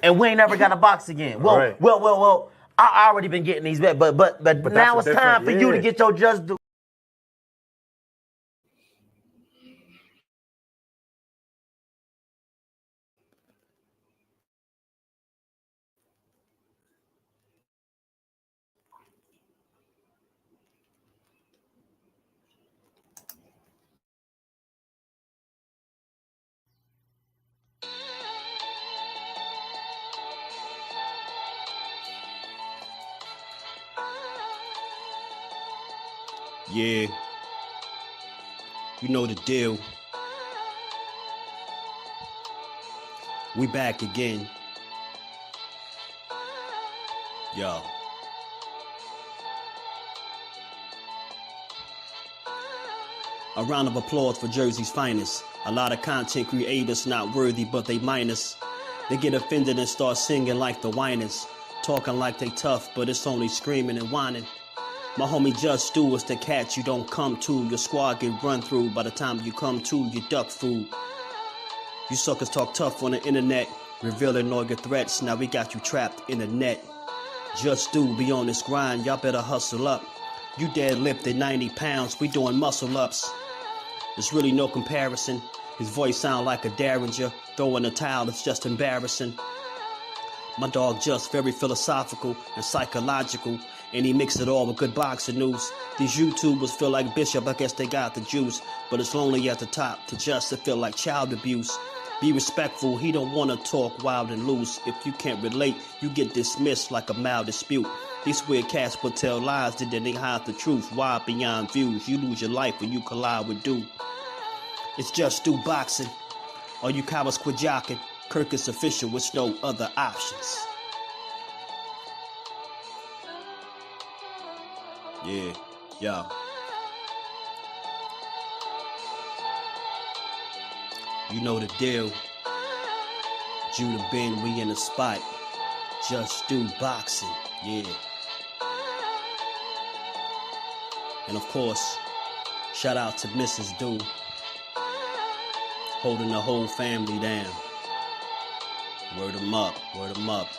and we ain't never got to box again. Well. I already been getting these back, but now it's time for you to get your just due. Yeah, you know the deal. We back again. Yo. A round of applause for Jersey's finest. A lot of content creators not worthy, but they minus. They get offended and start singing like the whiners. Talking like they tough, but it's only screaming and whining. My homie JusDueBoxing is the cat you don't come to. Your squad get run through. By the time you come to, you duck food. You suckers talk tough on the internet, revealing all your threats. Now we got you trapped in the net. JusDueBoxing be on this grind, y'all better hustle up. You deadlifted 90 pounds, we doing muscle ups. There's really no comparison. His voice sound like a derringer. Throwing a towel, it's just embarrassing. My dog just very philosophical and psychological, and he mixed it all with good boxing news. These YouTubers feel like Bishop, I guess they got the juice, but it's lonely at the top to just to feel like child abuse. Be respectful, he don't want to talk wild and loose. If you can't relate, you get dismissed like a mild dispute. These weird cats would tell lies, then they hide the truth. Why beyond views? You lose your life when you collide with dude. It's JusDueBoxing. All you cowards quit jocking. Kirk is official with no other options. Yeah, yo. You know the deal. Judah Ben, we in the spot. JusDueBoxing, yeah. And of course, shout out to Mrs. Do, holding the whole family down. Word 'em up, word 'em up.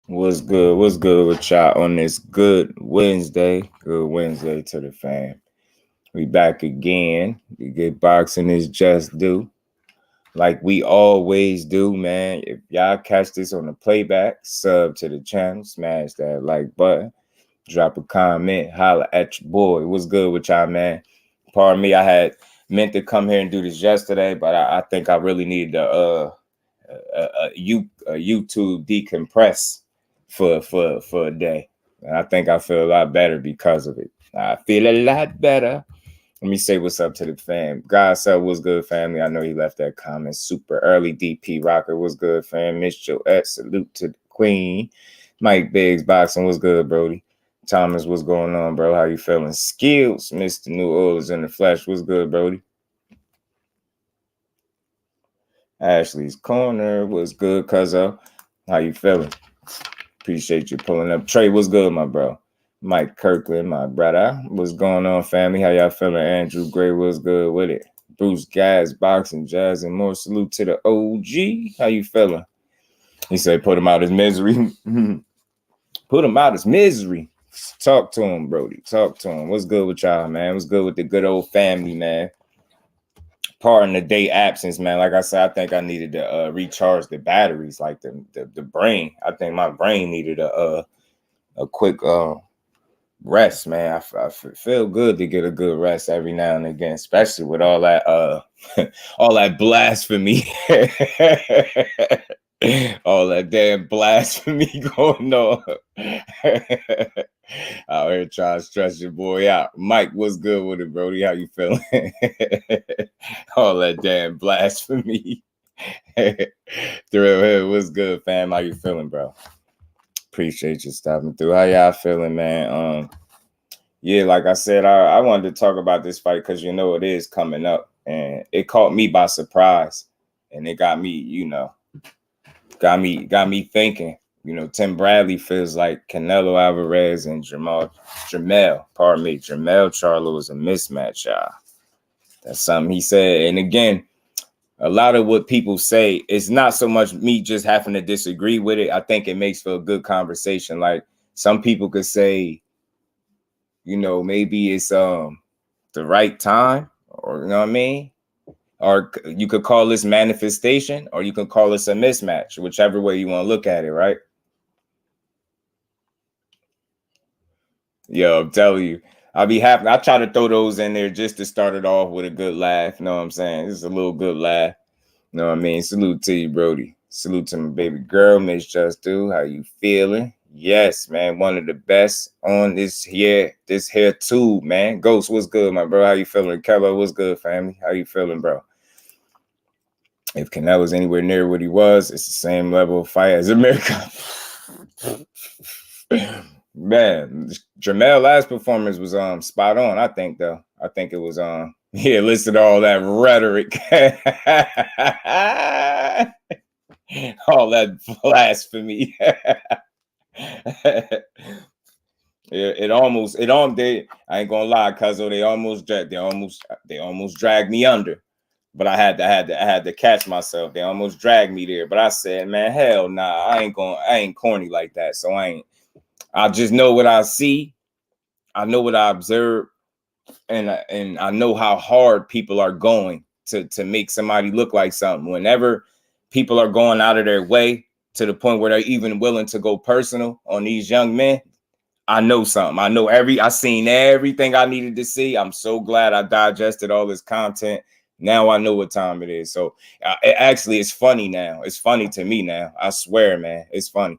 What's good? What's good with y'all on this good Wednesday? Good Wednesday to the fam. We back again. The good boxing is just due. Like we always do, man. If y'all catch this on the playback, sub to the channel, smash that like button, drop a comment, holla at your boy. What's good with y'all, man? Pardon me, I had meant to come here and do this yesterday, but I think I really needed a YouTube decompress for a day. And I think I feel a lot better because of it. I feel a lot better. Let me say what's up to the fam. God said what's good, family. I know he left that comment super early. DP Rocker, what's good, fam? Miss Joette, salute to the queen. Mike Biggs Boxing, what's good, Brody? Thomas, what's going on, bro? How you feeling? Skills, Mr. New Orleans in the flesh, what's good, Brody? Ashley's Corner, what's good, cuzzo? How you feeling? Appreciate you pulling up. Trey, what's good, my bro? Mike Kirkland, my brother. What's going on, family? How y'all feeling? Andrew Gray, what's good with it? Bruce Gas, Boxing, Jazz, and more. Salute to the OG. How you feeling? He said, put him out his misery. Put him out his misery. Talk to him, Brody. Talk to him. What's good with y'all, man? What's good with the good old family, man? pardon the day absence, man. Like I said, I think I needed to recharge the batteries, like the brain. I think my brain needed a quick rest, man. I feel good to get a good rest every now and again, especially with all that all that blasphemy. All that damn blasphemy going on. Out here trying to stress your boy out. Mike, what's good with it, Brody? How you feeling? All that damn blasphemy. Thrill here, what's good, fam? How you feeling, bro? Appreciate you stopping through. How y'all feeling, man? Yeah, like I said, I wanted to talk about this fight because you know it is coming up, and it caught me by surprise, and it got me, got me thinking. Tim Bradley feels like Canelo Alvarez and Jermell Charlo is a mismatch, y'all. That's something he said. And again, a lot of what people say is not so much me just having to disagree with it. I think it makes for a good conversation. Like some people could say, maybe it's the right time, or you know what I mean? Or you could call this manifestation, or you can call this a mismatch, whichever way you want to look at it, right? Yo, I'm telling you, I'll be happy. I try to throw those in there just to start it off with a good laugh. You know what I'm saying? It's a little good laugh. You know what I mean? Salute to you, Brody. Salute to my baby girl, Miss JusDueBoxing. How you feeling? Yes, man. One of the best on this here tube, man. Ghost, what's good, my bro? How you feeling? Kello, what's good, family? How you feeling, bro? If Canelo's anywhere near what he was, it's the same level of fight as America. Man, Jermell last performance was spot on, I think, though. I think it was listed all that rhetoric. All that blasphemy. They I ain't gonna lie, cuz they almost dragged me under. But I had to catch myself. They almost dragged me there. But I said, man, hell nah, I ain't corny like that. So I just know what I see. I know what I observe, and I know how hard people are going to make somebody look like something. Whenever people are going out of their way to the point where they're even willing to go personal on these young men, I know something. I seen everything I needed to see. I'm so glad I digested all this content. Now I know what time it is. So it's funny now. It's funny to me now. I swear, man, it's funny.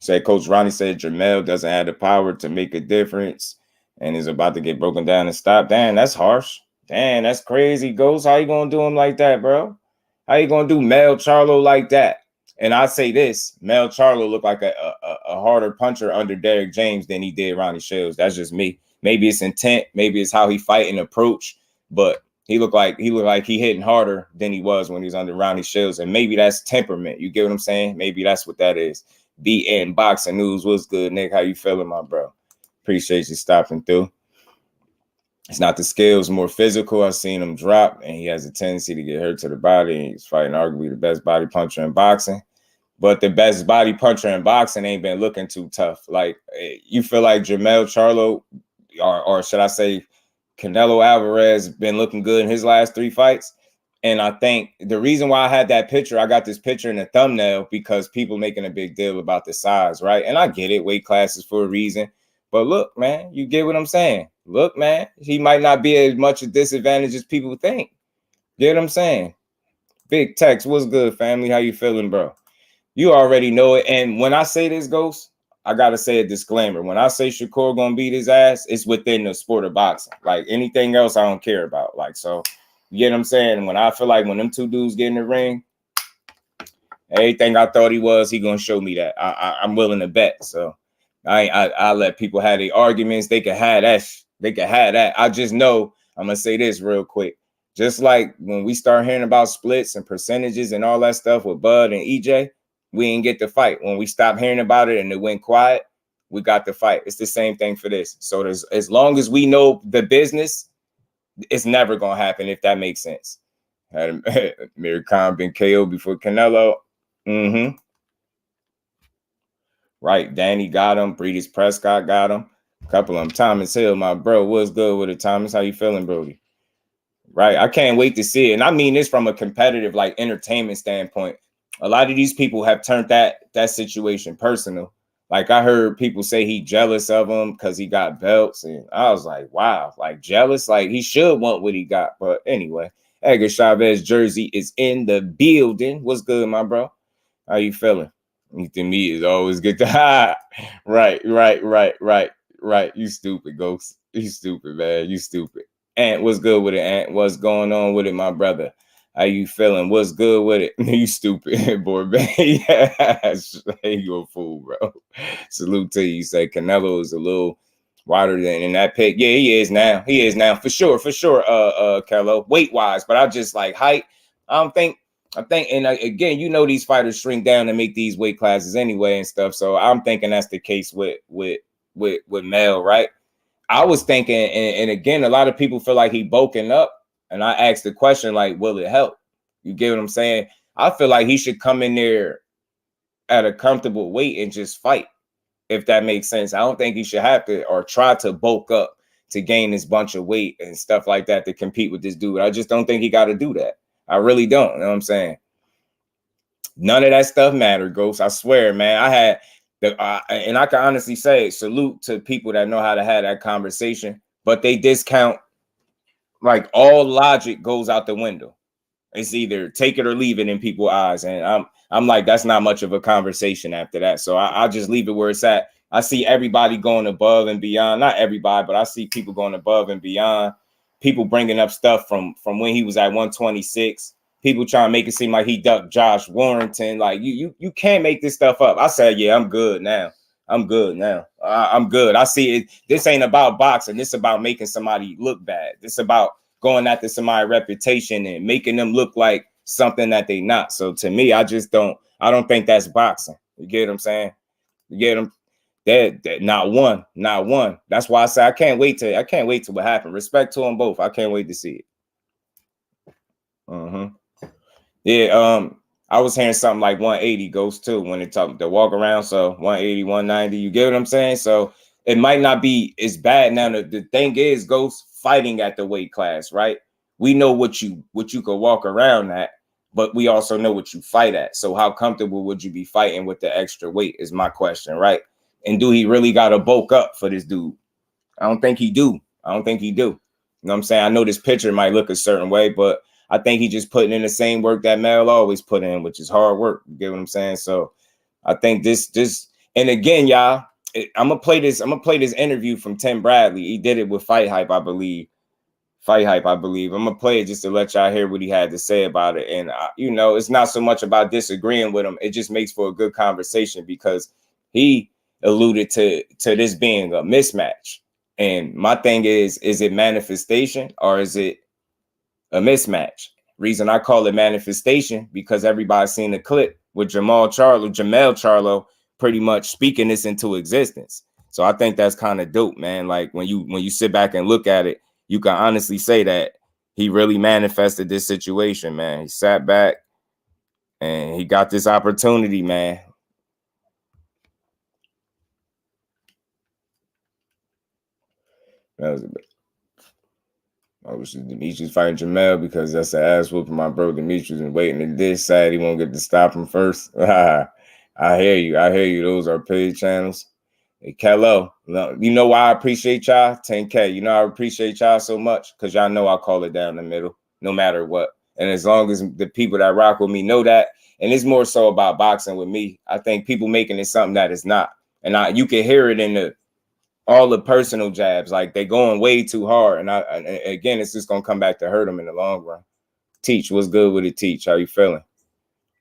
Say Coach Ronnie said Jermell doesn't have the power to make a difference and is about to get broken down and stopped. Damn, that's harsh. Damn, that's crazy. Ghost, how you gonna do him like that, bro? How you gonna do Mel Charlo like that? And I say this, Mel Charlo looked like a harder puncher under Derrick James than he did Ronnie Shields. That's just me. Maybe it's intent, maybe it's how he fight and approach, but he looked like he hitting harder than he was when he was under Ronnie Shields. And maybe that's temperament. You get what I'm saying? Maybe that's what that is. BN Boxing News. What's good, Nick? How you feeling, my bro? Appreciate you stopping through. It's not the skills, more physical. I've seen him drop, and he has a tendency to get hurt to the body. He's fighting arguably the best body puncher in boxing. But the best body puncher in boxing ain't been looking too tough. Like, you feel like Jermell Charlo, or should I say Canelo Alvarez, been looking good in his last 3 fights? And I think the reason why I had that picture, I got this picture in the thumbnail because people making a big deal about the size, right? And I get it, weight classes for a reason. But look, man, you get what I'm saying? Look, man, he might not be as much a disadvantage as people think. Get what I'm saying? Big Tex, what's good, family? How you feeling, bro? You already know it. And when I say this, Ghost, I got to say a disclaimer. When I say Shakur going to beat his ass, it's within the sport of boxing. Like anything else, I don't care about. Like, so you get what I'm saying? When I feel like when them two dudes get in the ring, everything I thought he was, he going to show me that. I'm willing to bet. So I let people have their arguments. They can have that. They can have that. I just know, I'm going to say this real quick. Just like when we start hearing about splits and percentages and all that stuff with Bud and EJ, we didn't get the fight. When we stopped hearing about it and it went quiet, we got the fight. It's the same thing for this. So as long as we know the business, it's never going to happen, if that makes sense. Amir Khan been KO before Canelo. Right. Danny got him. Breedis Prescott got him. Couple of them. Thomas Hill, my bro. What's good with it, Thomas? How you feeling, Brody? Right. I can't wait to see it. And I mean this from a competitive, like, entertainment standpoint. A lot of these people have turned that situation personal. Like, I heard people say he jealous of him because he got belts. And I was like, wow, like, jealous? Like, he should want what he got. But anyway, Edgar Chavez jersey is in the building. What's good, my bro? How you feeling? To me, it's always good to hide. Right. You stupid, Ghost. You stupid, man. You stupid. Ant, what's good with it, Ant? What's going on with it, my brother? How you feeling? What's good with it? You stupid, boy, man. Yes, you a fool, bro. Salute to you. You say Canelo is a little wider than in that pick. Yeah, he is now. He is now for sure. Canelo, weight-wise, but I just like height. I think, and again, you know, these fighters shrink down to make these weight classes anyway and stuff. So I'm thinking that's the case with Mel, right? I was thinking, and again, a lot of people feel like he bulking up. And I asked the question, like, will it help? You get what I'm saying? I feel like he should come in there at a comfortable weight and just fight, if that makes sense. I don't think he should have to or try to bulk up to gain this bunch of weight and stuff like that to compete with this dude. I just don't think he got to do that. I really don't. You know what I'm saying? None of that stuff mattered, Ghost. I swear, man. I had and I can honestly say, salute to people that know how to have that conversation, but they discount, like, all logic goes out the window. It's either take it or leave it in people's eyes. And I'm like, that's not much of a conversation after that. So I'll just leave it where it's at. I see everybody going above and beyond. Not everybody, but I see people going above and beyond. People bringing up stuff from when he was at 126. People trying to make it seem like he ducked Josh Warrington. Like, you can't make this stuff up. I said, yeah, I'm good now. I'm good now. I'm good. I see it. This ain't about boxing. This is about making somebody look bad. This is about going after somebody's reputation and making them look like something that they not. So to me, I don't think that's boxing. You get what I'm saying? You get them? That not one. That's why I say I can't wait to what happened. Respect to them both. I can't wait to see it. Yeah, I was hearing something like 180 goes too when it talked the walk around. So 180, 190, you get what I'm saying? So it might not be as bad. Now the thing is, Ghost fighting at the weight class, right? We know what you could walk around at, but we also know what you fight at. So how comfortable would you be fighting with the extra weight is my question, right? And do he really got to bulk up for this dude? I don't think he do. You know what I'm saying? I know this picture might look a certain way, but I think he just putting in the same work that Mel always put in, which is hard work. You get what I'm saying? So I think this, and again, y'all, I'm gonna play this interview from Tim Bradley. He did it with Fight Hype, I believe. I'm gonna play it just to let y'all hear what he had to say about it. And you know, it's not so much about disagreeing with him. It just makes for a good conversation because he alluded to this being a mismatch. And my thing is it manifestation or is it a mismatch? Reason I call it manifestation because everybody's seen the clip with Jermell Charlo pretty much speaking this into existence. So I think that's kind of dope, man. Like when you sit back and look at it, you can honestly say that he really manifested this situation, man. He sat back and he got this opportunity, man. That was a bit. I wish Demetrius fighting Jermell because that's an ass whooping. My bro Demetrius been waiting to this side. He won't get to stop him first. I hear you. Those are paid channels. Hey, Kello, you know why I appreciate y'all? 10K. You know I appreciate y'all so much because y'all know I call it down the middle no matter what. And as long as the people that rock with me know that, and it's more so about boxing with me, I think people making it something that it's not. And you can hear it in all the personal jabs, like they going way too hard. And again, it's just gonna come back to hurt them in the long run. Teach, what's good with it? Teach, how you feeling?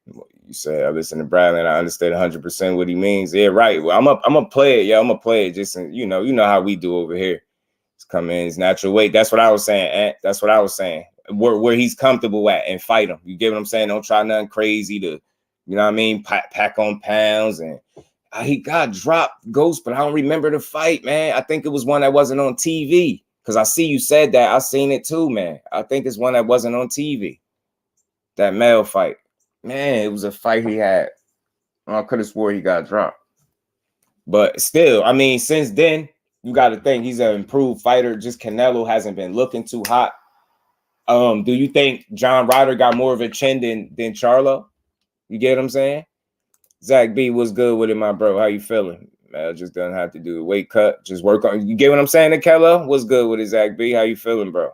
You said I listen to Bradley and I understand 100% what he means. Yeah, right. Well, I'm gonna play it. Yeah, I'm gonna play it. Just you know how we do over here. It's come in his natural weight. That's what I was saying. Ant. That's what I was saying. Where he's comfortable at and fight him. You get what I'm saying? Don't try nothing crazy to, you know what I mean? Pack on pounds and. He got dropped, Ghost, but I don't remember the fight, man. I think it was one that wasn't on TV. Because I see you said that. I seen it too, man. I think it's one that wasn't on TV. That male fight. Man, it was a fight he had. I could have swore he got dropped. But still, I mean, since then, You got to think he's an improved fighter. Just Canelo hasn't been looking too hot. Do you think John Ryder got more of a chin than Charlo? You get what I'm saying? Zach B, what's good with it, my bro? How you feeling? Man, just doesn't have to do a weight cut. Just work on. You get what I'm saying, Canelo? What's good with it, Zach B? How you feeling, bro?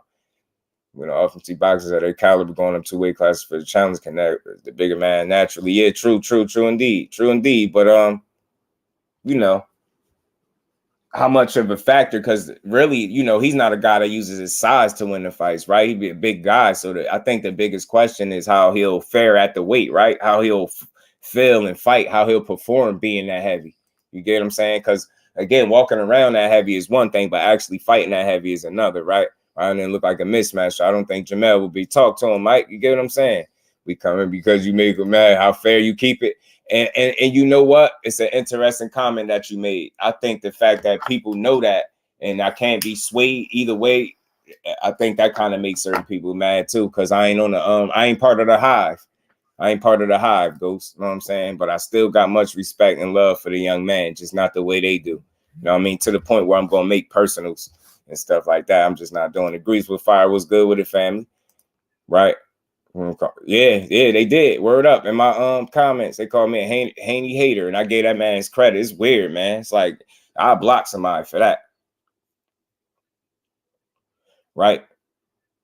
You know, offensive boxers at their caliber going up 2 weight classes for the challenge connect the bigger man naturally. Yeah, true indeed. But you know, how much of a factor? Because really, you know, he's not a guy that uses his size to win the fights, right? He'd be a big guy. So I think the biggest question is how he'll fare at the weight, right? How he'll feel and fight, how he'll perform being that heavy. You get what I'm saying? Because again, walking around that heavy is one thing, but actually fighting that heavy is another, right? I didn't look like a mismatch. So I don't think Jermell will be talk to him, Mike. You get what I'm saying? We coming because you make him mad. How fair you keep it. And you know what? It's an interesting comment that you made. I think the fact that people know that and I can't be swayed either way, I think that kind of makes certain people mad too. Cause I ain't on the I ain't part of the hive. I ain't part of the hive, Ghost. You know what I'm saying? But I still got much respect and love for the young man, just not the way they do. You know what I mean? To the point where I'm gonna make personals and stuff like that. I'm just not doing it. Grease with fire was good with it, family. Right? Yeah, they did. Word up. In my comments, they called me a Haney hater, and I gave that man his credit. It's weird, man. It's like I block somebody for that. Right?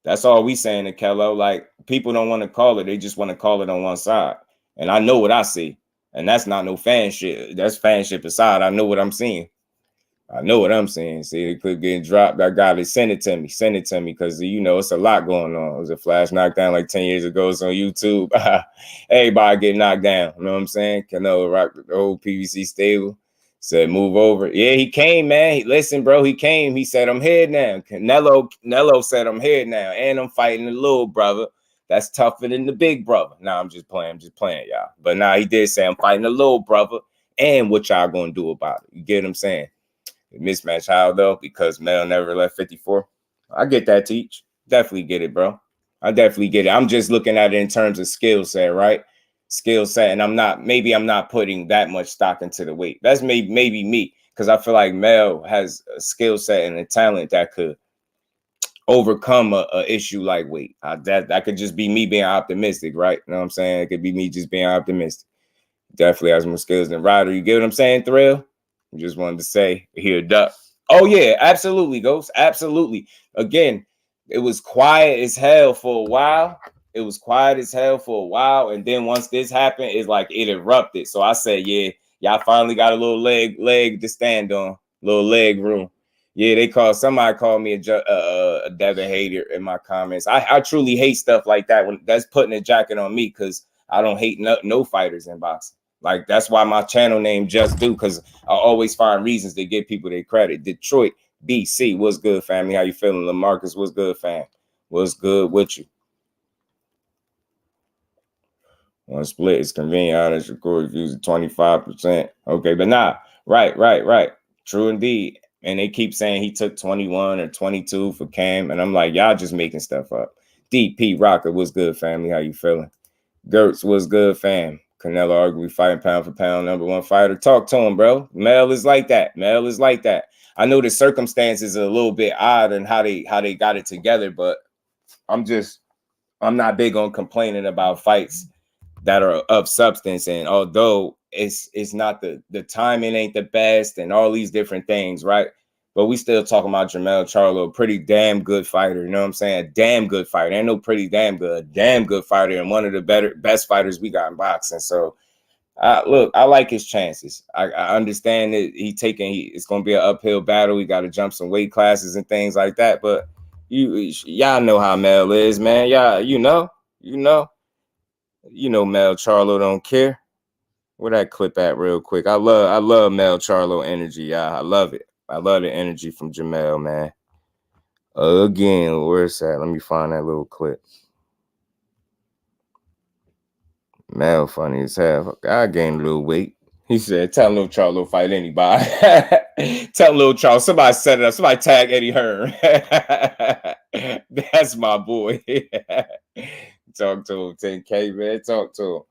That's all we saying to Kello. Like, people don't want to call it. They just want to call it on one side. And I know what I see. And that's not no fan shit. That's fanship aside. I know what I'm seeing. I know what I'm saying. See, the clip getting dropped. I got it. Send it to me. Send it to me because, you know, it's a lot going on. It was a flash knockdown like 10 years ago. It's on YouTube. Everybody get knocked down. You know what I'm saying? Canelo rocked the whole PVC stable. Said, move over. Yeah, he came, man. Listen, bro, he came. He said, I'm here now. Canelo said, I'm here now. And I'm fighting the little brother. That's tougher than the big brother. Nah, I'm just playing, y'all. But nah, he did say, I'm fighting the little brother. And what y'all gonna do about it? You get what I'm saying? Mismatch how though, because Mel never left 54. I get that, Teach. Definitely get it, bro. I definitely get it. I'm just looking at it in terms of skill set, right? Skill set. And I'm not putting that much stock into the weight. That's maybe me, because I feel like Mel has a skill set and a talent that could overcome a issue like weight. That could just be me being optimistic, right? You know what I'm saying? It could be me just being optimistic. Definitely has more skills than Ryder. You get what I'm saying, Thrill? Just wanted to say here, duck. Oh yeah, absolutely, Ghost. Absolutely. Again, it was quiet as hell for a while. And then once this happened, it's like it erupted. So I said, yeah, y'all finally got a little leg to stand on, little leg room. Yeah, somebody called me a Devin hater in my comments. I truly hate stuff like that when that's putting a jacket on me, because I don't hate no fighters in boxing. Like, that's why my channel name Just Do, because I always find reasons to give people their credit. Detroit, BC, what's good, family? How you feeling? LaMarcus, what's good, fam? What's good with you? One split is convenient. Honest record views at 25%. Okay, but nah, right. True indeed. And they keep saying he took 21 or 22 for Cam. And I'm like, y'all just making stuff up. DP Rocker, what's good, family? How you feeling? Gertz, what's good, fam? Canelo arguably fighting pound for pound #1 fighter. Talk to him, bro. Mel is like that. I know the circumstances are a little bit odd and how they got it together, but I'm not big on complaining about fights that are of substance. And although it's not the timing ain't the best and all these different things, right? But we still talking about Jermell Charlo, a pretty damn good fighter. You know what I'm saying? A damn good fighter. Ain't no pretty damn good. A damn good fighter and one of the best fighters we got in boxing. So, look, I like his chances. I understand that it's going to be an uphill battle. We got to jump some weight classes and things like that. But y'all know how Mel is, man. Y'all, you know, Mel Charlo don't care. Where that clip at real quick? I love Mel Charlo energy, y'all. I love it. I love the energy from Jermell, man. Again, where's that? Let me find that little clip. Mel funny as hell. I gained a little weight. He said, tell Lil Charlo fight anybody. Tell Lil Charlo. Somebody set it up. Somebody tag Eddie Hearn. That's my boy. Talk to him, 10K, man. Talk to him.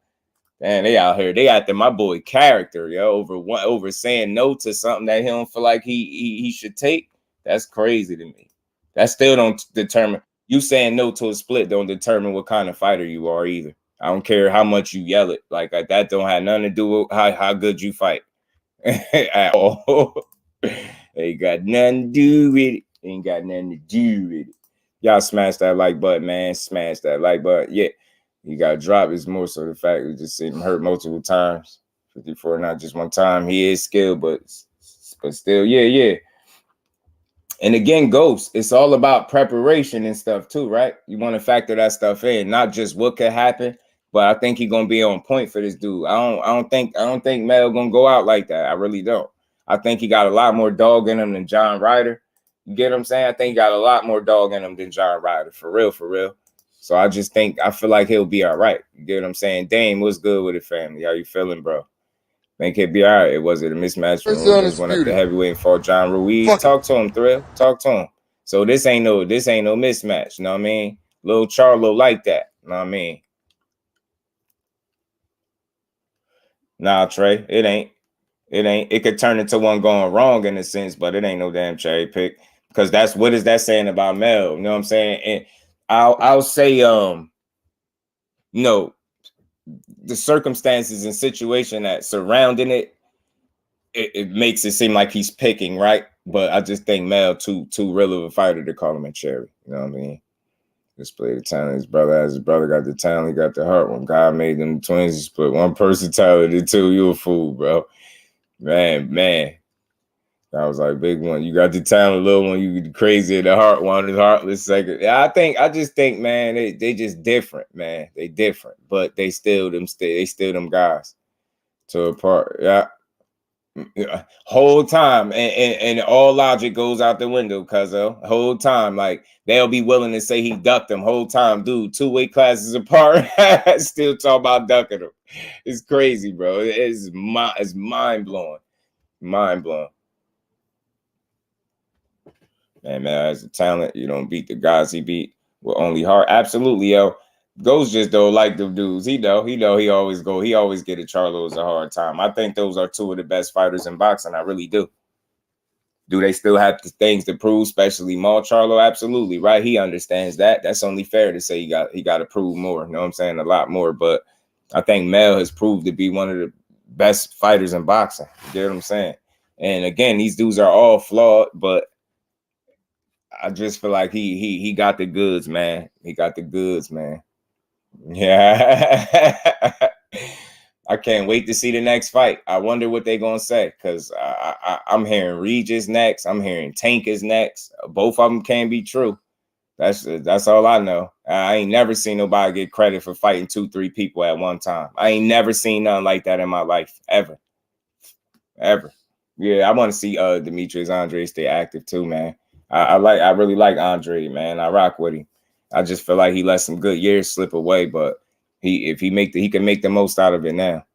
Man, they out here. They after my boy character, yo, over saying no to something that he don't feel like he should take. That's crazy to me. That still don't determine. You saying no to a split don't determine what kind of fighter you are either. I don't care how much you yell it. Like that don't have nothing to do with how good you fight at all. Ain't got nothing to do with it. Ain't got nothing to do with it. Y'all smash that like button, man. Smash that like button. Yeah. He got dropped. It's more so the fact we just seen him hurt multiple times. 54, not just one time. He is skilled, but still, yeah. And again, Ghost, it's all about preparation and stuff too, right? You want to factor that stuff in, not just what could happen, but I think he's gonna be on point for this dude. I don't think Mel gonna go out like that. I really don't. I think he got a lot more dog in him than John Ryder. You get what I'm saying? I think he got a lot more dog in him than John Ryder, for real. So I feel like he'll be all right. You get what I'm saying? Dame, what's good with the family? How you feeling, bro? Think he'll be all right. Was it a mismatch when he just went up to heavyweight and fought John Ruiz? Talk to him, Thrill. Talk to him. So this ain't no mismatch. You know what I mean? Little Charlo like that. You know what I mean? Nah, Trey, it ain't. It could turn into one going wrong in a sense, but it ain't no damn cherry pick. Because what is that saying about Mel? You know what I'm saying? And I'll say, the circumstances and situation that surrounding it makes it seem like he's picking, right? But I just think Mel too real of a fighter to call him a cherry. You know what I mean? Display the talent. His brother got the talent, he got the heart. When God made them twins, he split one person talented two. You a fool, bro. Man. I was like, big one. You got the talent, little one. You crazy. The heart one is heartless. Second. Yeah, I just think, man, they just different, man. They different, but they still them guys to a part. Yeah. Whole time, and all logic goes out the window, cuz whole time, like they'll be willing to say he ducked them whole time, dude. 2 weight classes apart, still talk about ducking them. It's crazy, bro. It's mind blowing. Man, as a talent, you don't beat the guys he beat with only heart. Absolutely, yo. Ghost just don't like them dudes. He always get a Charlo's a hard time. I think those are two of the best fighters in boxing. I really do. Do they still have the things to prove, especially Charlo? Absolutely, right? He understands that. That's only fair to say he got to prove more. You know what I'm saying? A lot more. But I think Mel has proved to be one of the best fighters in boxing. You get what I'm saying? And again, these dudes are all flawed, but I just feel like he got the goods, man. He got the goods, man. Yeah. I can't wait to see the next fight. I wonder what they're gonna say, because I'm hearing Regis next. I'm hearing Tank is next. Both of them can be true. That's all I know. I ain't never seen nobody get credit for fighting 2-3 people at one time. I ain't never seen nothing like that in my life, ever. Yeah, I want to see Demetrius Andre stay active too, man. I really like Andre, man. I rock with him. I just feel like he let some good years slip away, but he can make the most out of it now.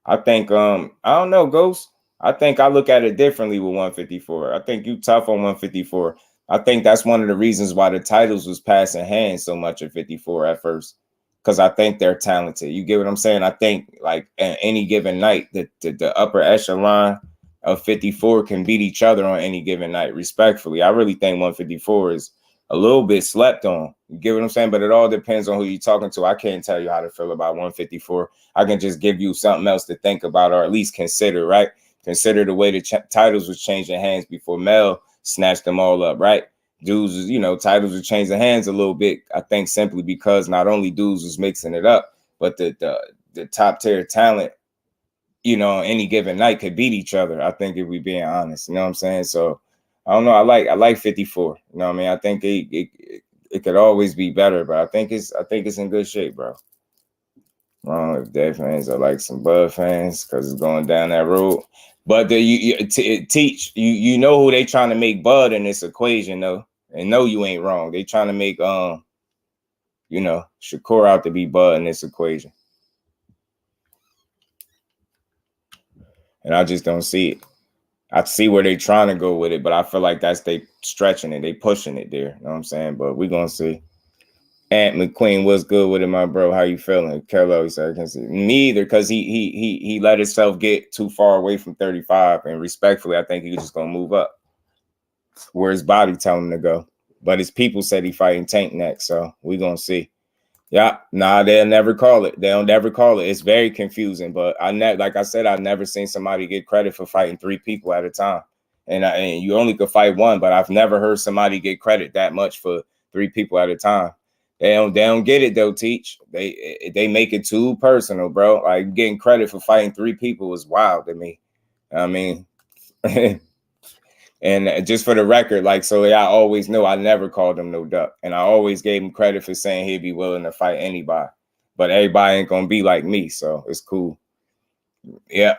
I think I don't know, Ghost. I think I look at it differently with 154. I think you tough on 154. I think that's one of the reasons why the titles was passing hands so much at 54 at first, because I think they're talented. You get what I'm saying? I think like at any given night, the upper echelon of 54 can beat each other on any given night, respectfully. I really think 154 is a little bit slept on. You get what I'm saying? But it all depends on who you're talking to. I can't tell you how to feel about 154. I can just give you something else to think about, or at least consider, right? Consider the way the titles was changing hands before Mel snatched them all up, right? Dudes, titles were changing hands a little bit. I think simply because not only dudes was mixing it up, but the top tier talent, any given night could beat each other. I think, if we being honest, you know what I'm saying? So I don't know. I like 54. You know what I mean? I think it could always be better, but I think it's in good shape, bro. Wrong if Dead fans are like some Bud fans because it's going down that road. But teach you know who they trying to make Bud in this equation though, and no, you ain't wrong. They trying to make Shakur out to be Bud in this equation, and I just don't see it. I see where they trying to go with it, but I feel like they stretching it, they pushing it there. You know what I'm saying? But we gonna see. Ant McQueen, what's good with it, my bro? How you feeling? Kello, he said, me either, because he let himself get too far away from 35, and respectfully, I think he's just gonna move up where his body telling him to go. But his people said he fighting Tank next, so we gonna see. Yeah, nah, they'll never call it. They'll never call it. It's very confusing. But like I said, I've never seen somebody get credit for fighting 3 people at a time, and you only could fight 1. But I've never heard somebody get credit that much for 3 people at a time. They don't get it though. Teach they make it too personal, bro. Like getting credit for fighting 3 people is wild to me. I mean. And just for the record, like, so I always know I never called him no duck. And I always gave him credit for saying he'd be willing to fight anybody. But everybody ain't going to be like me. So it's cool. Yeah.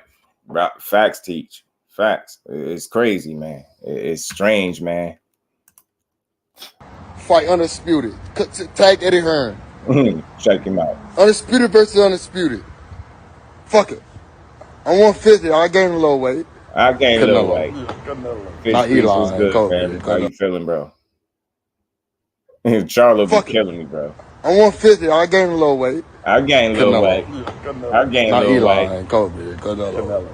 Facts, Teach. Facts. It's crazy, man. It's strange, man. Fight Undisputed. Tag Eddie Hearn. Check him out. Undisputed versus Undisputed. Fuck it. I'm 150. I gained a little weight. I gained a little weight. Not Eli. Was good, man. How you feeling, bro? Charlo be killing me, bro. I'm 150. I gained a little weight. I gained a little weight. I gained a little weight. Not Eli and Kobe. Canelo.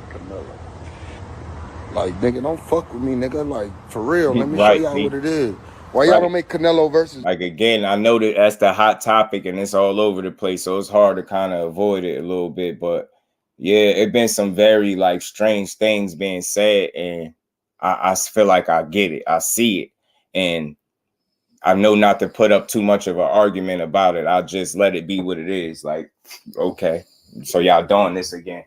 Like, nigga, don't fuck with me, nigga. Like, for real. Let me show y'all what it is. Why y'all don't make Canelo versus? Like, again, I know that's the hot topic and it's all over the place, so it's hard to kind of avoid it a little bit. But yeah, it been some very like strange things being said, and I feel like I get it. I see it, and I know not to put up too much of an argument about it. I'll just let it be what it is. Like, okay, so y'all doing this again.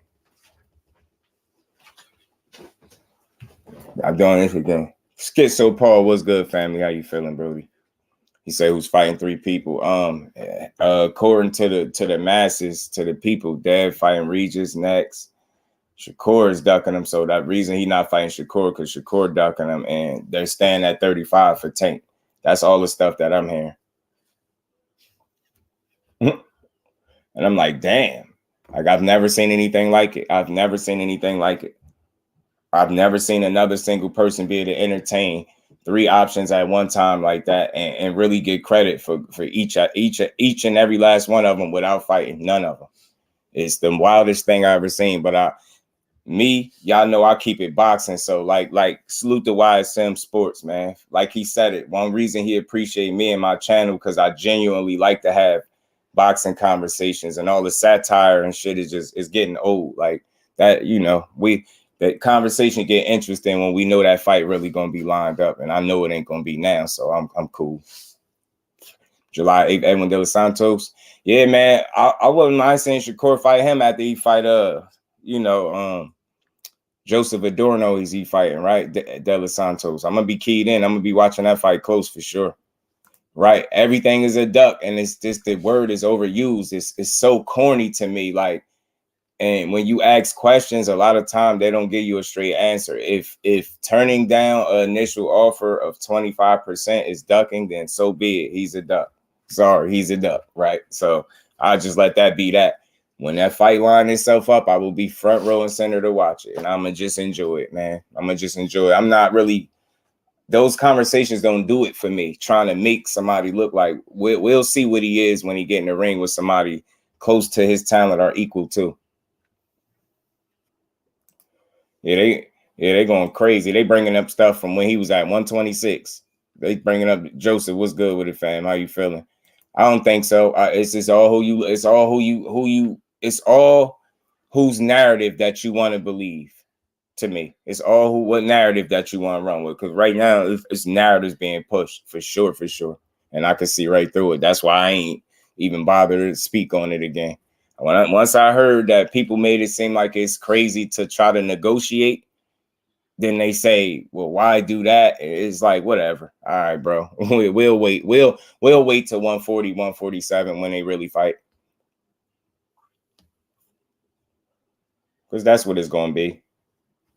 I'm doing this again. Schizo Paul, what's good, family? How you feeling, Brody? He said who's fighting 3 people. According to the masses, to the people, Dev fighting Regis next. Shakur is ducking him, so that reason he not fighting Shakur because Shakur ducking him, and they're staying at 35 for Tank. That's all the stuff that I'm hearing. And I'm like, damn. Like, I've never seen anything like it. I've never seen anything like it. I've never seen another single person be able to entertain 3 options at one time like that and really get credit for each and every last one of them without fighting none of them. It's the wildest thing I ever seen. But y'all know I keep it boxing. So like salute to YSM Sports, man. Like he said it. One reason he appreciate me and my channel because I genuinely like to have boxing conversations, and all the satire and shit is getting old. Like that, you know, that conversation get interesting when we know that fight really gonna be lined up, and I know it ain't gonna be now, so I'm cool. July 8th, Edwin De Los Santos. Yeah, man, I wouldn't mind seeing Shakur fight him after he fight Joseph Adorno. Is he fighting right? De Los Santos. I'm gonna be keyed in. I'm gonna be watching that fight close for sure. Right, everything is a duck, and it's just the word is overused. It's so corny to me, like. And when you ask questions, a lot of time they don't give you a straight answer. If turning down an initial offer of 25% is ducking, then so be it. He's a duck. Sorry, he's a duck, right? So I'll just let that be that. When that fight line itself up, I will be front row and center to watch it. And I'm going to just enjoy it, man. I'm going to just enjoy it. I'm not really, those conversations don't do it for me. Trying to make somebody look like, we'll see what he is when he get in the ring with somebody close to his talent or equal to. Yeah, they going crazy. They bringing up stuff from when he was at 126. They bringing up Joseph. What's good with it, fam? How you feeling? I don't think so. It's all whose narrative that you want to believe. To me, it's all what narrative that you want to run with. Because right now, it's narratives being pushed for sure, and I can see right through it. That's why I ain't even bothered to speak on it again. Once I heard that people made it seem like it's crazy to try to negotiate, then they say, well, why do that? It's like, whatever. All right, bro. We'll wait. We'll wait till 140, 147 when they really fight. Because that's what it's going to be.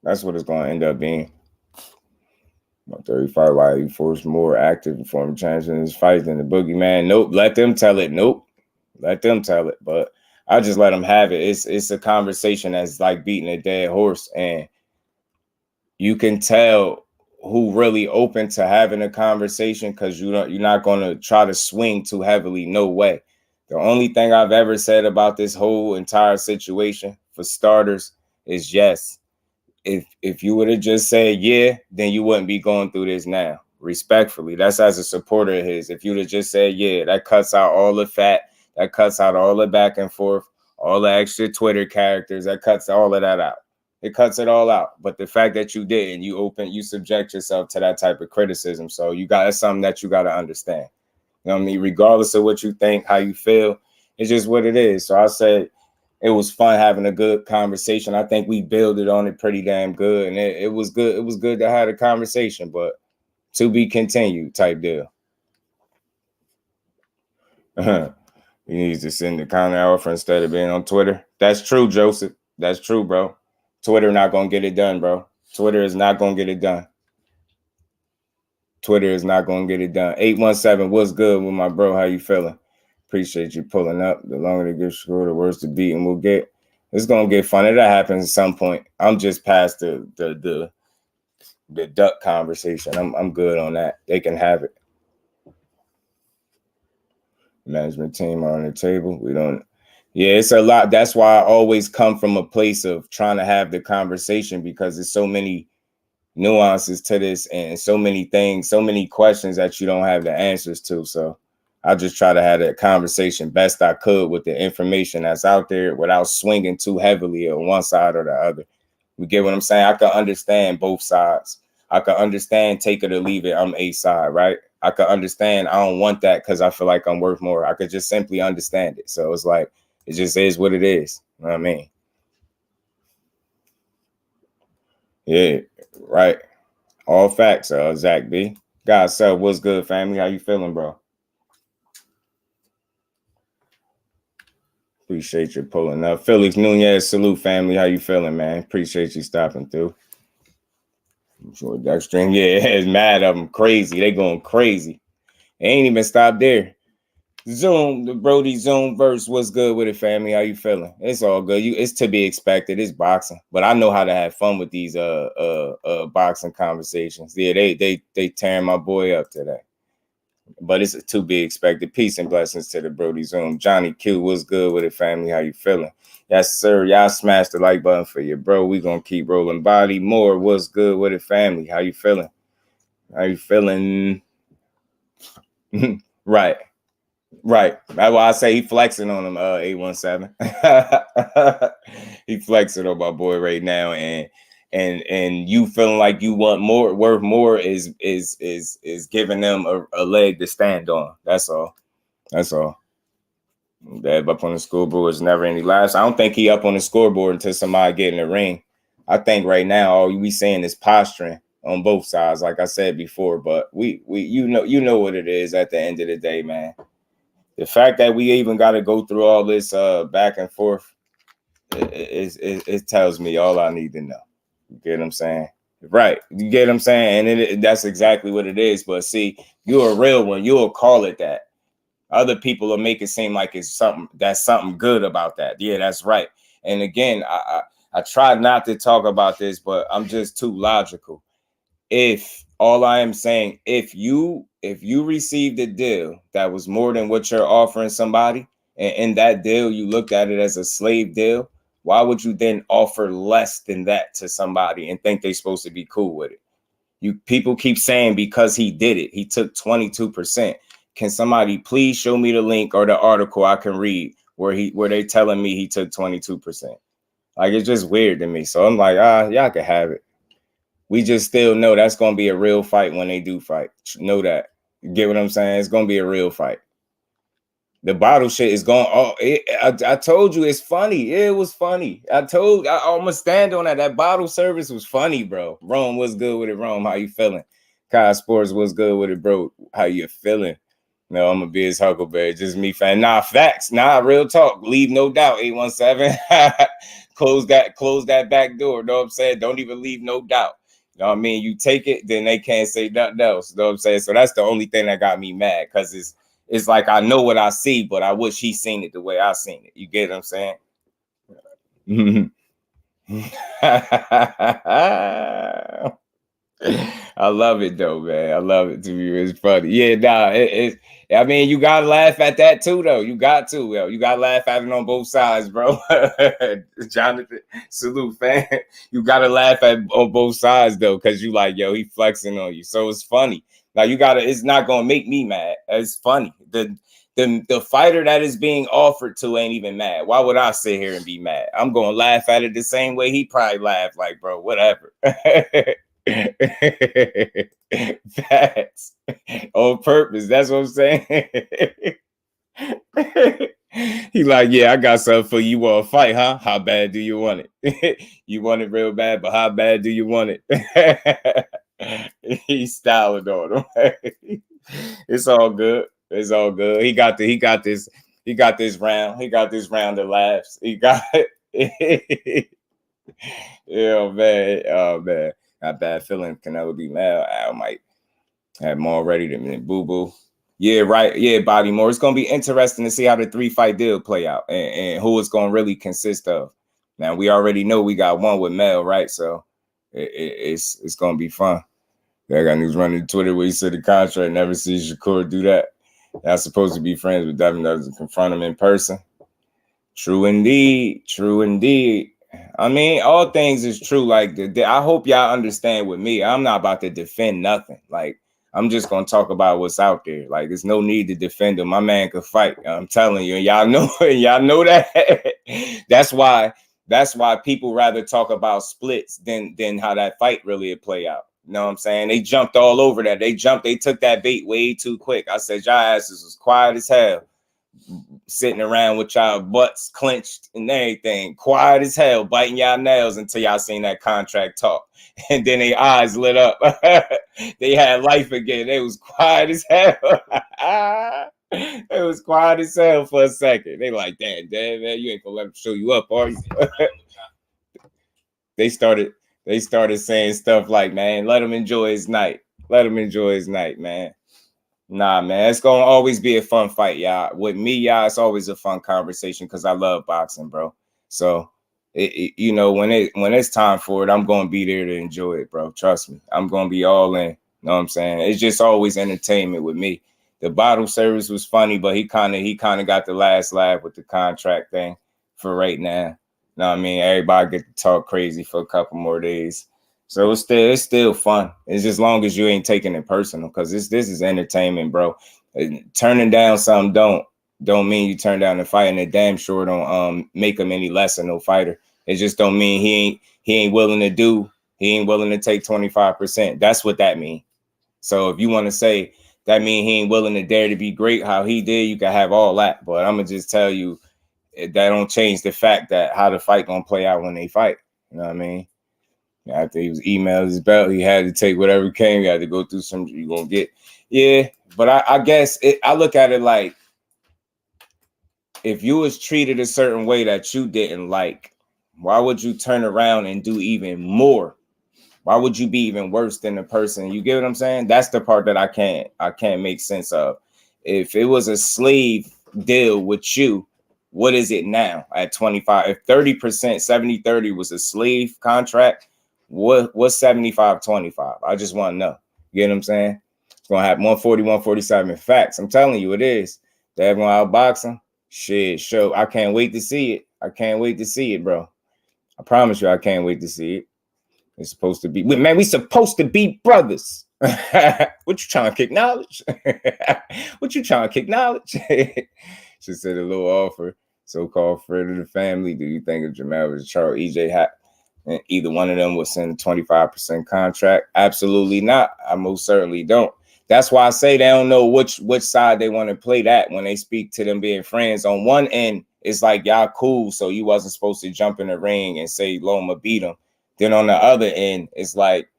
That's what it's going to end up being. 35, why he forced more active and former champions in his fight than the boogeyman. Nope. Let them tell it. Nope. Let them tell it. But I just let them have it. It's a conversation that's like beating a dead horse, and you can tell who really open to having a conversation, because you're not going to try to swing too heavily. No way. The only thing I've ever said about this whole entire situation, for starters, is yes. If you would have just said yeah, then you wouldn't be going through this now. Respectfully, that's as a supporter of his. If you'd have just said yeah, that cuts out all the fat, that cuts out all the back and forth, all the extra Twitter characters, that cuts all of that out. It cuts it all out. But the fact that you didn't, you subject yourself to that type of criticism. So that's something that you got to understand. You know what I mean? Regardless of what you think, how you feel, it's just what it is. So I said it was fun having a good conversation. I think we builded on it pretty damn good. And it was good. It was good to have a conversation, but to be continued type deal. He needs to send the counter offer instead of being on Twitter. That's true, Joseph. That's true, bro. Twitter not going to get it done, bro. Twitter is not going to get it done. Twitter is not going to get it done. 817, what's good with my bro? How you feeling? Appreciate you pulling up. The longer they get scored, the worse the beating we'll get. It's going to get funny. That happens at some point. I'm just past the duck conversation. I'm good on that. They can have it. Management team are on the table. We don't. Yeah, it's a lot. That's why I always come from a place of trying to have the conversation, because there's so many nuances to this and so many things, so many questions that you don't have the answers to. So I just try to have that conversation best I could with the information that's out there without swinging too heavily on one side or the other. You get what I'm saying? I can understand both sides. I can understand take it or leave it. I'm A side, right? I can understand I don't want that because I feel like I'm worth more. I could just simply understand it. So it's like, it just is what it is. You know what I mean? Yeah, right. All facts, Zach B. God, so what's good, family? How you feeling, bro? Appreciate you pulling up. Felix Nunez, salute, family. How you feeling, man? Appreciate you stopping through. I'm sure Dextring, yeah, is mad of them. Crazy. They going crazy. They ain't even stopped there. Zoom, the Brody Zoom verse. What's good with it, family? How you feeling? It's all good. It's to be expected. It's boxing, but I know how to have fun with these boxing conversations. Yeah, they tearing my boy up today, but it's to be expected. Peace and blessings to the Brody Zoom. Johnny Q, what's good with it, family? How you feeling? Yes, sir. Y'all smash the like button for your bro. We gonna keep rolling. Body more. What's good with it, family? How you feeling? How you feeling? Right. Right. That's why I say he flexing on him, 817. He flexing on my boy right now, and you feeling like you want more, worth more is giving them a leg to stand on. That's all. That's all. Dab up on the scoreboard is never any last. I don't think he up on the scoreboard until somebody get in the ring. I think right now all we saying is posturing on both sides, like I said before. But we you know what it is at the end of the day, man. The fact that we even got to go through all this back and forth, it tells me all I need to know. You get what I'm saying? Right. You get what I'm saying? And that's exactly what it is. But see, you're a real one. You'll call it that. Other people will make it seem like it's something good about that. Yeah, that's right. And again, I try not to talk about this, but I'm just too logical. If all I am saying, if you received a deal that was more than what you're offering somebody, and in that deal you looked at it as a slave deal, why would you then offer less than that to somebody and think they're supposed to be cool with it? People keep saying because he did it, he took 22%. Can somebody please show me the link or the article I can read where they telling me he took 22%? Like, it's just weird to me. So I'm like, y'all can have it. We just still know that's going to be a real fight when they do fight. Know that. You get what I'm saying? It's going to be a real fight. The bottle shit is going. I told you it's funny. It was funny. I almost stand on that. That bottle service was funny, bro. Rome, what's good with it, Rome? How you feeling? Kai Sports, what's good with it, bro? How you feeling? No, I'm gonna be his Huckleberry. Just me, fan. Nah, facts. Nah, real talk. Leave no doubt. 817. Close that back door. Know what I'm saying? Don't even leave no doubt. You know what I mean? You take it, then they can't say nothing else. You know what I'm saying? So that's the only thing that got me mad, because it's like I know what I see, but I wish he seen it the way I seen it. You get what I'm saying? I love it though, man. I love it. To me, it's funny. Yeah, nah. I mean, you gotta laugh at that too, though. You got to. Yo. You gotta laugh at it on both sides, bro. Jonathan, salute, fan. You gotta laugh at on both sides though, because you like, yo, he flexing on you. So it's funny. Now you gotta. It's not gonna make me mad. It's funny. The fighter that is being offered to ain't even mad. Why would I sit here and be mad? I'm gonna laugh at it the same way he probably laughed. Like, bro, whatever. Facts on purpose. That's what I'm saying. He like, yeah, I got something for you. You want to fight, huh? How bad do you want it? You want it real bad, but how bad do you want it? He's styling on him. It's all good. It's all good. He got this round. He got this round of laughs. He got it. Yeah, man. Oh man. Not bad feeling. Canelo be mad. I might have more ready than Boo Boo. Yeah, right. Yeah, Body More. It's gonna be interesting to see how the 3-fight deal play out and who it's gonna really consist of. Now we already know we got one with Mel, right? So it's gonna be fun. I got news running Twitter where he said the contract never see Shakur do that. Y'all supposed to be friends with Devin doesn't confront him in person. True indeed. True indeed. I mean, all things is true. Like, I hope y'all understand with me. I'm not about to defend nothing. Like, I'm just gonna talk about what's out there. Like, there's no need to defend him. My man could fight. I'm telling you, and y'all know that. That's why people rather talk about splits than how that fight really would play out. You know what I'm saying? They jumped all over that. They took that bait way too quick. I said, y'all asses was quiet as hell. Sitting around with y'all butts clenched and everything, quiet as hell, biting y'all nails until y'all seen that contract talk. And then their eyes lit up. They had life again. They was quiet as hell. It was quiet as hell for a second. They like, damn, man, you ain't gonna let them show you up, are you? They started saying stuff like, man, let him enjoy his night. Let him enjoy his night, man. Nah, man, it's gonna always be a fun fight, y'all. With me, y'all, it's always a fun conversation because I love boxing, bro. So, you know, when it's time for it, I'm gonna be there to enjoy it, bro. Trust me, I'm gonna be all in. You know what I'm saying? It's just always entertainment with me. The bottle service was funny, but he kind of got the last laugh with the contract thing for right now. You know what I mean? Everybody get to talk crazy for a couple more days. So it's still fun. It's as long as you ain't taking it personal, because this is entertainment, bro. Turning down something don't mean you turn down the fight, and it damn sure don't make him any less of no fighter. It just don't mean he ain't willing to take 25%. That's what that means. So if you want to say that mean he ain't willing to dare to be great how he did, you can have all that. But I'm gonna just tell you that don't change the fact that how the fight gonna play out when they fight. You know what I mean? After he was emailed his belt, he had to take whatever came. He had to go through some. You gonna get, yeah. But I guess I look at it like, if you was treated a certain way that you didn't like, why would you turn around and do even more? Why would you be even worse than the person? You get what I'm saying? That's the part that I can't make sense of. If it was a slave deal with you, what is it now at 25? If 30%, 70-30 was a slave contract, what's 75-25? I just want to know. You get what I'm saying? It's gonna have 140, 147 facts. I'm telling you, it is. They're gonna outbox him. Shit, show. I can't wait to see it. I can't wait to see it, bro. I promise you, I can't wait to see it. It's supposed to be, man, we supposed to be brothers. What you trying to kick knowledge? What you trying to kick knowledge? She said a little offer. So-called friend of the family. Do you think if Jermell Charlo, EJ Hat, and either one of them would send a 25% contract? Absolutely not. I most certainly don't. That's why I say they don't know which side they want to play that when they speak to them being friends. On one end, it's like, y'all cool, so you wasn't supposed to jump in the ring and say Loma beat him. Then on the other end, it's like,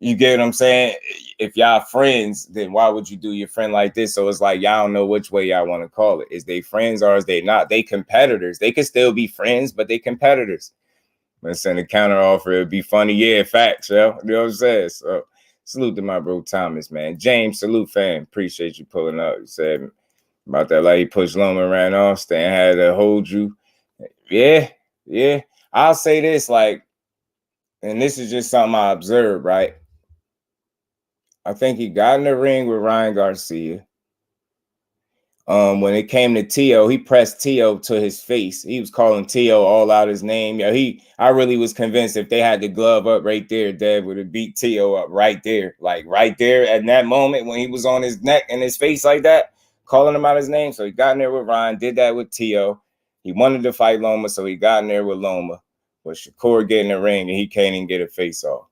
you get what I'm saying? If y'all friends, then why would you do your friend like this? So it's like, y'all don't know which way y'all want to call it. Is they friends or is they not? They competitors. They could still be friends, but they competitors. Let's send a counter offer. It'd be funny. Yeah, facts, yo. You know what I'm saying? So salute to my bro Thomas, man. James, salute, fam. Appreciate you pulling up. You said about that, like he pushed Loma ran off, Stan had to hold you. Yeah. I'll say this, like, and this is just something I observed, right? I think he got in the ring with Ryan Garcia. When it came to Tio, he pressed Tio to his face. He was calling Tio all out his name. Yeah, I really was convinced if they had the glove up right there, Dev would have beat Tio up right there. Like right there at that moment when he was on his neck and his face like that, calling him out his name. So he got in there with Ryan, did that with Tio. He wanted to fight Loma, so he got in there with Loma. But Shakur get in the ring and he can't even get a face off.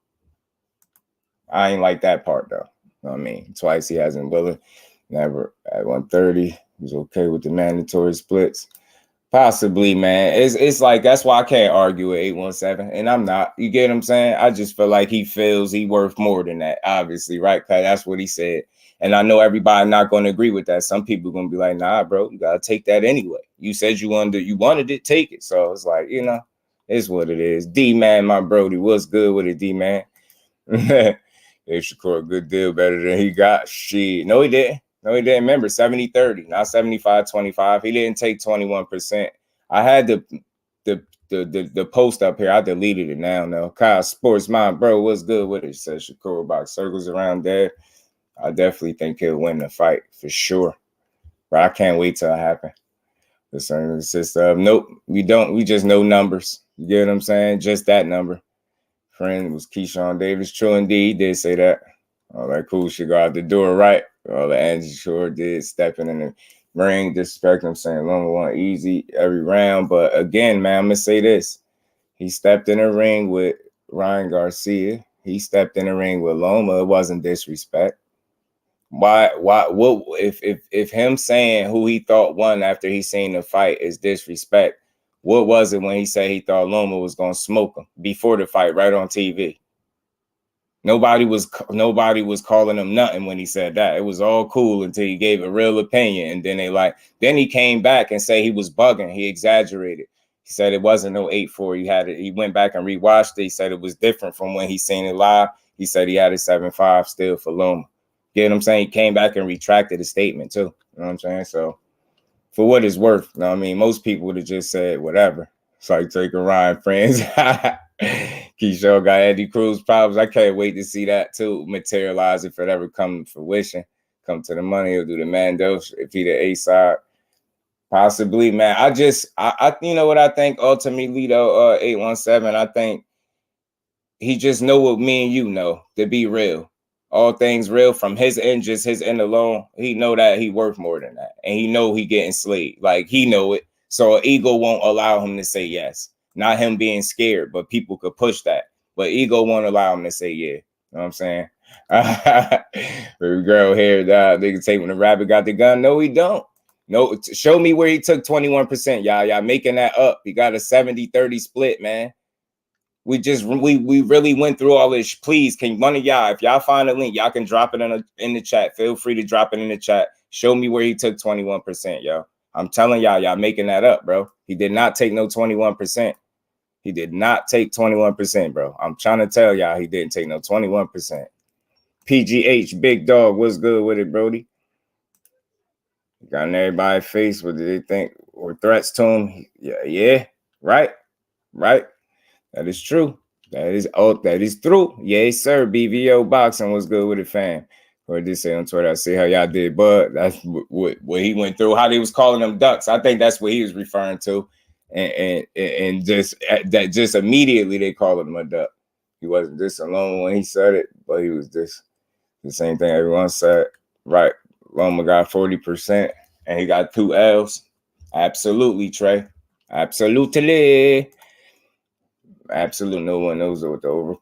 I ain't like that part though. You know what I mean? Twice he hasn't willing. Never at 130. He was okay with the mandatory splits. Possibly, man. It's like that's why I can't argue with 817. And I'm not. You get what I'm saying? I just feel like he feels he worth more than that, obviously, right? Because that's what he said. And I know everybody not going to agree with that. Some people going to be like, nah, bro, you got to take that anyway. You said you wanted it, take it. So it's like, you know, it's what it is. D-Man, my Brody, what's good with it, D-Man? If Shakur a good deal better than he got. Shit. No, he didn't. No, he didn't. Remember, 70-30, not 75-25. He didn't take 21%. I had the post up here. I deleted it now, though. Kyle Sports Mind, bro, what's good with it? Says Shakur box circles around there. I definitely think he'll win the fight for sure. But I can't wait till it happens. The certain sister of nope, we don't. We just know numbers. You get what I'm saying? Just that number. Friend was Keyshawn Davis. True indeed, he did say that. All that cool shit go out the door, right? All the Angie sure did stepping in the ring, disrespect him, saying Loma won easy every round. But again, man, I'm gonna say this. He stepped in the ring with Ryan Garcia. He stepped in the ring with Loma. It wasn't disrespect. What if him saying who he thought won after he seen the fight is disrespect? What was it when he said he thought Loma was gonna smoke him before the fight, right on TV? Nobody was calling him nothing when he said that. It was all cool until he gave a real opinion, and then he came back and said he was bugging. He exaggerated. He said it wasn't no 8-4. He went back and rewatched it. He said it was different from when he seen it live. He said he had a 7-5 still for Loma. Get what I'm saying? He came back and retracted his statement too. You know what I'm saying? So for what it's worth, you know what I mean? Most people would have just said whatever. It's like taking Ryan friends. Keyshawn got Andy Cruz problems. I can't wait to see that too materialize if it ever come to fruition. Come to the money, he'll do the Mando if he the A side. Possibly, man. I you know what I think ultimately though, 817, I think he just know what me and you know, to be real. All things real from his end, just his end alone. He know that he worth more than that. And he know he getting slayed. Like he know it. So ego won't allow him to say yes. Not him being scared, but people could push that. But ego won't allow him to say yeah. You know what I'm saying? Baby girl here, nigga say when the rabbit got the gun. No, he don't. No, show me where he took 21%. Y'all making that up. He got a 70-30 split, man. We really went through all this. Please, can one of y'all, if y'all find a link, y'all can drop it in the chat. Feel free to drop it in the chat. Show me where he took 21%, yo. I'm telling y'all making that up, bro. He did not take no 21%. He did not take 21%, bro. I'm trying to tell y'all he didn't take no 21%. PGH, big dog, what's good with it, Brody? Got in everybody's face. What did they think? Or threats to him? Yeah, right. That is true. That is true. Yes, sir. BVO Boxing was good with it, fam. Or did say on Twitter, I see how y'all did, but that's what he went through, how they was calling them ducks. I think that's what he was referring to. And just immediately they called him a duck. He wasn't this alone when he said it, but he was this the same thing everyone said. Right. Loma got 40% and he got 2 L's. Absolutely, Trey. Absolutely. No one knows what the over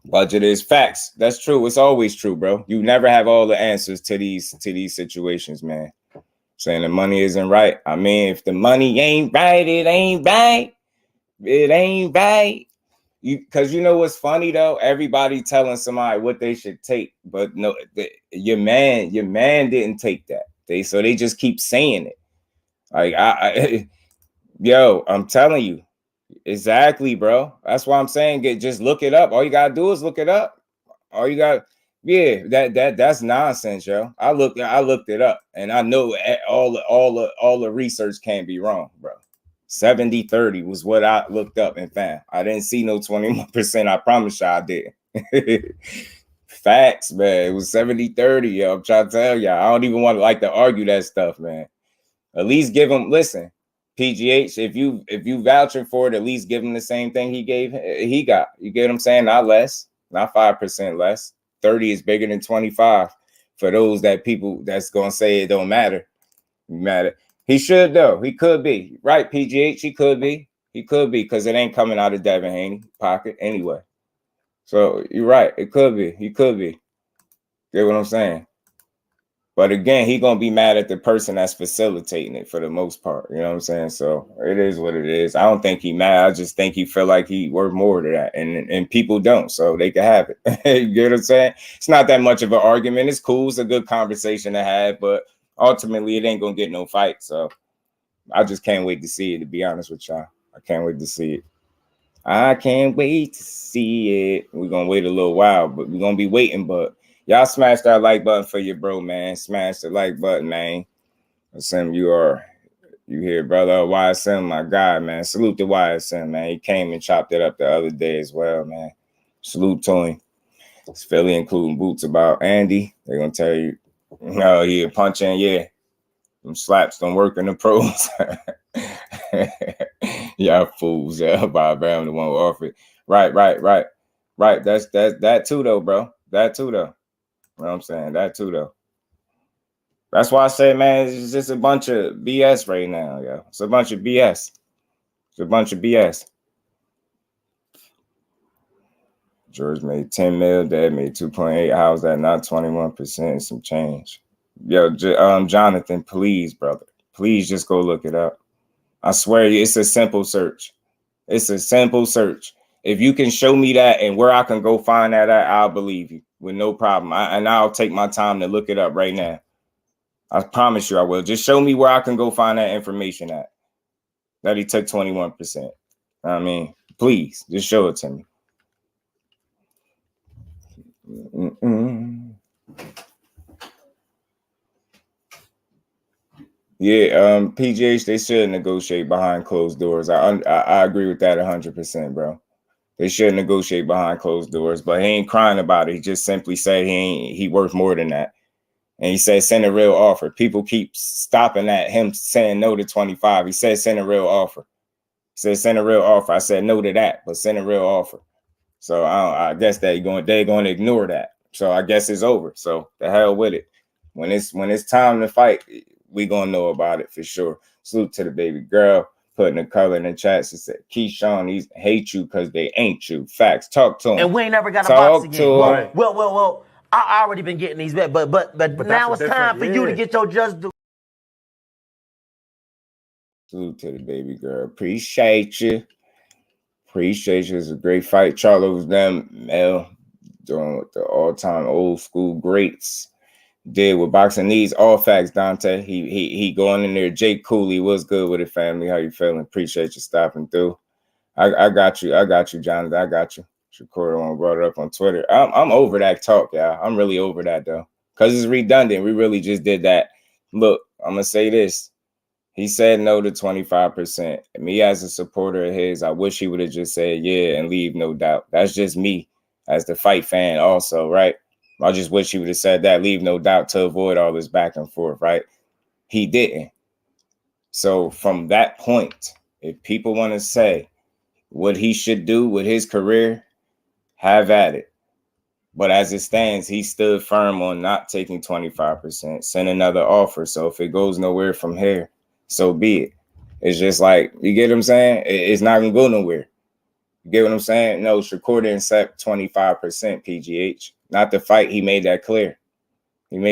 budget is. Facts. That's true. It's always true, bro. You never have all the answers to these situations, man. Saying the money isn't right. I mean, if the money ain't right, it ain't right. It ain't right. Because you know what's funny though? Everybody telling somebody what they should take, but no, your man didn't take that. They just keep saying it. Like yo, I'm telling you. Exactly, bro. That's why I'm saying just look it up. All you gotta do is look it up. All you got, yeah, that's nonsense, yo. I looked it up, and I know all the research can't be wrong, bro. 70-30 was what I looked up and found. I didn't see no 21%. I promise you I did. Facts, man. It was 70-30, yo. I'm trying to tell y'all. I don't even want to like to argue that stuff, man. At least give him, listen, PGH, if you vouching for it, at least give him the same thing he got. You get what I'm saying? Not less, not 5% less. 30 is bigger than 25 for those people that's gonna say it don't matter. He should though. He could be. Right, PGH, he could be. He could be because it ain't coming out of Devin Haney pocket anyway. So you're right. It could be. He could be. Get what I'm saying? But again, he gonna be mad at the person that's facilitating it for the most part. You know what I'm saying? So it is what it is. I don't think he mad. I just think he feel like he worth more to that, and people don't, so they can have it. You get what I'm saying? It's not that much of an argument. It's cool. It's a good conversation to have, but ultimately, it ain't gonna get no fight. So I just can't wait to see it. To be honest with y'all, I can't wait to see it. I can't wait to see it. We're gonna wait a little while, but we're gonna be waiting. But y'all smash that like button for your bro, man. Smash the like button, man. Sim, you here, brother. YSM, my guy, man. Salute to YSM, man. He came and chopped it up the other day as well, man. Salute to him. It's Philly including boots about Andy. They're gonna tell you, no, he a punch in, yeah. Them slaps don't work in the pros. Y'all fools, Bob Brown the one who offered. Right. That's that too though, bro. That too though. You know what I'm saying? That too though. That's why I say, man, it's just a bunch of BS right now, yo. It's a bunch of BS. It's a bunch of BS. George made 10 mil, Dad made 2.8. How's that not 21%? Some change. Yo, Jonathan, please, brother. Please just go look it up. I swear you, it's a simple search. It's a simple search. If you can show me that and where I can go find that at, I'll believe you with no problem. And I'll take my time to look it up right now. I promise you I will. Just show me where I can go find that information at. That he took 21%. I mean, please, just show it to me. Yeah, PGH, they should negotiate behind closed doors. I agree with that 100%, bro. They should negotiate behind closed doors, but he ain't crying about it. He just simply said he worth more than that. And he said, send a real offer. People keep stopping at him saying no to 25. He said, send a real offer. He said, send a real offer. I said no to that, but send a real offer. So I guess they're going to ignore that. So I guess it's over. So the hell with it. When it's time to fight, we gonna know about it for sure. Salute to the baby girl. Putting a color in the chat. She said, Keyshawn, these hate you because they ain't you. Facts. Talk to him. And we ain't never got a box again. Well. I already been getting these bets, but now it's time for you to get your just due. Salute to the baby girl. Appreciate you. Appreciate you. It's a great fight. Charlo was them, Mel, doing what the all-time old school greats did with boxing needs. All facts, Dante. He going in there. Jake Cooley, what's good with it, family? How you feeling? Appreciate you stopping through. I got you, Jonathan. I got you. Shakur brought it up on Twitter. I'm over that talk, y'all. I'm really over that though, because it's redundant. We really just did that. Look, I'm gonna say this. He said no to 25%. Me as a supporter of his, I wish he would have just said yeah and leave no doubt. That's just me as the fight fan also, right? I just wish he would have said that, leave no doubt, to avoid all this back and forth, right? He didn't. So from that point, if people want to say what he should do with his career, have at it. But as it stands, he stood firm on not taking 25%, send another offer. So if it goes nowhere from here, so be it. It's just like, you get what I'm saying? It's not going to go nowhere. You get what I'm saying? No, Shakur didn't set 25%, PGH. Not the fight. He made that clear. Have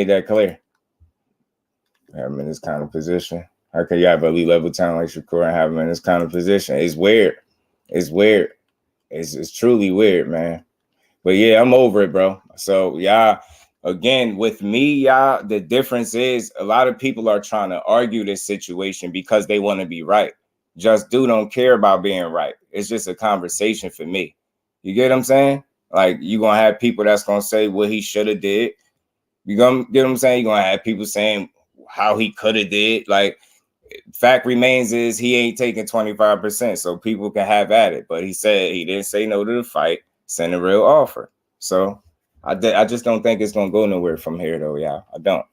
him in this kind of position. How can you have elite level talent like Shakur and have him in this kind of position? It's weird. It's truly weird, man. But yeah, I'm over it, bro. So y'all, again, with me, y'all, the difference is a lot of people are trying to argue this situation because they want to be right. Just don't care about being right. It's just a conversation for me. You get what I'm saying? Like, you're going to have people that's going to say what he should have did. You gonna get what I'm saying? You're going to have people saying how he could have did. Like, fact remains is he ain't taking 25%, so people can have at it. But he said he didn't say no to the fight, send a real offer. So I just don't think it's gonna go nowhere from here, though, y'all. I don't.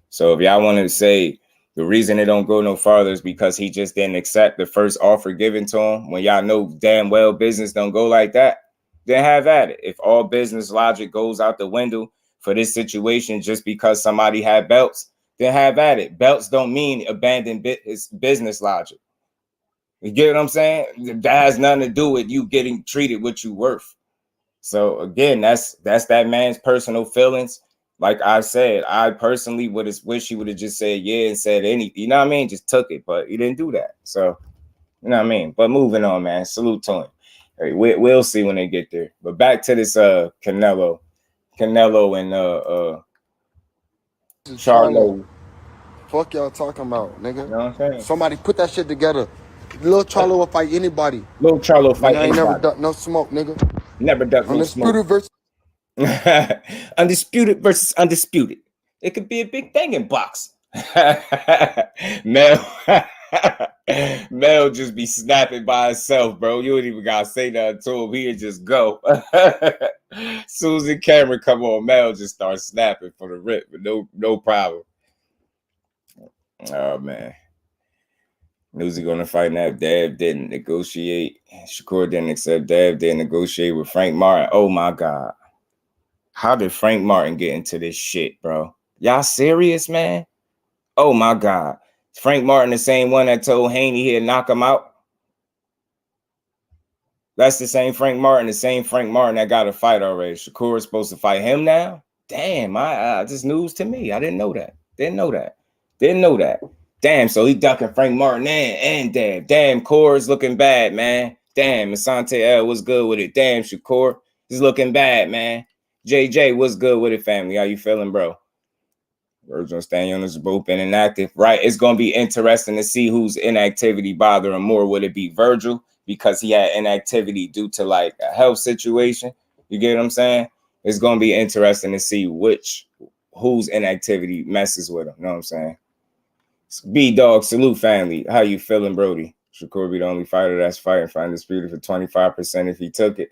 So if y'all want to say the reason it don't go no farther is because he just didn't accept the first offer given to him, when y'all know damn well business don't go like that, then have at it. If all business logic goes out the window for this situation just because somebody had belts, then have at it. Belts don't mean abandon his business logic. You get what I'm saying? That has nothing to do with you getting treated what you worth. So again, that's that man's personal feelings. Like I said, I personally would have wished he would have just said yeah and said anything. You know what I mean? Just took it, but he didn't do that. So you know what I mean? But moving on, man. Salute to him. Hey, we'll see when they get there. But back to this Canelo and Charlo. Fuck y'all talking about, nigga. You know what I'm saying? Somebody put that shit together. Lil Charlo will fight anybody. Lil Charlo fight nigga, I ain't anybody. never ducked no smoke, nigga. Never ducked no smoke. Versus Undisputed versus undisputed. It could be a big thing in boxing. Mel just be snapping by himself, bro. You don't even gotta say nothing to him. He'll just go. Soon as the camera come on, Mel just starts snapping for the rip, but no problem. Oh man. Newsy gonna fight now. Dab didn't negotiate. Shakur didn't accept. Dab didn't negotiate with Frank Martin. Oh my God. How did Frank Martin get into this shit, bro? Y'all serious, man? Oh my God. Frank Martin, the same one that told Haney he'd knock him out. That's the same Frank Martin that got a fight already. Shakur is supposed to fight him now? Damn, this is news to me. I didn't know that. Didn't know that. Damn, so he ducking Frank Martin and Dab. Damn, Core is looking bad, man. Damn, Asante L, what's good with it? Damn, Shakur is looking bad, man. JJ, what's good with it, family? How you feeling, bro? Virgil Stanionis is both been inactive, right? It's going to be interesting to see whose inactivity bother him more. Would it be Virgil because he had inactivity due to like a health situation? You get what I'm saying? It's going to be interesting to see whose inactivity messes with him. You know what I'm saying? B-Dog, salute family. How you feeling, Brody? Shakur be the only fighter that's fighting for undisputed for 25% if he took it.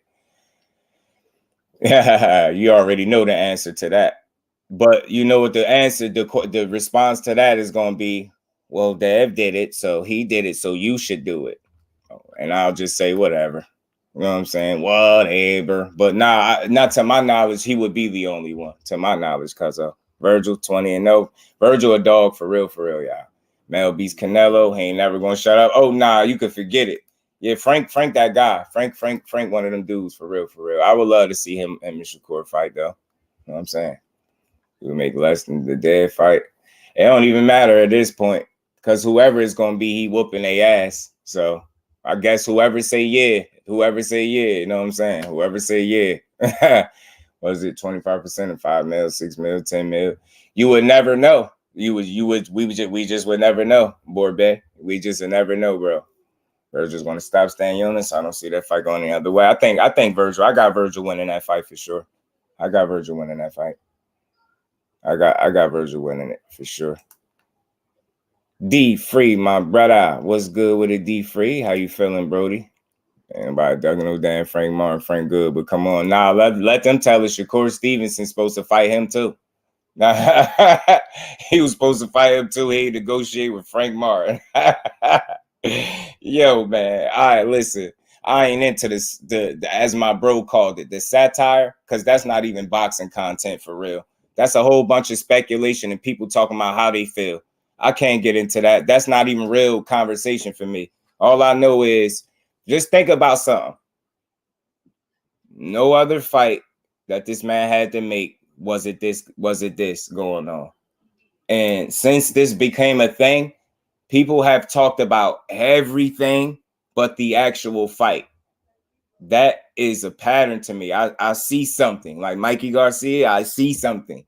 Yeah, you already know the answer to that. But you know what the answer, the response to that is going to be, well, Dev did it, so he did it, so you should do it. And I'll just say whatever. You know what I'm saying? Whatever. But not to my knowledge, he would be the only one, to my knowledge, because of Virgil 20-0. Virgil a dog for real, y'all. Mel beats Canelo. He ain't never going to shut up. Oh, nah, you could forget it. Yeah, Frank, that guy. Frank, one of them dudes for real. I would love to see him and Shakur fight, though. You know what I'm saying? He would make less than the dead fight. It don't even matter at this point because whoever it's going to be, he whooping their ass. So I guess whoever say yeah, you know what I'm saying? Whoever say yeah. Was it 25% of 5 mil, 6 mil, 10 mil? You would never know. We just would never know, Borbet. We just would never know, bro. Virgil's going to stop Stanionis. I don't see that fight going any other way. I think Virgil. I got Virgil winning that fight for sure. I got Virgil winning that fight. I got Virgil winning it for sure. D Free, my brother. What's good with it, D Free? How you feeling, Brody? Anybody ducking no damn Frank Martin, Frank Good, but come on. Nah, let them tell us Shakur Stevenson's supposed to fight him too. Nah, he was supposed to fight him too. He negotiate with Frank Martin. Yo, man. All right, listen. I ain't into this, the as my bro called it, the satire, because that's not even boxing content for real. That's a whole bunch of speculation and people talking about how they feel. I can't get into that. That's not even real conversation for me. All I know is just think about something. No other fight that this man had to make was it this going on. And since this became a thing, people have talked about everything but the actual fight. That is a pattern to me. I see something like Mikey Garcia. I see something.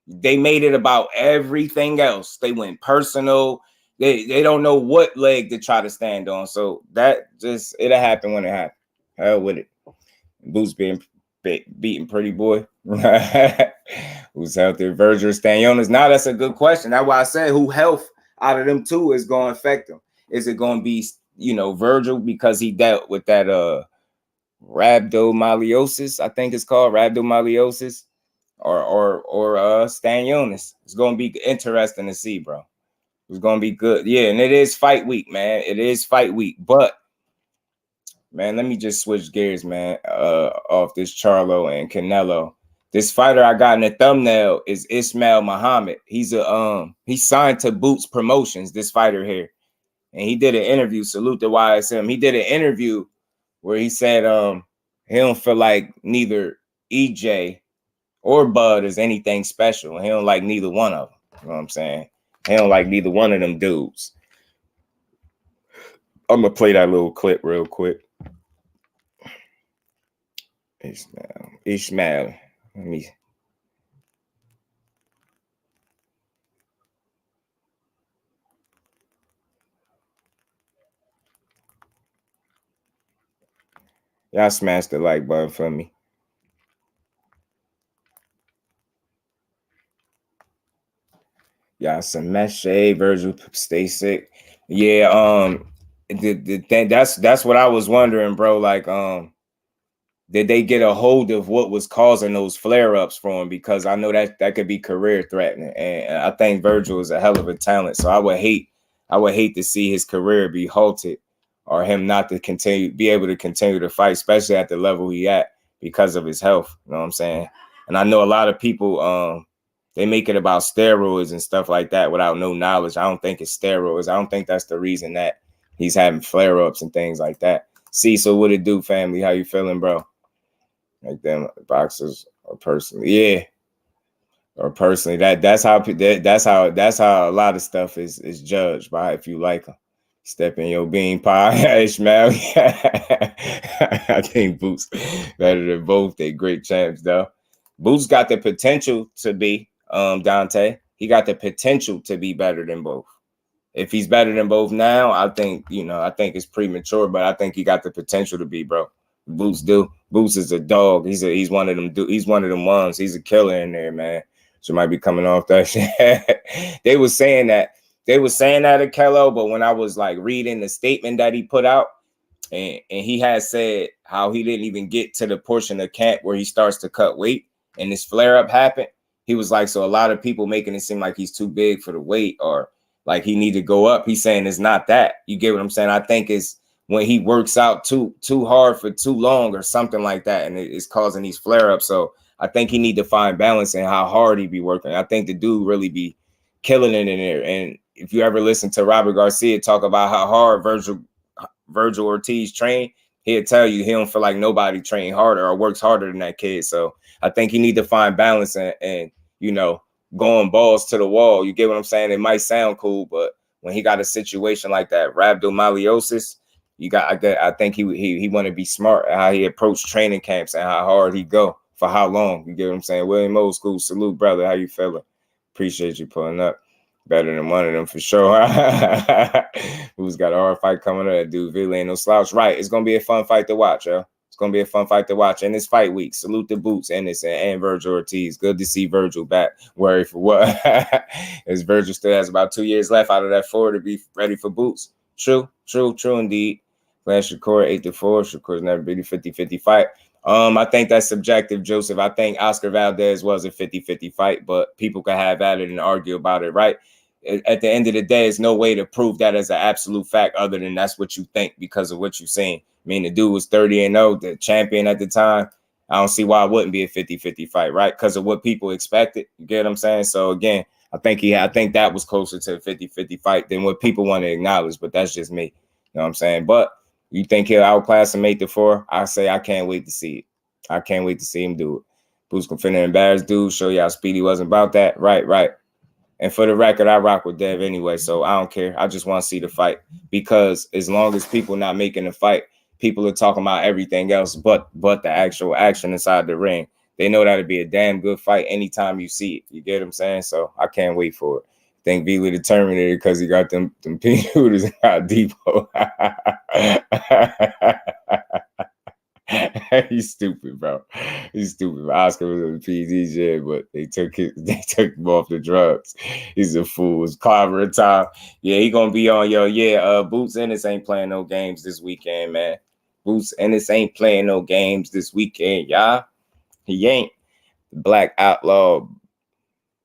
They made it about everything else. They went personal. They don't know what leg to try to stand on. So that just, it'll happen when it happens. Hell with it. Boots beating Pretty Boy. Who's healthy? Virgil Stanionis. Now that's a good question. That's why I said who health out of them two is going to affect them. Is it going to be, Virgil because he dealt with that rhabdomyolysis, I think it's called rhabdomyolysis, or Stan Jonas. It's gonna be interesting to see, bro. It's gonna be good. Yeah, and it is fight week, man. It is fight week. But man, let me just switch gears, man. Off this Charlo and Canelo. This fighter I got in the thumbnail is ISMAEL Muhammad. He's signed to Boots Promotions, this fighter here. And he did an interview. Salute to YSM. He did an interview where he said he don't feel like neither EJ or Bud is anything special. He don't like neither one of them. You know what I'm saying? He don't like neither one of them dudes. I'm gonna play that little clip real quick. Ishmael. Let me. Y'all smash the like button for me. Y'all some mesh, Virgil, stay sick. Yeah, the thing that's what I was wondering, bro. Like, did they get a hold of what was causing those flare-ups for him? Because I know that could be career threatening. And I think Virgil is a hell of a talent. So I would hate to see his career be halted or him not to be able to continue to fight, especially at the level he at because of his health. You know what I'm saying? And I know a lot of people they make it about steroids and stuff like that without no knowledge. I don't think it's steroids. I don't think that's the reason that he's having flare-ups and things like that. See, so what it do, family? How you feeling, bro? Like them boxers or personally, yeah, or personally. That's how a lot of stuff is judged by if you like them. Step in your bean pie, Ishmael. I think Boots better than both. They great champs though. Boots got the potential to be Dante. He got the potential to be better than both. If he's better than both now, I think it's premature, but I think he got the potential to be, bro. Boots is a dog. He's one of them. He's one of them ones. He's a killer in there, man. So might be coming off that shit. They was saying that at Canelo, but when I was like reading the statement that he put out, and he had said how he didn't even get to the portion of camp where he starts to cut weight, and this flare up happened. He was like, so a lot of people making it seem like he's too big for the weight or like he need to go up. He's saying it's not that. You get what I'm saying? I think it's when he works out too hard for too long or something like that, and it's causing these flare-ups. So I think he need to find balance in how hard he be working. I think the dude really be killing it in there. And if you ever listen to Robert Garcia talk about how hard Virgil Ortiz train, he'll tell you he don't feel like nobody train harder or works harder than that kid. So I think he need to find balance and going balls to the wall. You get what I'm saying? It might sound cool, but when he got a situation like that, rhabdomyolysis, I think he want to be smart at how he approach training camps and how hard he go for how long. You get what I'm saying? William Old School, salute, brother. How you feeling? Appreciate you pulling up. Better than one of them for sure. Who's got a hard fight coming up? Dude, Ville ain't no slouch. Right. It's gonna be a fun fight to watch, yo. It's gonna be a fun fight to watch. And it's fight week. Salute the Boots, ENNIS, and Virgil Ortiz. Good to see Virgil back. Worry for what? As Virgil still has about 2 years left out of that 4 to be ready for Boots. True indeed. Glad Shakur 8-4. Shakur's never beat a 50-50 fight. I think that's subjective, Joseph. I think Oscar Valdez was a 50-50 fight, but people can have at it and argue about it, right? At the end of the day, there's no way to prove that as an absolute fact other than that's what you think because of what you've seen. I mean, the dude was 30-0, the champion at the time. I don't see why it wouldn't be a 50-50 fight, right? Because of what people expected. You get what I'm saying? So, again, I think that was closer to a 50-50 fight than what people want to acknowledge, but that's just me. You know what I'm saying? But you think he'll outclass him 8-4? I say I can't wait to see it. I can't wait to see him do it. Boots can finna embarrass dude, show y'all Speedy wasn't about that. Right. And for the record, I rock with Dev anyway, so I don't care. I just want to see the fight because as long as people not making the fight, people are talking about everything else but the actual action inside the ring. They know that'd be a damn good fight anytime you see it. You get what I'm saying? So I can't wait for it. Think Vila the Terminator because he got them pink hooters and got Depot. He's stupid, bro. He's stupid. Oscar was on the PDJ, but they took him off the drugs. He's a fool. It's clobber time. Yeah, he gonna be on Boots ENNIS ain't playing no games this weekend, man. Boots ENNIS ain't playing no games this weekend, y'all. He ain't. Black Outlaw.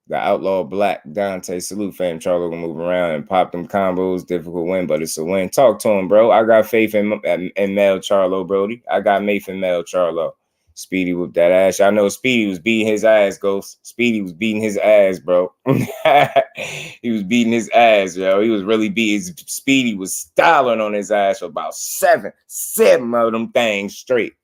The Outlaw Black Dante. Salute, fam. Charlo gonna move around and pop them combos. Difficult win, but it's a win. Talk to him, bro. I got faith in Mel Charlo, Brody. I got faith in Mel Charlo. Speedy with that ass. I know Speedy was beating his ass, Ghost. Speedy was beating his ass, bro. He was beating his ass, yo. He was really beating. Speedy was styling on his ass for about seven of them things straight.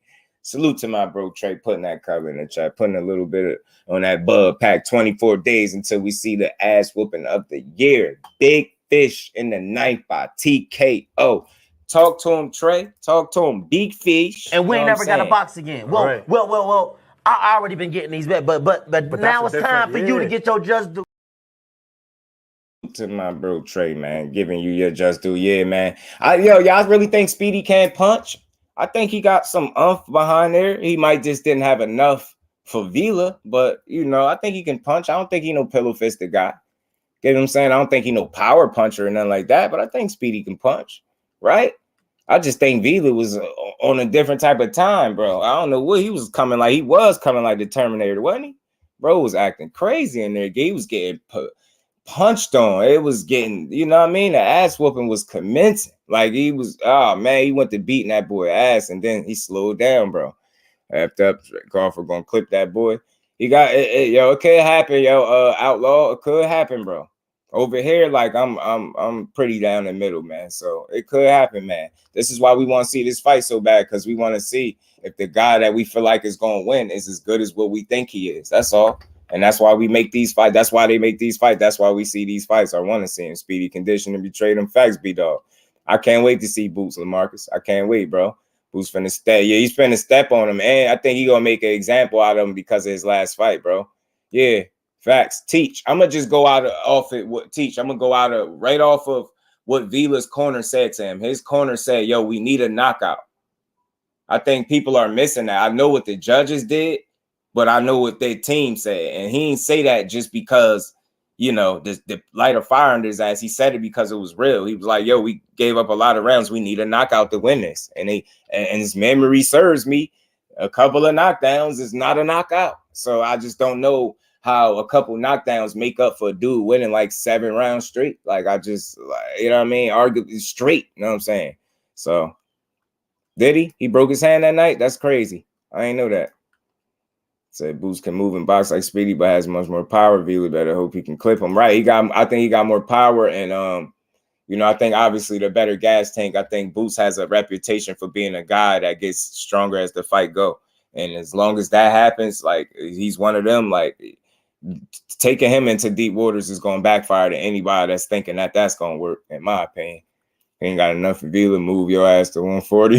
Salute to my bro Trey, putting that cover in the chat, putting a little bit on that Bud Pack. 24 days until we see the ass whooping of the year. Big Fish in the Ninth by TKO. Talk to him, Trey. Talk to him, Big Fish. And we ain't never got a box again. Well. I already been getting these back, but now it's time for you to get your just due. To my bro Trey, man, giving you your just due. Yeah, man. Y'all really think Speedy can't punch? I think he got some umph behind there. He might just didn't have enough for Vila, but I think he can punch. I don't think he no pillow fisted guy. Get what I'm saying? I don't think he no power puncher or nothing like that, but I think Speedy can punch, right? I just think Vila was on a different type of time, bro. I don't know what he was coming like. He was coming like the Terminator, wasn't he? Bro was acting crazy in there. He was getting punched on. It was getting, you know what I mean? The ass whooping was commencing. Like he was, oh man, he went to beating that boy ass and then he slowed down, bro. After Crawford gonna clip that boy. He got it could happen, Outlaw. It could happen, bro. Over here, like I'm pretty down the middle, man. So it could happen, man. This is why we want to see this fight so bad, because we want to see if the guy that we feel like is gonna win is as good as what we think he is. That's all. And that's why we make these fights. That's why they make these fights. That's why we see these fights. I want to see him Speedy condition and betray them facts, B-Dog. I can't wait to see Boots LaMarcus. I can't wait, bro. Boots finna step. Yeah, he's finna step on him. And I think he gonna make an example out of him because of his last fight, bro. Yeah, facts. Teach. I'm gonna just go out off it. Teach. I'm gonna go out right off of what Vila's corner said to him. His corner said, yo, we need a knockout. I think people are missing that. I know what the judges did, but I know what their team said. And he didn't say that just because, the light of fire under his ass. He said it because it was real. He was like, yo, we gave up a lot of rounds. We need a knockout to win this. And his memory serves me. A couple of knockdowns is not a knockout. So I just don't know how a couple knockdowns make up for a dude winning like 7 rounds straight. Like I just, you know what I mean? Arguably straight. You know what I'm saying? So did he? He broke his hand that night? That's crazy. I ain't know that. Said Boots can move and box like Speedy, but has much more power. Vila better hope he can clip him. Right. I think he got more power. And I think obviously the better gas tank. I think Boots has a reputation for being a guy that gets stronger as the fight go. And as long as that happens, like he's one of them, like taking him into deep waters is going to backfire to anybody that's thinking that that's going to work, in my opinion. He ain't got enough for Vila. Move your ass to 140.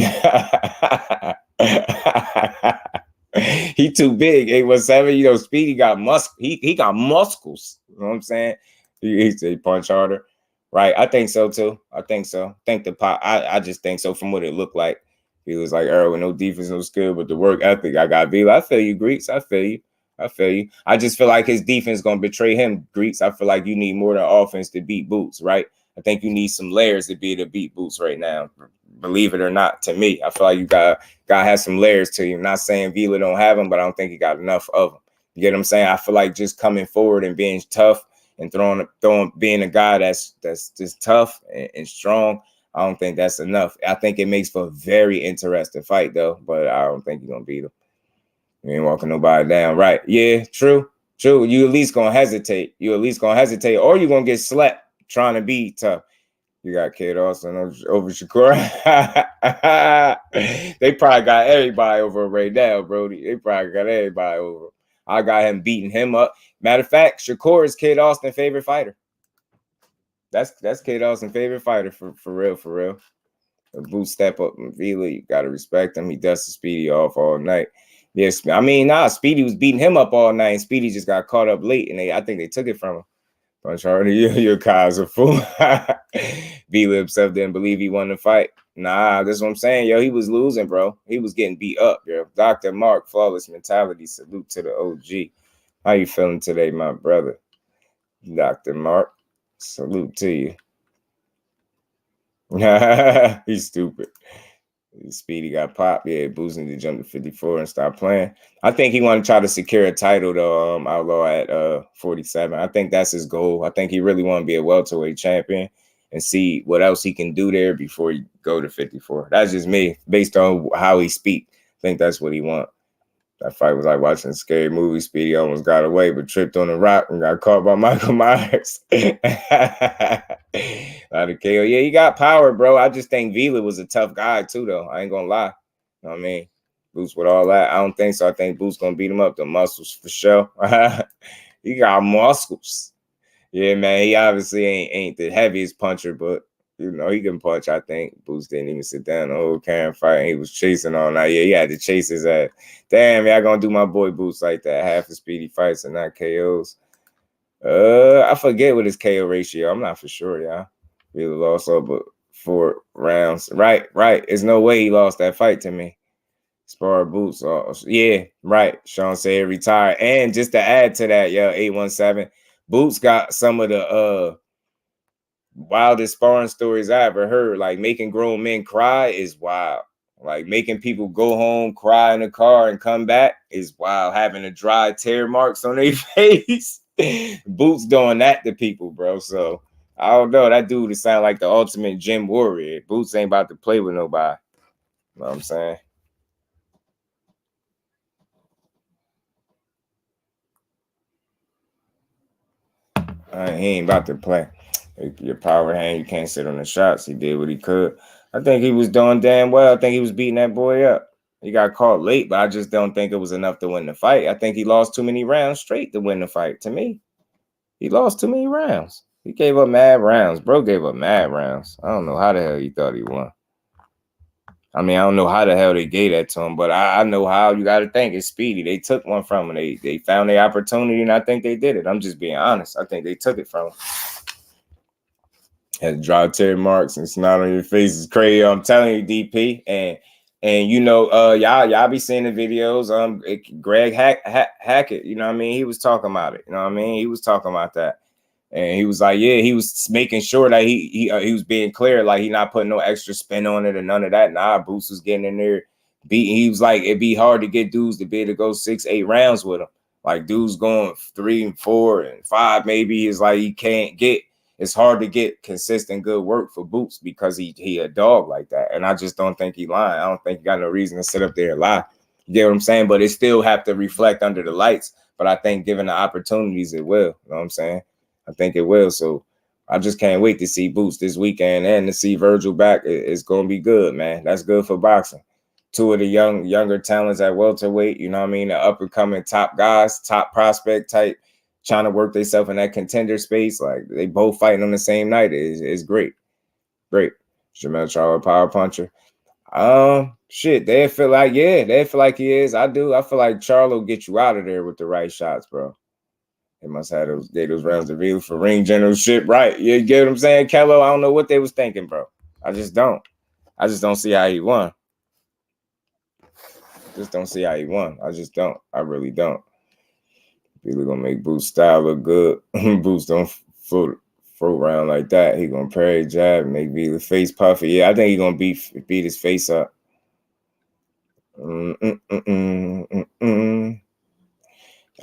He too big. 817. Speedy got he got muscles. You know what I'm saying? He said punch harder. Right. I think so too. I think so. I just think so from what it looked like. He was like, with no defense, no skill, but the work ethic. I got Vila. I feel you, Greeks. I feel you. I just feel like his defense gonna betray him, Greeks. I feel like you need more than offense to beat Boots, right? I think you need some layers to be able to beat Boots right now. Believe it or not, to me, I feel like you got has some layers to you. I'm not saying Vila don't have them, but I don't think he got enough of them. You get what I'm saying? I feel like just coming forward and being tough and throwing being a guy that's just tough and strong. I don't think that's enough. I think it makes for a very interesting fight though, but I don't think you're gonna beat him. You ain't walking nobody down, right? Yeah, true. You at least gonna hesitate. Or you're gonna get slapped trying to be tough. You got Kid Austin over Shakur. They probably got everybody over right now, Brody. They probably got everybody over. I got him beating him up. Matter of fact, Shakur is Kid Austin's favorite fighter. That's Kid Austin's favorite fighter for real. A Boost step up in Vila, you gotta respect him. He dusted Speedy off all night. Yes, I mean, Speedy was beating him up all night, and Speedy just got caught up late, and I think they took it from him. Punch harder, your guy's a fool. Vila himself didn't believe he won the fight. Nah, that's what I'm saying, yo. He was losing, bro. He was getting beat up, yo. Dr. Mark, flawless mentality. Salute to the OG. How you feeling today, my brother? Dr. Mark, salute to you. He's stupid. Speedy got popped. Yeah, Boots need to jump to 54 and stop playing. I think he want to try to secure a title though, Outlaw at 47. I think that's his goal. I think he really want to be a welterweight champion and see what else he can do there before he go to 54. That's just me, based on how he speak. I think that's what he want. That fight was like watching a scary movie. Speedy almost got away, but tripped on the rock and got caught by Michael Myers. Out of KO. Yeah, he got power, bro. I just think Vila was a tough guy, too, though. I ain't gonna lie. You know what I mean? Boots with all that. I don't think so. I think Boots gonna beat him up. The muscles for sure. He got muscles. Yeah, man. He obviously ain't the heaviest puncher, but you know, he can punch, I think. Boots didn't even sit down the whole Karen fight. He was chasing all night. Yeah, he had to chase his ass. Damn, y'all gonna do my boy Boots like that. Half of speedy fights and not KOs. I forget what his KO ratio. I'm not for sure, y'all. Really lost over 4 rounds. Right. There's no way he lost that fight to me. Spar Boots. Yeah, right. Sean said retired. And just to add to that, 817, Boots got some of the wildest sparring stories I ever heard. Like making grown men cry is wild. Like making people go home, cry in the car, and come back is wild. Having a dry tear marks on their face. Boots doing that to people, bro. So I don't know. That dude is sound like the ultimate gym warrior. Boots ain't about to play with nobody. You know what I'm saying? He ain't about to play. Your power hand, you can't sit on the shots. He did what he could. I think he was doing damn well. I think he was beating that boy up. He got caught late, but I just don't think it was enough to win the fight. I think he lost too many rounds straight to win the fight. To me, he lost too many rounds. He gave up mad rounds. Bro gave up mad rounds. I don't know how the hell he thought he won. I mean, I don't know how the hell they gave that to him, but I know how. You got to think it's speedy. They took one from him. They found their opportunity, and I think they did it. I'm just being honest. I think they took it from him. Had dry tear marks and snot on your face is crazy. I'm telling you, DP. And you know, y'all be seeing the videos. Greg Hackett, you know what I mean? He was talking about it. You know what I mean? He was talking about that. And he was like, yeah, he was making sure that he was being clear, like he not putting no extra spin on it or none of that. Nah, Boots was getting in there beating. He was like, it'd be hard to get dudes to be able to go 6-8 rounds with him. Like dudes going 3 and 4 and 5, maybe. Is like he can't get. It's hard to get consistent good work for Boots because he a dog like that. And I just don't think he lying. I don't think he got no reason to sit up there and lie. You get what I'm saying? But it still have to reflect under the lights. But I think given the opportunities, it will. You know what I'm saying? I think it will. So I just can't wait to see Boots this weekend and to see Virgil back. It's going to be good, man. That's good for boxing. 2 of the younger talents at welterweight, you know what I mean? The up-and-coming top guys, top prospect type, trying to work themselves in that contender space. Like, they both fighting on the same night. It's great. Great. Jermell Charlo, power puncher. Shit, they feel like he is. I do. I feel like Charlo get you out of there with the right shots, bro. They must have those rounds of view for ring generalship, right? You get what I'm saying, Kello? I don't know what they was thinking, bro. I just don't see how he won. Just don't see how he won. I just don't. I really don't. People gonna make Boots style look good. Boots don't float around like that. He gonna parry jab, make Vila face puffy. Yeah, I think he gonna beat his face up.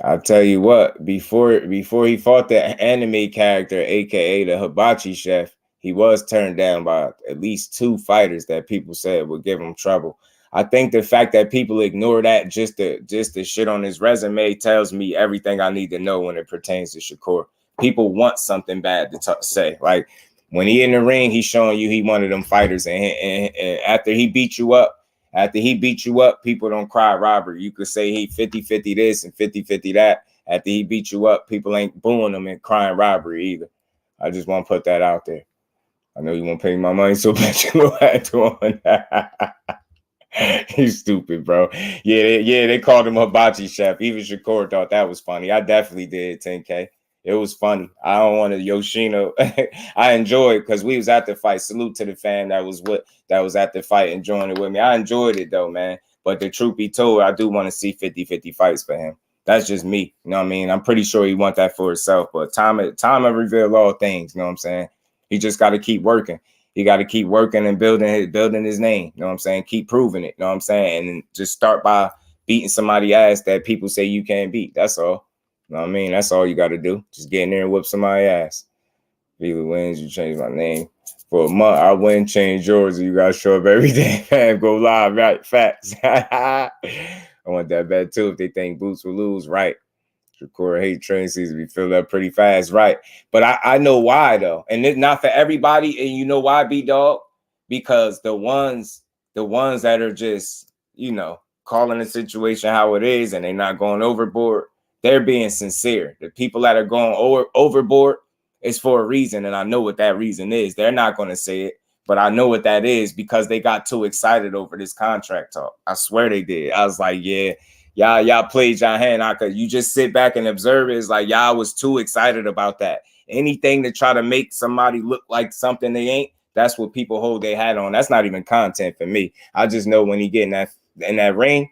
I'll tell you what, before he fought the anime character, aka the hibachi chef, he was turned down by at least 2 fighters that people said would give him trouble. I think the fact that people ignore that just to shit on his resume tells me everything I need to know when it pertains to Shakur. People want something bad to say. Like when he in the ring, he's showing you he one of them fighters, and after he beat you up, people don't cry robbery. You could say he 50-50 this and 50-50 that. After he beat you up, people ain't booing him and crying robbery either. I just want to put that out there. I know you won't pay my money so bad you don't have to on that. He's stupid, bro. Yeah, they called him hibachi chef. Even Shakur thought that was funny. I definitely did, 10K. It was funny. I don't want to Yoshino. I enjoyed because we was at the fight. Salute to the fan that was at the fight enjoying it with me. I enjoyed it though, man. But the truth be told, I do want to see 50-50 fights for him. That's just me. You know what I mean? I'm pretty sure he want that for himself. But time will reveal all things. You know what I'm saying? He just got to keep working. He got to keep working and building his name. You know what I'm saying? Keep proving it. You know what I'm saying? And just start by beating somebody ass that people say you can't beat. That's all. You know what I mean? That's all you got to do. Just get in there and whip somebody ass. If he wins, you change my name. For a month, I win, change yours. You got to show up every day, man. Go live, right? Facts. I want that bet too. If they think Boots will lose, right? Record hate train season. We fill up pretty fast, right? But I know why though, and it's not for everybody. And you know why, B-Dog? Because the ones that are just, you know, calling the situation how it is and they're not going overboard, they're being sincere. The people that are going overboard, it's for a reason, and I know what that reason is. They're not going to say it, but I know what that is because they got too excited over this contract talk. I swear they did. I was like, yeah. Y'all played your hand out because you just sit back and observe it. It's like y'all was too excited about that. Anything to try to make somebody look like something they ain't, that's what people hold their hat on. That's not even content for me. I just know when he get in that ring,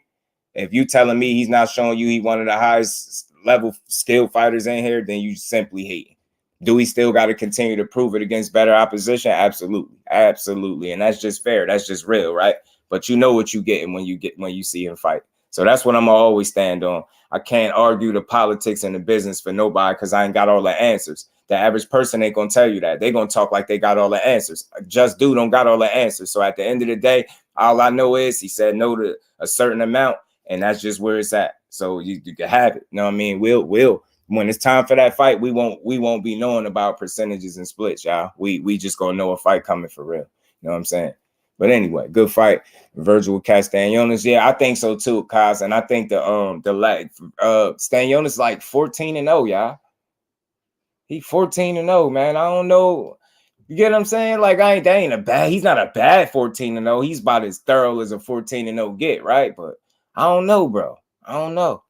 if you telling me he's not showing you he one of the highest level skill fighters in here, then you simply hate. Do we still got to continue to prove it against better opposition? Absolutely. Absolutely. And that's just fair. That's just real, right? But you know what you getting when you see him fight. So that's what I'm gonna always stand on. I can't argue the politics and the business for nobody because I ain't got all the answers. The average person ain't gonna tell you that. They gonna talk like they got all the answers. Just do don't got all the answers. So at the end of the day, all I know is he said no to a certain amount, and that's just where it's at. So you can have it. You know what I mean? We'll when it's time for that fight, we won't be knowing about percentages and splits, y'all. We just gonna know a fight coming for real. You know what I'm saying? But anyway, good fight. VERGIL Castellanos. Yeah, I think so too, Kaz. And I think the Stanionis like 14-0, y'all. He 14-0, man. I don't know. You get what I'm saying? Like, he's not a bad 14-0. He's about as thorough as a 14-0 get, right? But I don't know, bro. I don't know.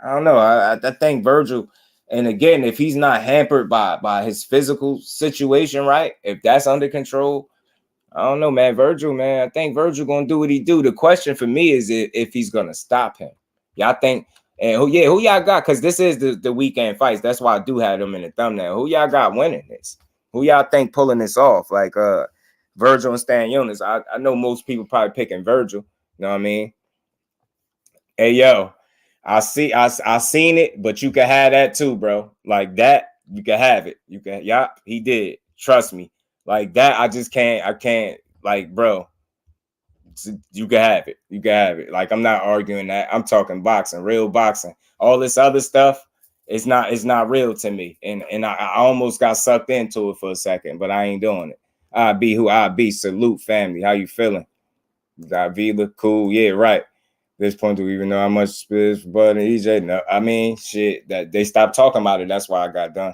I think VERGIL, and again, if he's not hampered by his physical situation, right? If that's under control, I don't know, man. VERGIL, man. I think VERGIL gonna do what he do. The question for me is if he's gonna stop him. Y'all think, and who y'all got? Because this is the weekend fights. That's why I do have them in the thumbnail. Who y'all got winning this? Who y'all think pulling this off? Like VERGIL and Stanionis. I know most people probably picking VERGIL. You know what I mean? Hey yo, I seen it, but you can have that too, bro. Like that, you can have it. You can, yeah, he did. Trust me. Like that, I can't, like, bro, you can have it. You can have it. Like, I'm not arguing that. I'm talking boxing, real boxing. All this other stuff, it's not real to me. And I almost got sucked into it for a second, but I ain't doing it. I be who I be. Salute, family. How you feeling? Davila, cool. Yeah, right. This point, do we even know how much Spence, Bud, and EJ? No, I mean, shit, that they stopped talking about it. That's why I got done.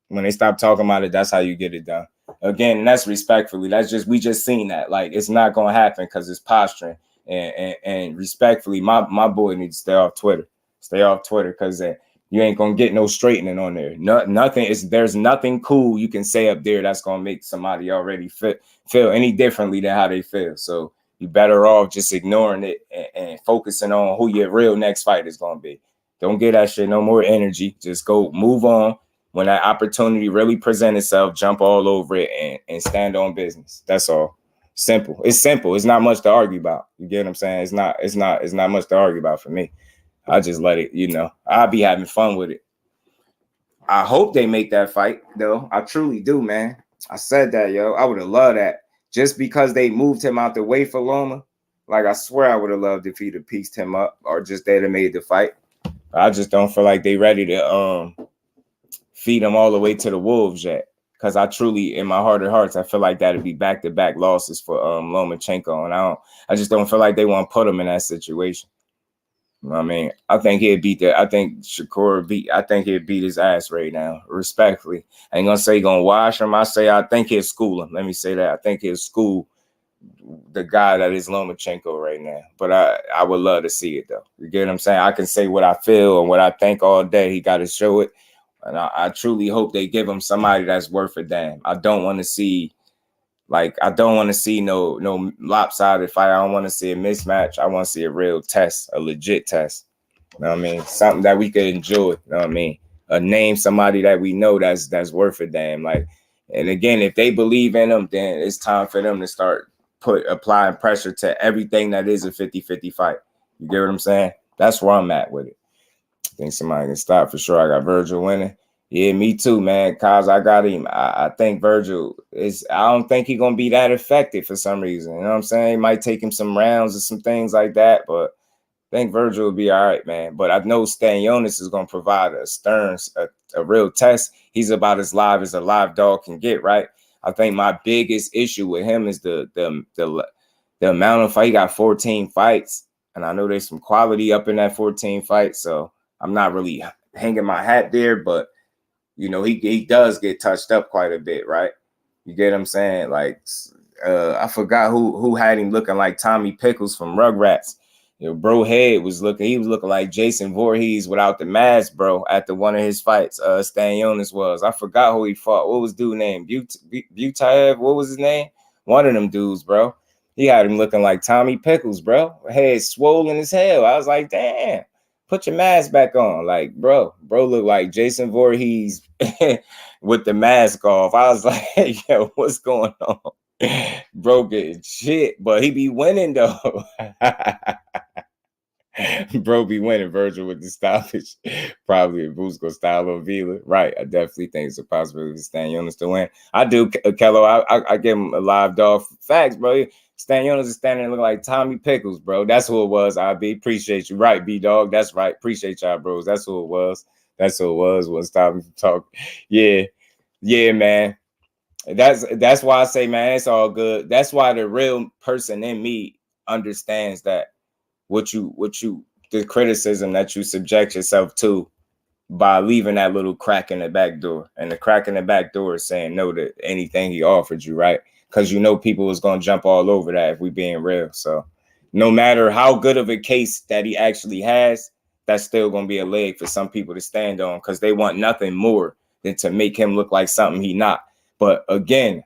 When they stop talking about it, that's how you get it done. Again, and that's respectfully. We just seen that. Like, it's not gonna happen because it's posturing. And respectfully, my boy needs to stay off Twitter. Stay off Twitter because you ain't gonna get no straightening on there. There's nothing cool you can say up there that's gonna make somebody already feel any differently than how they feel. So you better off just ignoring it and focusing on who your real next fight is gonna be. Don't get that shit no more energy. Just go move on. When that opportunity really present itself, jump all over it and stand on business. That's all. Simple. It's simple. It's not much to argue about. You get what I'm saying? It's not much to argue about for me. I just let it, you know, I'll be having fun with it. I hope they make that fight, though. I truly do, man. I said that, yo. I would have loved that. Just because they moved him out the way for Loma, like, I swear I would have loved if he'd have pieced him up or just they'd have made the fight. I just don't feel like they ready to feed them all the way to the wolves yet, because I truly, in my heart of hearts, I feel like that'd be back-to-back losses for Lomachenko, and I just don't feel like they want to put him in that situation. You know what I mean, I think he'd beat that. I think he'd beat his ass right now, respectfully. I ain't gonna say he gonna wash him. I think he'll school him. Let me say that. I think he'll school the guy that is Lomachenko right now. But I would love to see it though. You get what I'm saying? I can say what I feel and what I think all day. He got to show it. And I truly hope they give him somebody that's worth a damn. I don't want to see no lopsided fight. I don't want to see a mismatch. I want to see a real test, a legit test. You know what I mean? Something that we could enjoy. You know what I mean? Name somebody that we know that's worth a damn. Like, And again, if they believe in him, then it's time for them to start applying pressure to everything that is a 50-50 fight. You get what I'm saying? That's where I'm at with it. I think somebody can stop for sure. I got Virgil winning. Yeah, me too, man. Cause I got him. I think Virgil is. I don't think he's gonna be that effective for some reason. You know what I'm saying? He might take him some rounds or some things like that, but I think Virgil will be all right, man. But I know Stanionis is gonna provide a real test. He's about as live as a live dog can get, right? I think my biggest issue with him is the amount of fight. He got 14 fights, and I know there's some quality up in that 14 fights. So I'm not really hanging my hat there, but you know, he does get touched up quite a bit, right? You get what I'm saying? Like, I forgot who had him looking like Tommy Pickles from Rugrats. You know, bro head was looking like Jason Voorhees without the mask, bro, after one of his fights. Stanionis was. I forgot who he fought. What was dude name? Butaev? What was his name? One of them dudes, bro. He had him looking like Tommy Pickles, bro. Head swollen as hell. I was like, damn. Put your mask back on. Like, bro looked like Jason Voorhees with the mask off. I was like, yo, what's going on? Bro getting shit, but he be winning though. Bro be winning. Virgil with the stoppage. Probably a Busco style of Vila. Right. I definitely think it's a possibility to Stanionis to win. I do, Kello. I give him a live dog. Facts, bro. Stanionis is standing and looking like Tommy Pickles, bro. That's who it was. IB. Appreciate you. Right, B-Dog. That's right. Appreciate y'all, bros. That's who it was. That's who it was. What's stopping to talk. Yeah. Yeah, man. That's why I say, man, it's all good. That's why the real person in me understands that the criticism that you subject yourself to by leaving that little crack in the back door. And the crack in the back door is saying no to anything he offered you, right? Because you know people was going to jump all over that if we being real. So no matter how good of a case that he actually has, that's still going to be a leg for some people to stand on because they want nothing more than to make him look like something he not. But again,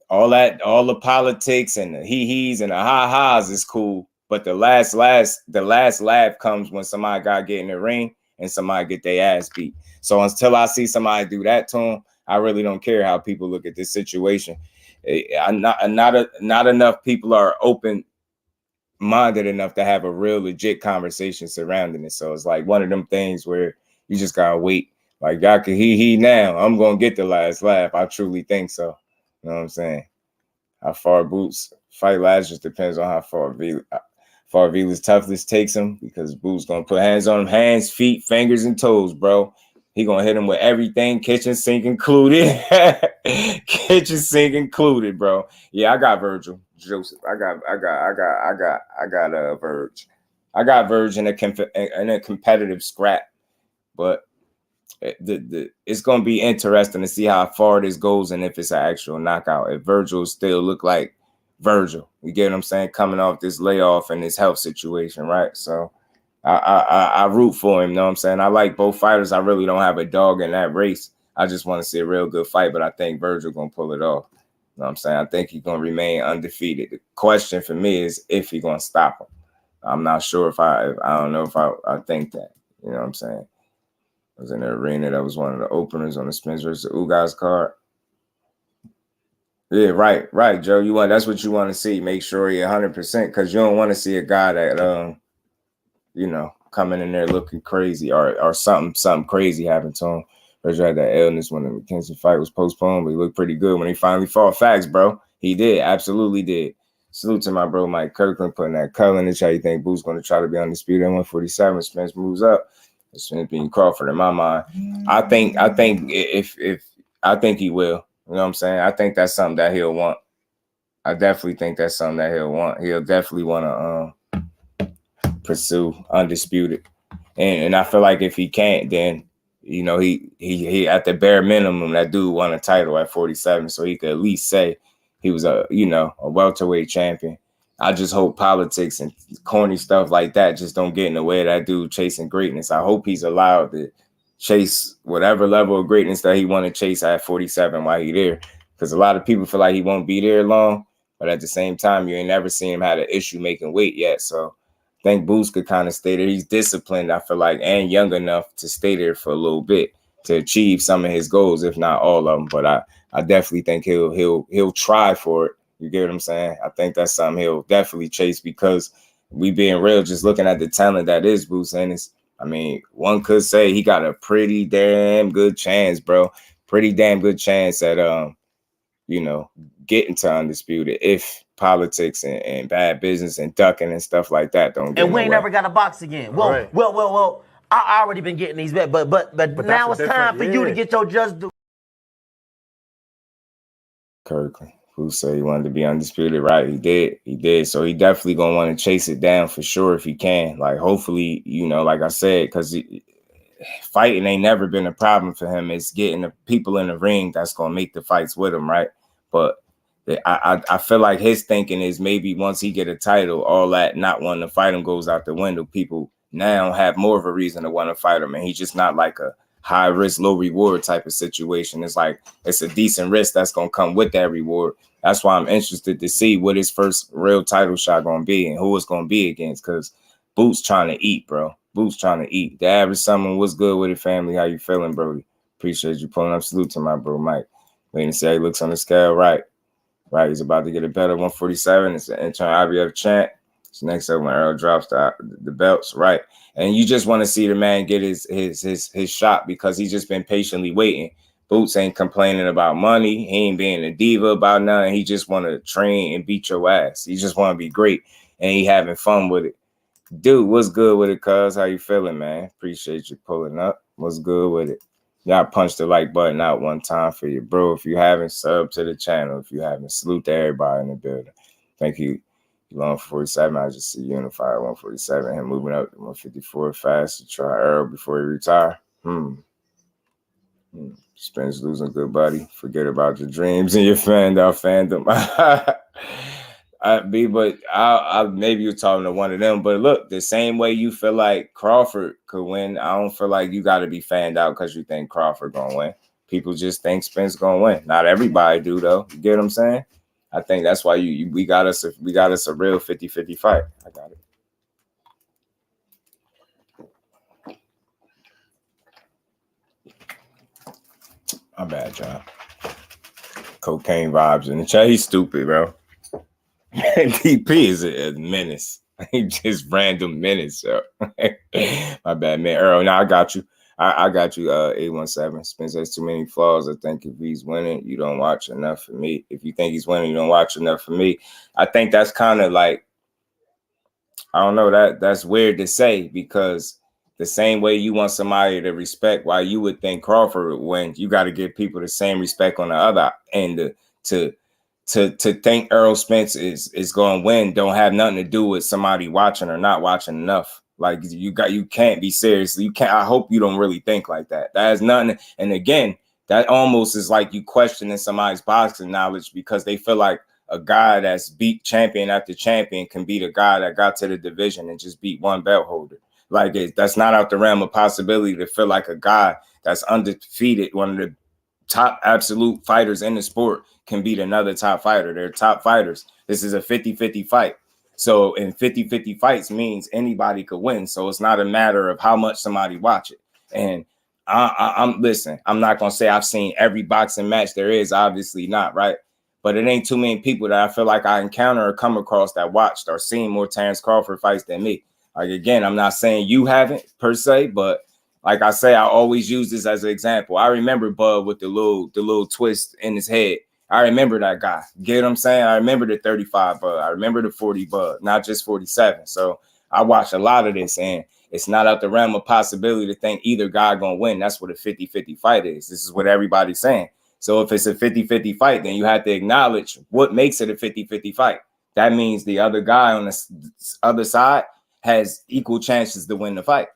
all the politics and the hee-hees and the ha-has is cool. But the last laugh comes when somebody got get in the ring and somebody get their ass beat. So until I see somebody do that to him, I really don't care how people look at this situation. Not enough people are open-minded enough to have a real legit conversation surrounding it. So it's like one of them things where you just gotta wait. Like y'all can he now. I'm gonna get the last laugh. I truly think so. You know what I'm saying? How far Boots fight lasts just depends on how far Vila's toughness takes him, because Boots gonna put hands on him, hands, feet, fingers, and toes, bro. He gonna hit him with everything, kitchen sink included. Kitchen sink included, bro. Yeah, I got Virgil. Joseph. I got Verge. I got Verge in a competitive scrap, but it's gonna be interesting to see how far this goes and if it's an actual knockout. If Virgil still look like Virgil, you get what I'm saying, coming off this layoff and this health situation, right? So I root for him, you know what I'm saying? I like both fighters. I really don't have a dog in that race. I just want to see a real good fight, but I think Virgil gonna pull it off. You know what I'm saying? I think he's gonna remain undefeated. The question for me is if he's gonna stop him. I'm not sure if I don't know if I think that. You know what I'm saying? I was in the arena. That was one of the openers on the Spence versus Ugas card. Yeah, right, Joe. That's what you want to see. Make sure you're 100%, because you don't want to see a guy that coming in there looking crazy or something crazy happened to him. Virgil had that illness when the McKenzie fight was postponed, but he looked pretty good when he finally fought. Facts, bro. He did, absolutely did. Salute to my bro Mike Kirkland putting that color in the chat. You think Boo's going to try to be undisputed at 147? Spence moves up. Spence being Crawford in my mind. I think he will. You know what I'm saying? I think that's something that he'll want. I definitely think that's something that he'll want. He'll definitely want to pursue undisputed. And I feel like if he can't, then he at the bare minimum, that dude won a title at 47, so he could at least say he was a welterweight champion. I just hope politics and corny stuff like that just don't get in the way of that dude chasing greatness. I hope he's allowed to chase whatever level of greatness that he want to chase at 47 while he's there. Because a lot of people feel like he won't be there long, but at the same time, you ain't never seen him had an issue making weight yet. So I think Boots could kind of stay there. He's disciplined, I feel like, and young enough to stay there for a little bit. to achieve some of his goals, if not all of them. But I definitely think he'll try for it. You get what I'm saying? I think that's something he'll definitely chase, because we being real, just looking at the talent that is Boots Ennis. I mean, one could say he got a pretty damn good chance, bro. Pretty damn good chance at you know, getting to undisputed if politics and bad business and ducking and stuff like that don't get. And we ain't never got to box again. Well. I already been getting these bets, but now it's time for you to get your just due. Kirkland, who said he wanted to be undisputed, right? He did. So he definitely gonna want to chase it down for sure if he can. Like, hopefully, you know, like I said, because fighting ain't never been a problem for him. It's getting the people in the ring that's gonna make the fights with him, right? But I feel like his thinking is maybe once he get a title, all that not wanting to fight him goes out the window. People now have more of a reason to want to fight him, and he's just not like a high risk, low reward type of situation. It's like it's a decent risk that's gonna come with that reward. That's why I'm interested to see what his first real title shot gonna be and who it's gonna be against, because Boots trying to eat, bro. Boots trying to eat. The average someone, what's good with it, family? How you feeling, Brody? Appreciate you pulling up. Salute to my bro Mike. Waiting to see how he looks on the scale. Right. He's about to get a bet at 147. It's an intern IBF chant. So next up when Errol drops the belts, right? And you just want to see the man get his shot, because he's just been patiently waiting. Boots ain't complaining about money. He ain't being a diva about nothing. He just want to train and beat your ass. He just want to be great, and he having fun with it. Dude, what's good with it, cuz? How you feeling, man? Appreciate you pulling up. What's good with it? Y'all punch the like button out one time for you, bro. If you haven't, sub to the channel. If you haven't, salute to everybody in the building. Thank you. Long 47. I just see Unified 147. Him moving up to 154 fast to try Errol before he retire. Spence losing good buddy. Forget about your dreams and your fandom. I maybe you're talking to one of them, but look, the same way you feel like Crawford could win, I don't feel like you got to be fanned out because you think Crawford gonna win. People just think Spence gonna win. Not everybody do, though. You get what I'm saying? I think that's why we got us a real 50-50 fight. I got it. My bad, John. Cocaine vibes in the chat. He's stupid, bro. DP is a menace. He just random menace. So. My bad, man. Earl, no, I got you. I got you, 817. Spence has too many flaws. I think if he's winning, you don't watch enough for me. If you think he's winning, you don't watch enough for me. I think that's kind of like, I don't know, that's weird to say, because the same way you want somebody to respect why you would think Crawford would win, you got to give people the same respect on the other end. To think Errol Spence is going to win don't have nothing to do with somebody watching or not watching enough. Like you can't be serious. You can't. I hope you don't really think like that. That has nothing. And again, that almost is like you questioning somebody's boxing knowledge because they feel like a guy that's beat champion after champion can beat a guy that got to the division and just beat one belt holder. Like that's not out the realm of possibility to feel like a guy that's undefeated, one of the top absolute fighters in the sport, can beat another top fighter. They're top fighters. This is a 50-50 fight. So in 50-50 fights means anybody could win. So it's not a matter of how much somebody watch it. And listen, I'm not going to say I've seen every boxing match there is, obviously not, right? But it ain't too many people that I feel like I encounter or come across that watched or seen more Terence Crawford fights than me. Like, again, I'm not saying you haven't per se, but like I say, I always use this as an example. I remember Bud with the little twist in his head. I remember that guy. Get what I'm saying? I remember the 35 Bud. I remember the 40 Bud, not just 47. So I watch a lot of this, and it's not out the realm of possibility to think either guy gonna win. That's what a 50-50 fight is. This is what everybody's saying. So if it's a 50-50 fight, then you have to acknowledge what makes it a 50-50 fight. That means the other guy on the other side has equal chances to win the fight.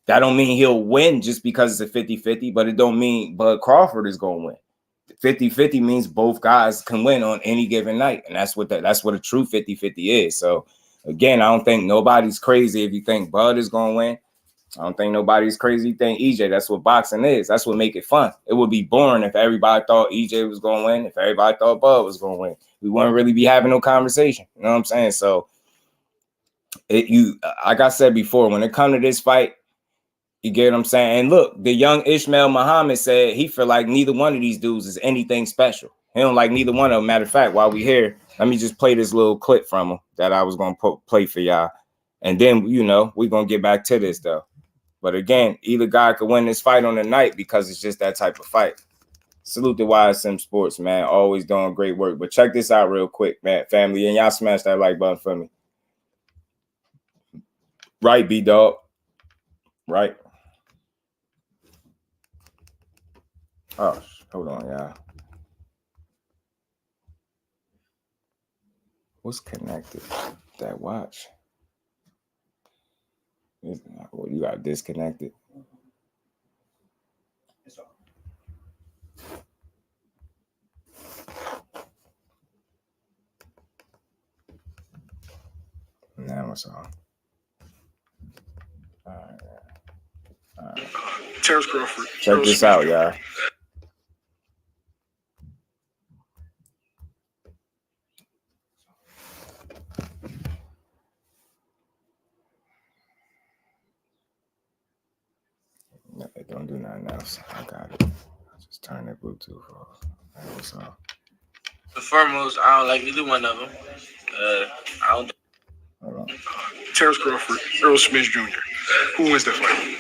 That don't mean he'll win just because it's a 50-50, but it don't mean Bud Crawford is going to win. 50-50 means both guys can win on any given night, and that's what a true 50-50 is. So, again, I don't think nobody's crazy if you think Bud is going to win. I don't think nobody's crazy think EJ. That's what boxing is. That's what make it fun. It would be boring if everybody thought EJ was going to win, if everybody thought Bud was going to win. We wouldn't really be having no conversation. You know what I'm saying? So, like I said before, when it comes to this fight, You get what I'm saying? And look, the young ISMAEL Muhammad said he feel like neither one of these dudes is anything special. He don't like neither one of them. Matter of fact, while we here, let me just play this little clip from him that I was going to play for y'all. And then, you know, we're going to get back to this, though. But again, either guy could win this fight on the night because it's just that type of fight. Salute the YSM Sports, man. Always doing great work. But check this out real quick, man, family. And y'all smash that like button for me. Right, B-Dog. Right. Oh, hold on, y'all. What's connected? That watch. Well, you got disconnected. Now it's on. All right. Terrence Crawford. Check this out, y'all. No, it don't do nothing else. I got it. I just turn that Bluetooth off. What's up? The foremost, I don't like either one of them. I don't. Hold on. Terrence Crawford, Errol Spence Jr. Who wins that fight?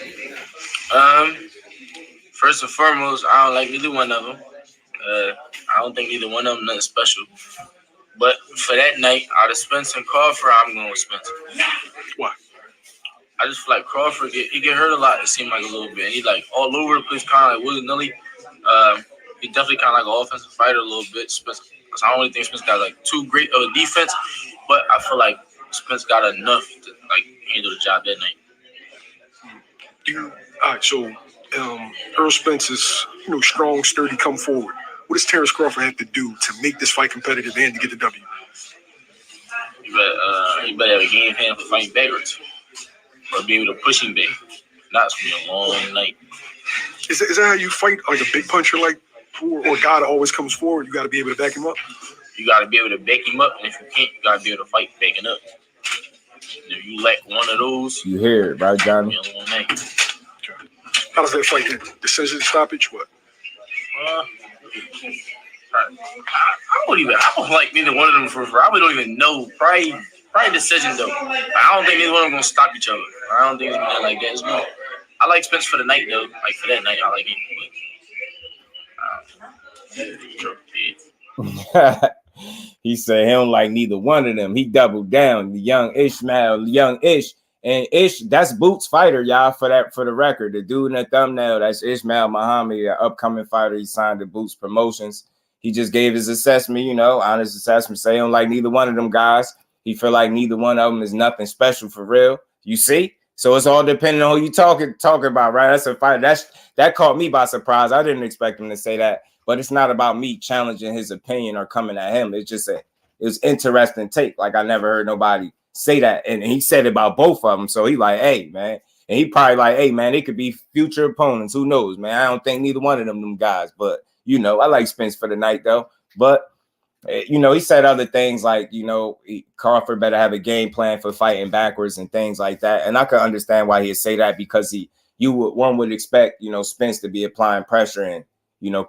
First and foremost, I don't like either one of them. I don't think either one of them nothing special. But for that night, out of Spence and Crawford, I'm going with Spence. Why? I just feel like Crawford, he get hurt a lot, it seemed like a little bit. And he like all over the place, kind of like willy-nilly. He definitely kind of like an offensive fighter a little bit. Spence, I don't really think Spence got like too great of a defense, but I feel like Spence got enough to like handle the job that night. All right, so Errol Spence is, strong, sturdy, come forward. What does Terrence Crawford have to do to make this fight competitive and to get the W? You better have a game plan for fighting backwards, or be able to push him back. That's gonna be a long night. Is that how you fight, like a big puncher, like, or a guy that always comes forward? You got to be able to back him up. You got to be able to back him up, and if you can't, you got to be able to fight backing up. If you lack one of those, you hear it, right, Johnny? How does that fight end? Decision, stoppage, what? I don't like neither one of them for I really don't even know. Probably decision though. I don't think neither one of them gonna stop each other. I don't think it's gonna be like that. It's more, I like Spence for the night though. Like for that night, I like him. He said he don't like neither one of them. He doubled down. The young ISMAEL, young Ish. And Ish, that's Boots' fighter, y'all, for the record. The dude in the thumbnail, that's ISMAEL Muhammad, an upcoming fighter. He signed to Boots Promotions. He just gave his assessment, honest assessment. Say he don't like neither one of them guys. He feel like neither one of them is nothing special for real. You see? So it's all depending on who you talking about, right? That's a fight. That caught me by surprise. I didn't expect him to say that. But it's not about me challenging his opinion or coming at him. It's just it was interesting take. Like I never heard nobody say that. And he said it about both of them. So he like, hey, man. And he probably like, hey, man, it could be future opponents. Who knows, man? I don't think neither one of them guys. But, I like Spence for the night, though. But, he said other things like, Crawford better have a game plan for fighting backwards and things like that. And I could understand why he'd say that because one would expect, Spence to be applying pressure and,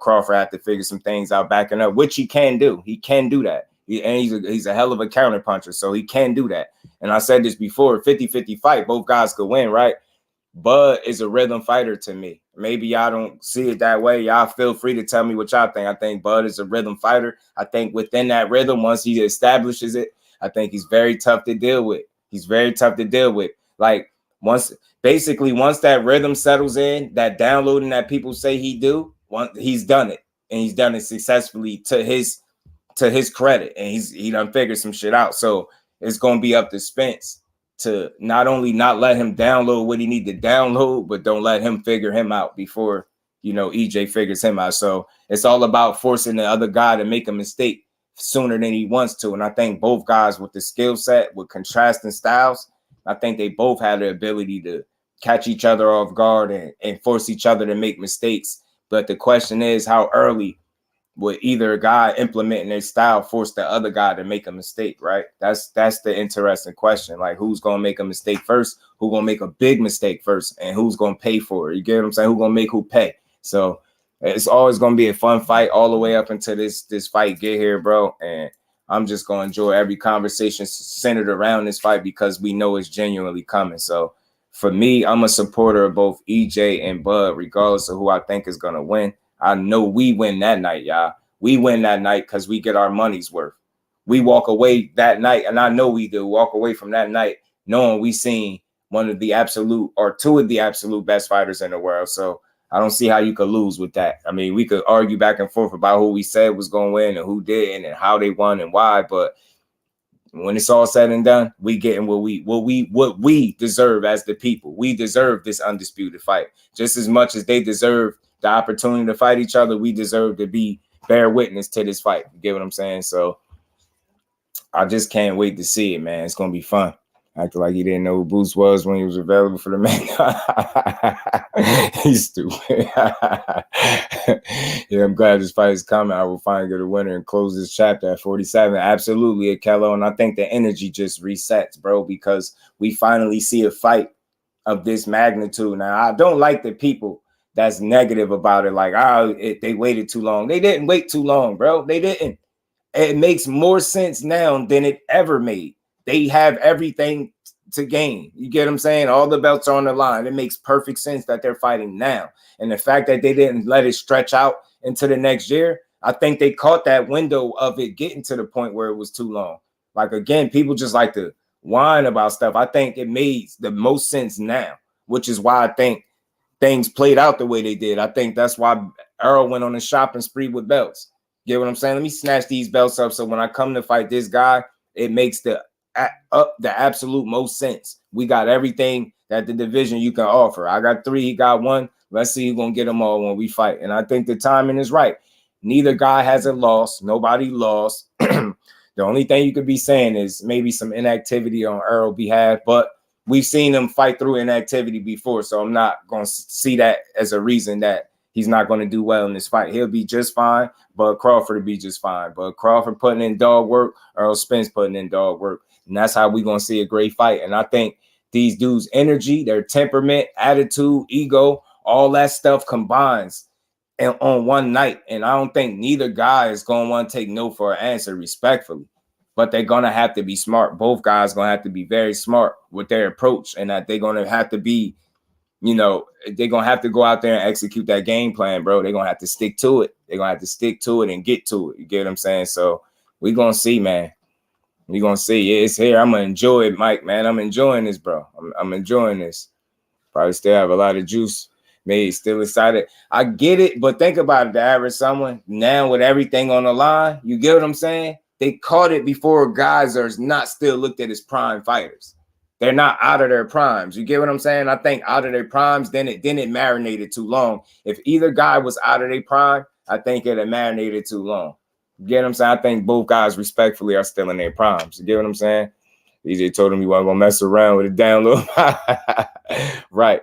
Crawford have to figure some things out backing up, which he can do. He can do that. And he's a hell of a counter puncher, so he can do that. And I said this before, 50-50 fight, both guys could win, right? Bud is a rhythm fighter to me. Maybe y'all don't see it that way. Y'all feel free to tell me what y'all think. I think Bud is a rhythm fighter. I think within that rhythm, once he establishes it, I think he's very tough to deal with. He's very tough to deal with. Like once that rhythm settles in, that downloading that people say he's done it. And he's done it successfully to his credit. And he done figured some shit out. So it's going to be up to Spence to not only not let him download what he need to download, but don't let him figure him out before, EJ figures him out. So it's all about forcing the other guy to make a mistake sooner than he wants to. And I think both guys with the skill set, with contrasting styles, I think they both had the ability to catch each other off guard and force each other to make mistakes. But the question is, how early with either guy implementing their style force the other guy to make a mistake, right? That's the interesting question. Like, who's gonna make a mistake first? Who's gonna make a big mistake first? And who's gonna pay for it? You get what I'm saying? Who's gonna make who pay? So it's always gonna be a fun fight all the way up until this fight get here, bro. And I'm just gonna enjoy every conversation centered around this fight because we know it's genuinely coming. So for me, I'm a supporter of both EJ and Bud, regardless of who I think is gonna win. I know we win that night, y'all. We win that night because we get our money's worth. We walk away that night, and I know we do, walk away from that night knowing we seen one of the absolute or two of the absolute best fighters in the world. So I don't see how you could lose with that. I mean, we could argue back and forth about who we said was going to win and who didn't and how they won and why, but when it's all said and done, we getting what we deserve as the people. We deserve this undisputed fight just as much as they deserve the opportunity to fight each other. We deserve to bear witness to this fight. You get what I'm saying? So I just can't wait to see it, man. It's gonna be fun. Acting like he didn't know who Boots was when he was available for the man. He's stupid. Yeah, I'm glad this fight is coming. I will finally get a winner and close this chapter at 47. Absolutely, Akello. And I think the energy just resets, bro, because we finally see a fight of this magnitude. Now, I don't like the people that's negative about it. Like, they waited too long. They didn't wait too long, bro. They didn't. It makes more sense now than it ever made. They have everything to gain. You get what I'm saying? All the belts are on the line. It makes perfect sense that they're fighting now. And the fact that they didn't let it stretch out into the next year, I think they caught that window of it getting to the point where it was too long. Like, again, people just like to whine about stuff. I think it made the most sense now, which is why I think things played out the way they did. I think that's why Errol went on a shopping spree with belts. Get what I'm saying? Let me snatch these belts up so when I come to fight this guy, it makes the absolute most sense. We got everything that the division you can offer. I got 3, he got 1. Let's see who's gonna get them all when we fight. And I think the timing is right. Neither guy hasn't lost. Nobody lost. The only thing you could be saying is maybe some inactivity on Errol's behalf, but we've seen him fight through inactivity before, so I'm not going to see that as a reason that he's not going to do well in this fight. He'll be just fine, but Crawford will be just fine. But Crawford putting in dog work, Errol Spence putting in dog work, and that's how we're going to see a great fight. And I think these dudes' energy, their temperament, attitude, ego, all that stuff combines on one night. And I don't think neither guy is going to want to take no for an answer respectfully. But they're going to have to be smart. Both guys going to have to be very smart with their approach, and that they're going to have to be, you know, they're going to have to go out there and execute that game plan, bro. They're going to have to stick to it. They're going to have to stick to it and get to it. You get what I'm saying? So we're going to see, man. We're going to see. It's here. I'm going to enjoy it, Mike, man. I'm enjoying this, bro. I'm enjoying this. Probably still have a lot of juice. Maybe still excited. I get it, but think about it. The average someone now with everything on the line, you get what I'm saying? They caught it before guys are not still looked at as prime fighters. They're not out of their primes. You get what I'm saying? I think out of their primes, then it marinated too long. If either guy was out of their prime, I think it had marinated too long. You get what I'm saying? I think both guys respectfully are still in their primes. You get what I'm saying? EJ told him he wasn't gonna mess around with it down low. Right.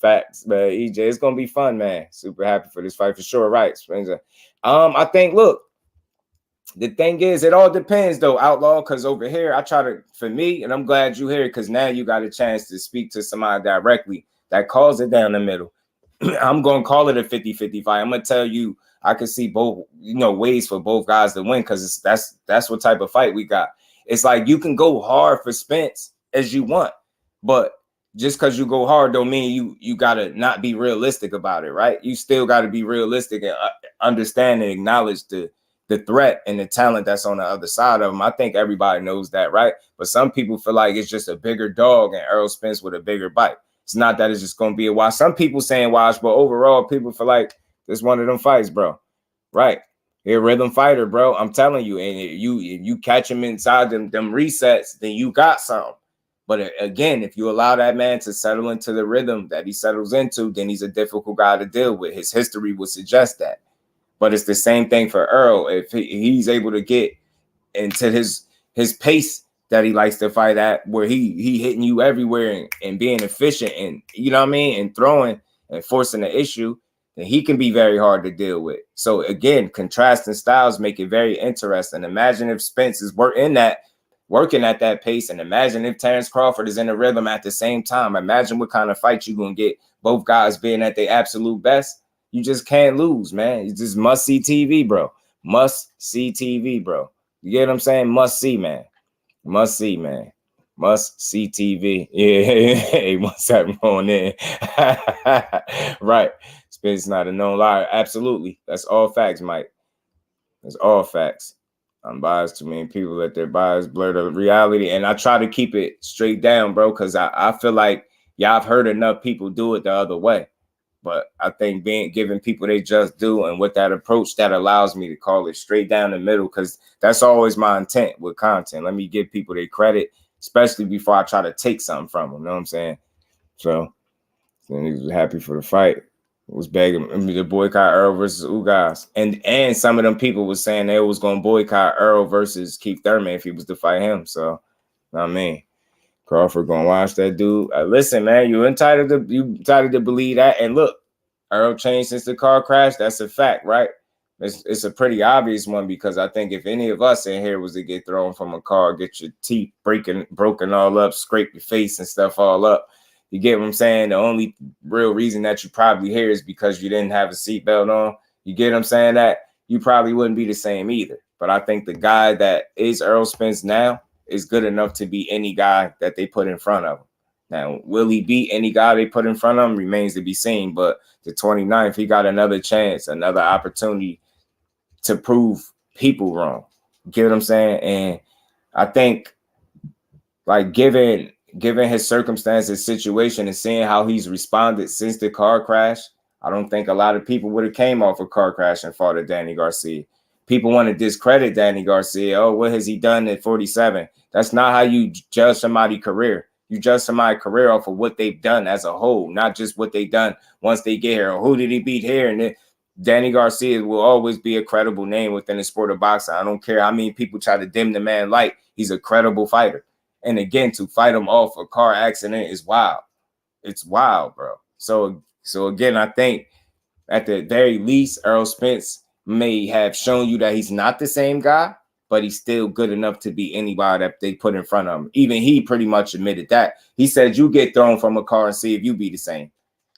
Facts, man. EJ, it's gonna be fun, man. Super happy for this fight for sure. Right. I think, look, the thing is, it all depends, though, Outlaw, because over here, I try to, for me, and I'm glad you're here, because now you got a chance to speak to somebody directly that calls it down the middle. I'm going to call it a 50-50 fight. I'm going to tell you, I can see both, ways for both guys to win, because that's what type of fight we got. It's like you can go hard for Spence as you want, but just because you go hard don't mean you got to not be realistic about it, right? You still got to be realistic and understand and acknowledge the threat and the talent that's on the other side of them. I think everybody knows that, right? But some people feel like it's just a bigger dog and Errol Spence with a bigger bite. It's not that it's just going to be a wash. Some people saying wash, but overall, people feel like it's one of them fights, bro. Right? You're a rhythm fighter, bro. I'm telling you. And if you catch him inside them resets, then you got something. But again, if you allow that man to settle into the rhythm that he settles into, then he's a difficult guy to deal with. His history would suggest that. But it's the same thing for Errol. If he's able to get into his pace that he likes to fight at, where he hitting you everywhere and being efficient and, you know what I mean, and throwing and forcing the issue, then he can be very hard to deal with. So again, contrasting styles make it very interesting. Imagine if Spence is working at that pace, and imagine if Terence Crawford is in a rhythm at the same time. Imagine what kind of fight you're going to get, both guys being at their absolute best. You just can't lose, man. It's just must-see TV, bro. Must-see TV, bro. You get what I'm saying? Must-see, man. Must-see, man. Must-see TV. Yeah, hey, what's happening on there? Right. Spence not a known liar. Absolutely. That's all facts, Mike. That's all facts. I'm biased. Too many people let their bias blur the reality. And I try to keep it straight down, bro, because I feel like, yeah, I've heard enough people do it the other way. But I think giving people they just do, and with that approach, that allows me to call it straight down the middle, because that's always my intent with content. Let me give people their credit, especially before I try to take something from them. You know what I'm saying? So he was happy for the fight. Was begging to boycott Errol versus Ugas. And some of them people was saying they was going to boycott Errol versus Keith Thurman if he was to fight him. So, I mean, Crawford going to watch that dude. Listen, man, you entitled to believe that. And look, Errol changed since the car crash. That's a fact, right? It's a pretty obvious one, because I think if any of us in here was to get thrown from a car, get your teeth broken all up, scrape your face and stuff all up, you get what I'm saying? The only real reason that you probably here is because you didn't have a seatbelt on. You get what I'm saying? That you probably wouldn't be the same either. But I think the guy that is Errol Spence now is good enough to be any guy that they put in front of him. Now, will he beat any guy they put in front of him remains to be seen. But the 29th, he got another chance, another opportunity to prove people wrong. You get what I'm saying? And I think, like, given his circumstances, situation, and seeing how he's responded since the car crash, I don't think a lot of people would have came off a car crash and fought at Danny Garcia. People want to discredit Danny Garcia. Oh, what has he done at 47? That's not how you judge somebody's career. You judge somebody's career off of what they've done as a whole, not just what they've done once they get here. Or who did he beat here? And then Danny Garcia will always be a credible name within the sport of boxing. I don't care how many people try to dim the man light. He's a credible fighter. And again, to fight him off a car accident is wild. It's wild, bro. So again, I think at the very least, Errol Spence may have shown you that he's not the same guy, but he's still good enough to beat anybody that they put in front of him. Even he pretty much admitted that. He said, you get thrown from a car and see if you be the same.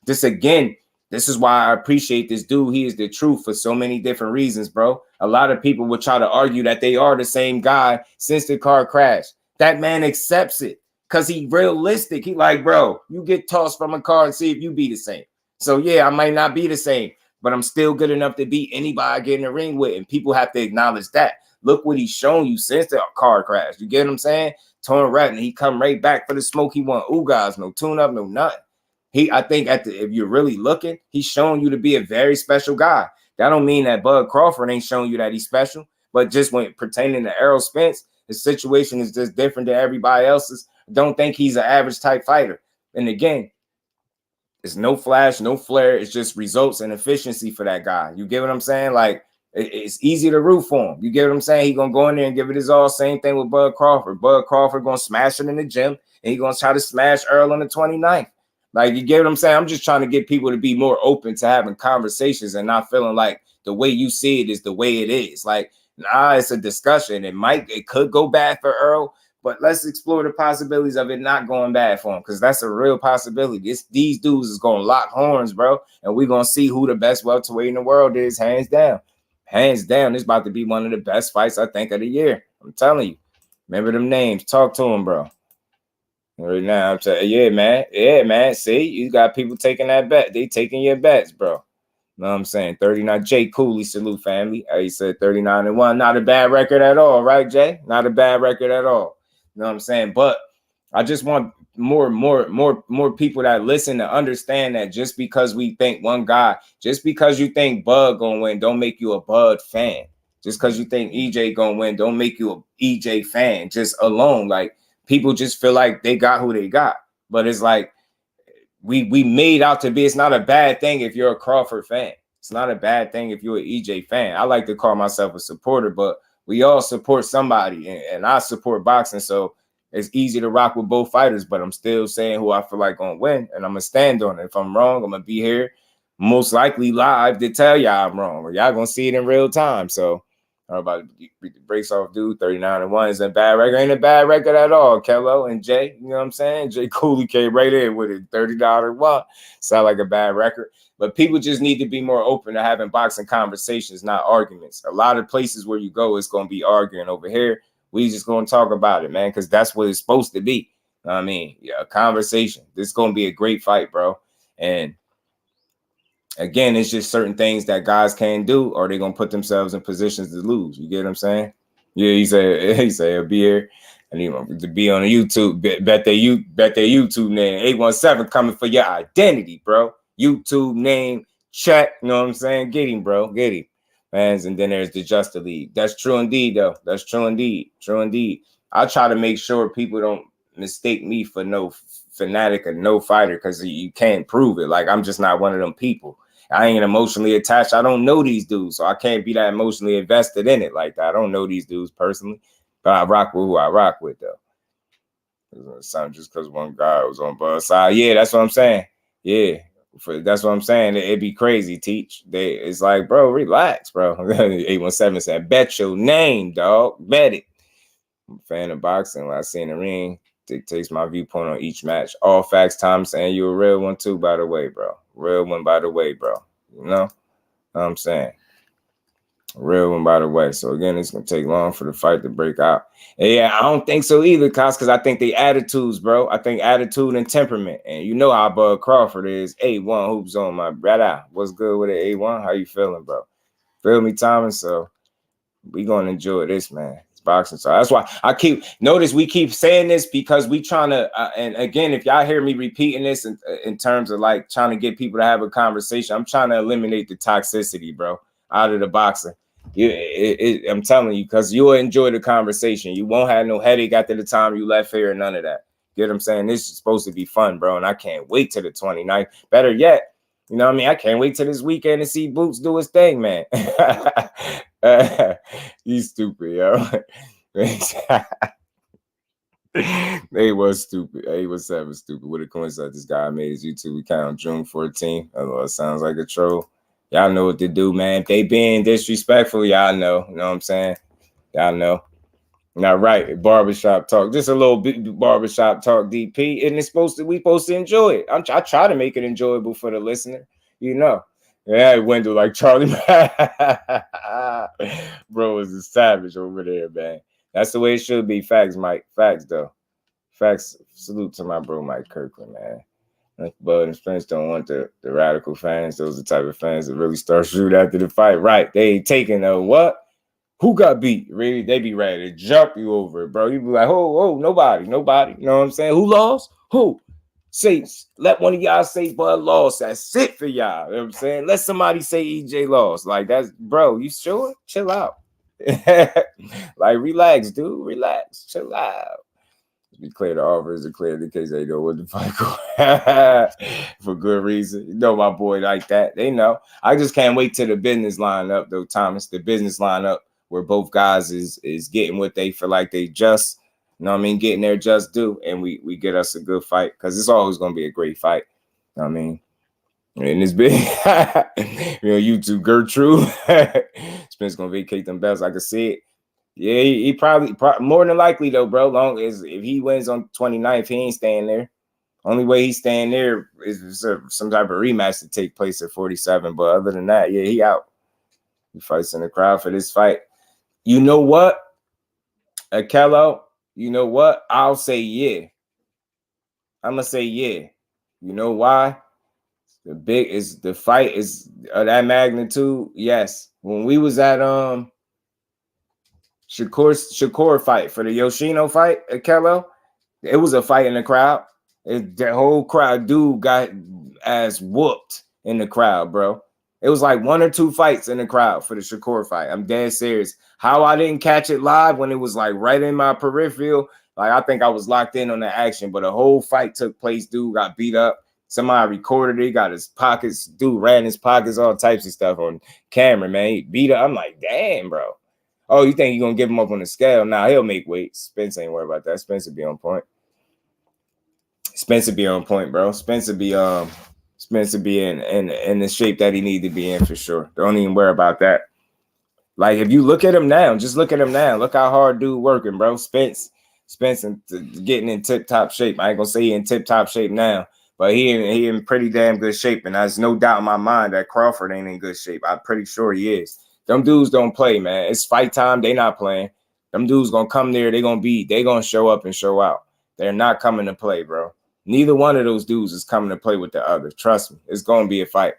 This is why I appreciate this dude. He is the truth for so many different reasons, bro. A lot of people would try to argue that they are the same guy since the car crash. That man accepts it because he realistic. He like, bro, you get tossed from a car and see if you be the same. So, yeah, I might not be the same, but I'm still good enough to beat anybody I get in the ring with. And people have to acknowledge that. Look what he's shown you since the car crash. You get what I'm saying? Torn rat, and he come right back for the smoke. He want guys, no tune-up, no nothing. I think if you're really looking, he's showing you to be a very special guy. That don't mean that Bud Crawford ain't showing you that he's special, but just when pertaining to Errol Spence, the situation is just different than everybody else's. Don't think he's an average type fighter. And again, it's no flash, no flare. It's just results and efficiency for that guy. You get what I'm saying? Like, it's easy to root for him. You get what I'm saying? He going to go in there and give it his all. Same thing with Bud Crawford. Bud Crawford going to smash it in the gym, and he going to try to smash Earl on the 29th. Like, you get what I'm saying? I'm just trying to get people to be more open to having conversations and not feeling like the way you see it is the way it is. Like, nah, it's a discussion. It could go bad for Earl, but let's explore the possibilities of it not going bad for him, because that's a real possibility. These dudes is going to lock horns, bro, and we're going to see who the best welterweight in the world is, hands down. Hands down, it's about to be one of the best fights, I think, of the year. I'm telling you. Remember them names. Talk to them, bro. Right now, I'm saying, yeah, man. Yeah, man. See, you got people taking that bet. They taking your bets, bro. Know what I'm saying? 39. Jay Cooley, salute, family. He said 39-1. Not a bad record at all, right, Jay? Not a bad record at all. You know what I'm saying? But I just want more people that listen to understand that just because we think one guy, just because you think Bud gonna win, don't make you a Bud fan. Just because you think EJ gonna win, don't make you a EJ fan. Just alone, like, people just feel like they got who they got. But it's like we made out to be, it's not a bad thing if you're a Crawford fan. It's not a bad thing if you're an EJ fan. I like to call myself a supporter, but we all support somebody, and I support boxing, so it's easy to rock with both fighters, but I'm still saying who I feel like gonna win, and I'm gonna stand on it. If I'm wrong, I'm gonna be here most likely live to tell y'all I'm wrong. Or y'all gonna see it in real time. So I'm about to beat the brakes off, dude. 39-1 is a bad record. Ain't a bad record at all. Kello and Jay, you know what I'm saying? Jay Cooley came right in with it. $30 one. Sound like a bad record. But people just need to be more open to having boxing conversations, not arguments. A lot of places where you go, it's going to be arguing. Over here, we just going to talk about it, man, because that's what it's supposed to be. I mean, yeah, a conversation. This is going to be a great fight, bro. And again, it's just certain things that guys can't do, or they're going to put themselves in positions to lose. You get what I'm saying? Yeah, he said he'll be here. And you want to be on the YouTube. Bet their YouTube name. 817 coming for your identity, bro. YouTube name, check. You know what I'm saying? Get him, bro. Get him. Fans. And then there's the Justice League. That's true indeed, though. That's true indeed. True indeed. I try to make sure people don't mistake me for no fanatic or no fighter, because you can't prove it. Like, I'm just not one of them people. I ain't emotionally attached. I don't know these dudes, so I can't be that emotionally invested in it like that. I don't know these dudes personally, but I rock with who I rock with, though. It sound just because one guy was on both sides. Yeah, that's what I'm saying. Yeah. That's what I'm saying. It'd be crazy, Teach. It's like, bro, relax, bro. 817 said, bet your name, dog. Bet it. I'm a fan of boxing. When I see in the ring, dictates my viewpoint on each match. All facts, Tom saying you a real one too, by the way, bro. Real one, by the way, bro. You know what I'm saying? Real one, by the way. So again, it's gonna take long for the fight to break out. And yeah, I don't think so either, Cos, because I think they attitudes, bro. I think attitude and temperament. And you know how Bud Crawford is. A1 hoops on my brother. What's good with it, A1? How you feeling, bro? Feel me, Thomas? So we gonna enjoy this, man. It's boxing. So that's why I we keep saying this, because we trying to and again, if y'all hear me repeating this in terms of like trying to get people to have a conversation, I'm trying to eliminate the toxicity, bro, out of the boxing. I'm telling you, because you'll enjoy the conversation. You won't have no headache after the time you left here, none of that. Get what I'm saying? This is supposed to be fun, bro, and I can't wait till the 29th. Better yet, you know what I mean? I can't wait till this weekend to see Boots do his thing, man. He's stupid, yo. They was stupid. 817 stupid. What a coincidence. This guy made his YouTube account on June 14th. It sounds like a troll. Y'all know what to do, man. If they being disrespectful, y'all know. You know what I'm saying? Y'all know. Now, right, barbershop talk. Just a little bit barbershop talk, DP. And we supposed to enjoy it. I try to make it enjoyable for the listener. You know. Yeah, Wendell, like Charlie. Bro is a savage over there, man. That's the way it should be. Facts, Mike. Facts, though. Facts. Salute to my bro, Mike Kirkland, man. Bud and Spence don't want the radical fans. Those are the type of fans that really start shooting after the fight. Right. They ain't taking a what? Who got beat? Really? They be ready to jump you over it, bro. You be like, oh, nobody. You know what I'm saying? Who lost? Who? Say, let one of y'all say Bud lost. That's it for y'all. You know what I'm saying? Let somebody say EJ lost. Like, that's, bro, you sure? Chill out. Like, relax, dude. Relax. Chill out. Be clear, the offers are clear in case they know what the fuck for good reason. You know my boy like that. They know. I just can't wait till the business line up, though, Thomas. The business line up where both guys is getting what they feel like they just, you know what I mean, getting their just due, and we get us a good fight, because it's always going to be a great fight. You know what I mean? And it's big, YouTube Gertrude. Spence going to vacate them belts. I can see it. Yeah, he probably more than likely, though, bro. Long as if he wins on 29th, he ain't staying there. Only way he's staying there is some type of rematch to take place at 47. But other than that, yeah, he out. He fights in the crowd for this fight. You know what, Kello? You know what? I'll say yeah. I'm gonna say yeah. You know why? The fight is of that magnitude. Yes, when we was at Shakur fight for the Yoshino fight at Kello, it was a fight in the crowd. The whole crowd, dude, got ass whooped in the crowd, bro. It was like 1 or 2 fights in the crowd for the Shakur fight. I'm dead serious. How I didn't catch it live when it was like right in my peripheral, like I think I was locked in on the action, but a whole fight took place. Dude got beat up. Somebody recorded it, got his pockets, dude ran his pockets, all types of stuff on camera, man. He beat up. I'm like, damn, bro. Oh, you think you're going to give him up on the scale? Nah, he'll make weight. Spence ain't worried about that. Spence will be on point. Spence will be on point, bro. Spence will Spence will be in the shape that he need to be in for sure. Don't even worry about that. Like, if you look at him now, just look at him now. Look how hard dude working, bro. Spence getting in tip-top shape. I ain't gonna say he in tip-top shape now, but he in pretty damn good shape. And there's no doubt in my mind that Crawford ain't in good shape. I'm pretty sure he is. Them dudes don't play, man. It's fight time. They not playing. Them dudes gonna come there. They gonna show up and show out. They're not coming to play, bro. Neither one of those dudes is coming to play with the other. Trust me. It's gonna be a fight.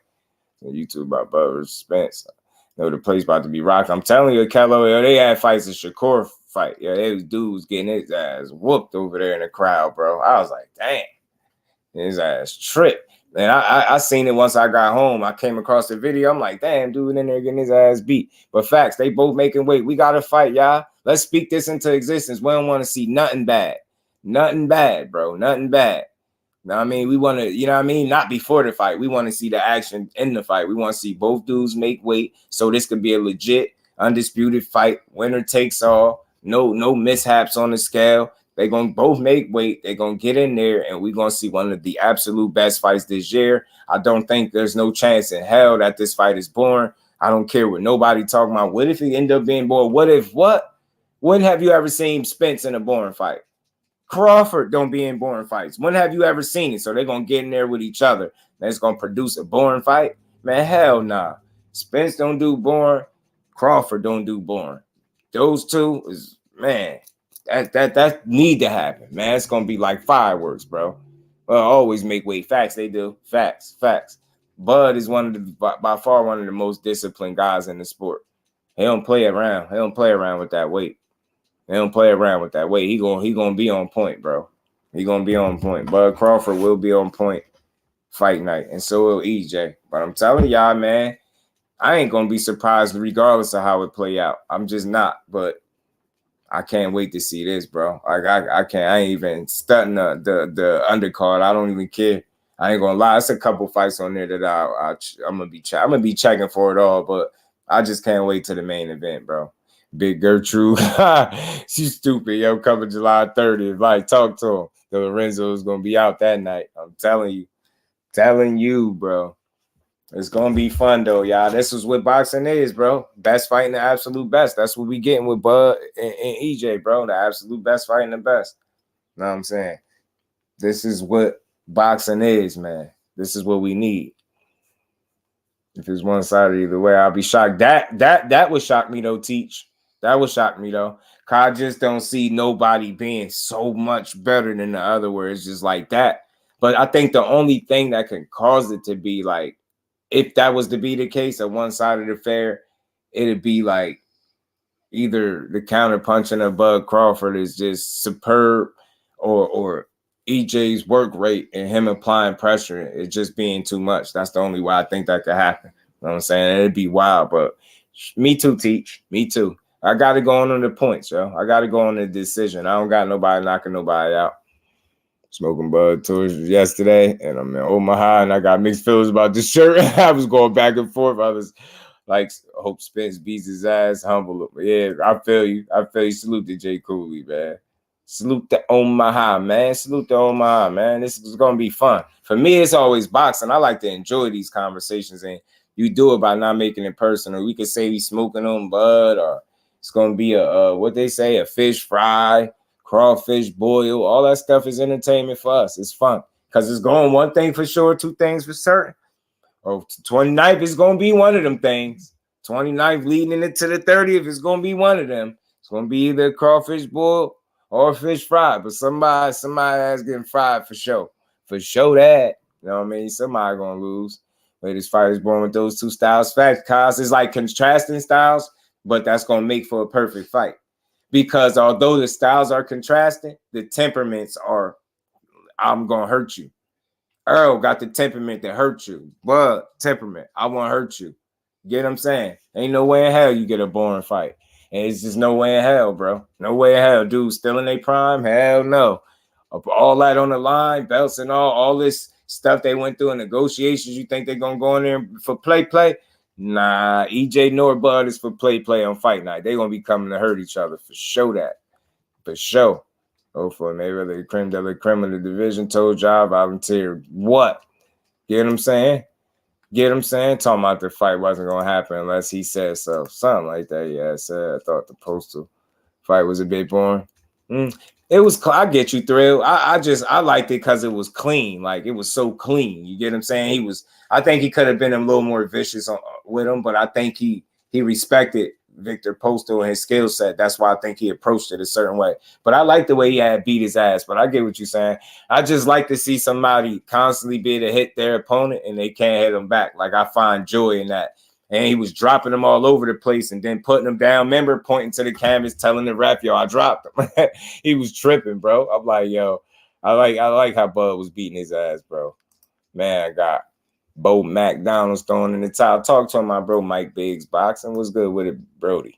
YouTube about Bubba Spence. Know the place about to be rocking. I'm telling you, Canelo, they had fights in Shakur fight. Yeah, those dudes getting his ass whooped over there in the crowd, bro. I was like, dang, his ass tripped. And I seen it once I got home. I came across the video. I'm like, damn, dude in there getting his ass beat. But facts, they both making weight. We got to fight, y'all. Let's speak this into existence. We don't want to see nothing bad. Nothing bad, bro. Nothing bad. You know what I mean? We want to, you know what I mean? Not before the fight. We want to see the action in the fight. We want to see both dudes make weight. So this could be a legit, undisputed fight. Winner takes all. No mishaps on the scale. They're going to both make weight. They're going to get in there, and we're going to see one of the absolute best fights this year. I don't think there's no chance in hell that this fight is born. I don't care what nobody talking about. What if he end up being born? What if what? When have you ever seen Spence in a boring fight? Crawford don't be in boring fights. When have you ever seen it? So they're going to get in there with each other. That's going to produce a boring fight? Man, hell nah. Spence don't do boring. Crawford don't do boring. Those two is, man, that need to happen, man. It's going to be like fireworks, bro. Well, always make weight. Facts, they do. Facts. Bud is by far one of the most disciplined guys in the sport. He don't play around. He don't play around with that weight. They don't play around with that weight. He gonna be on point, bro. He gonna be on point. Bud Crawford will be on point fight night, and so will EJ. But I'm telling y'all, man, I ain't gonna be surprised regardless of how it play out. I'm just not. But I can't wait to see this, bro. Like I can't. I ain't even stunting the undercard. I don't even care. I ain't gonna lie. It's a couple fights on there that I'm gonna be checking for it all. But I just can't wait to the main event, bro. Big Gertrude, she's stupid, yo. Coming July 30th, like talk to him. The Lorenzo is gonna be out that night. I'm telling you, bro. It's gonna be fun though, y'all. This is what boxing is, bro. Best fighting the absolute best. That's what we getting with Bud and EJ, bro. The absolute best fighting the best. Know what I'm saying? This is what boxing is, man. This is what we need. If it's one sided either way, I'll be shocked. That would shock me though, Teach. That would shock me though. Cause I just don't see nobody being so much better than the other where it's just like that. But I think the only thing that can cause it to be like, if that was to be the case, a one-sided affair, it'd be like either the counter punching of Bud Crawford is just superb, or EJ's work rate and him applying pressure is just being too much. That's the only way I think that could happen. You know what I'm saying? It'd be wild, but me too, Teach. Me too. I got to go on the points, yo. I got to go on the decision. I don't got nobody knocking nobody out. Smoking Bud tours yesterday, and I'm in Omaha, and I got mixed feelings about this shirt. I was going back and forth. I was like, I hope Spence beats his ass, humble him. Yeah, I feel you. Salute to Jay Cooley, man. Salute to Omaha, man. Salute to Omaha, man. This is going to be fun. For me, it's always boxing. I like to enjoy these conversations, and you do it by not making it personal. We could say we smoking on Bud, or it's going to be what they say, a fish fry, crawfish boil. All that stuff is entertainment for us. It's fun because it's going one thing for sure, two things for certain. Oh, 29th is going to be one of them things. 29th leading into the 30th is going to be one of them. It's going to be either a crawfish boil or fish fry, but somebody has getting fried for sure. For sure that. You know what I mean? Somebody going to lose. But this fight is born with those two styles. Fact, cause it's like contrasting styles, but that's going to make for a perfect fight. Because although the styles are contrasting, the temperaments are, I'm going to hurt you. Earl got the temperament that hurt you. Bud, temperament, I want to hurt you. Get what I'm saying? Ain't no way in hell you get a boring fight. And it's just no way in hell, bro. No way in hell. Dude, still in their prime? Hell no. All that on the line, belts and all this stuff they went through in negotiations, you think they're going to go in there for play? Nah, EJ nor Bud is for play on fight night. They're going to be coming to hurt each other for sure that. For sure. Oh, for maybe the creme de la creme of the division told y'all volunteer what? Get what I'm saying? Get what I'm saying? Talking about the fight wasn't going to happen unless he said so. Something like that. Yeah, I said I thought the postal fight was a bit boring. It was, I get you, Thrill. I liked it because it was clean. Like, it was so clean. You get what I'm saying? I think he could have been a little more vicious with him, but I think he respected Victor Postal and his skill set. That's why I think he approached it a certain way. But I like the way he had beat his ass. But I get what you're saying. I just like to see somebody constantly be able to hit their opponent and they can't hit them back. Like, I find joy in that. And he was dropping them all over the place and then putting them down. Remember, pointing to the canvas, telling the ref, yo, I dropped him. He was tripping, bro. I'm like, yo, I like how Bud was beating his ass, bro. Man, I got Bo McDonald's throwing in the top. Talk to my bro Mike Biggs boxing. What's good with it, Brody?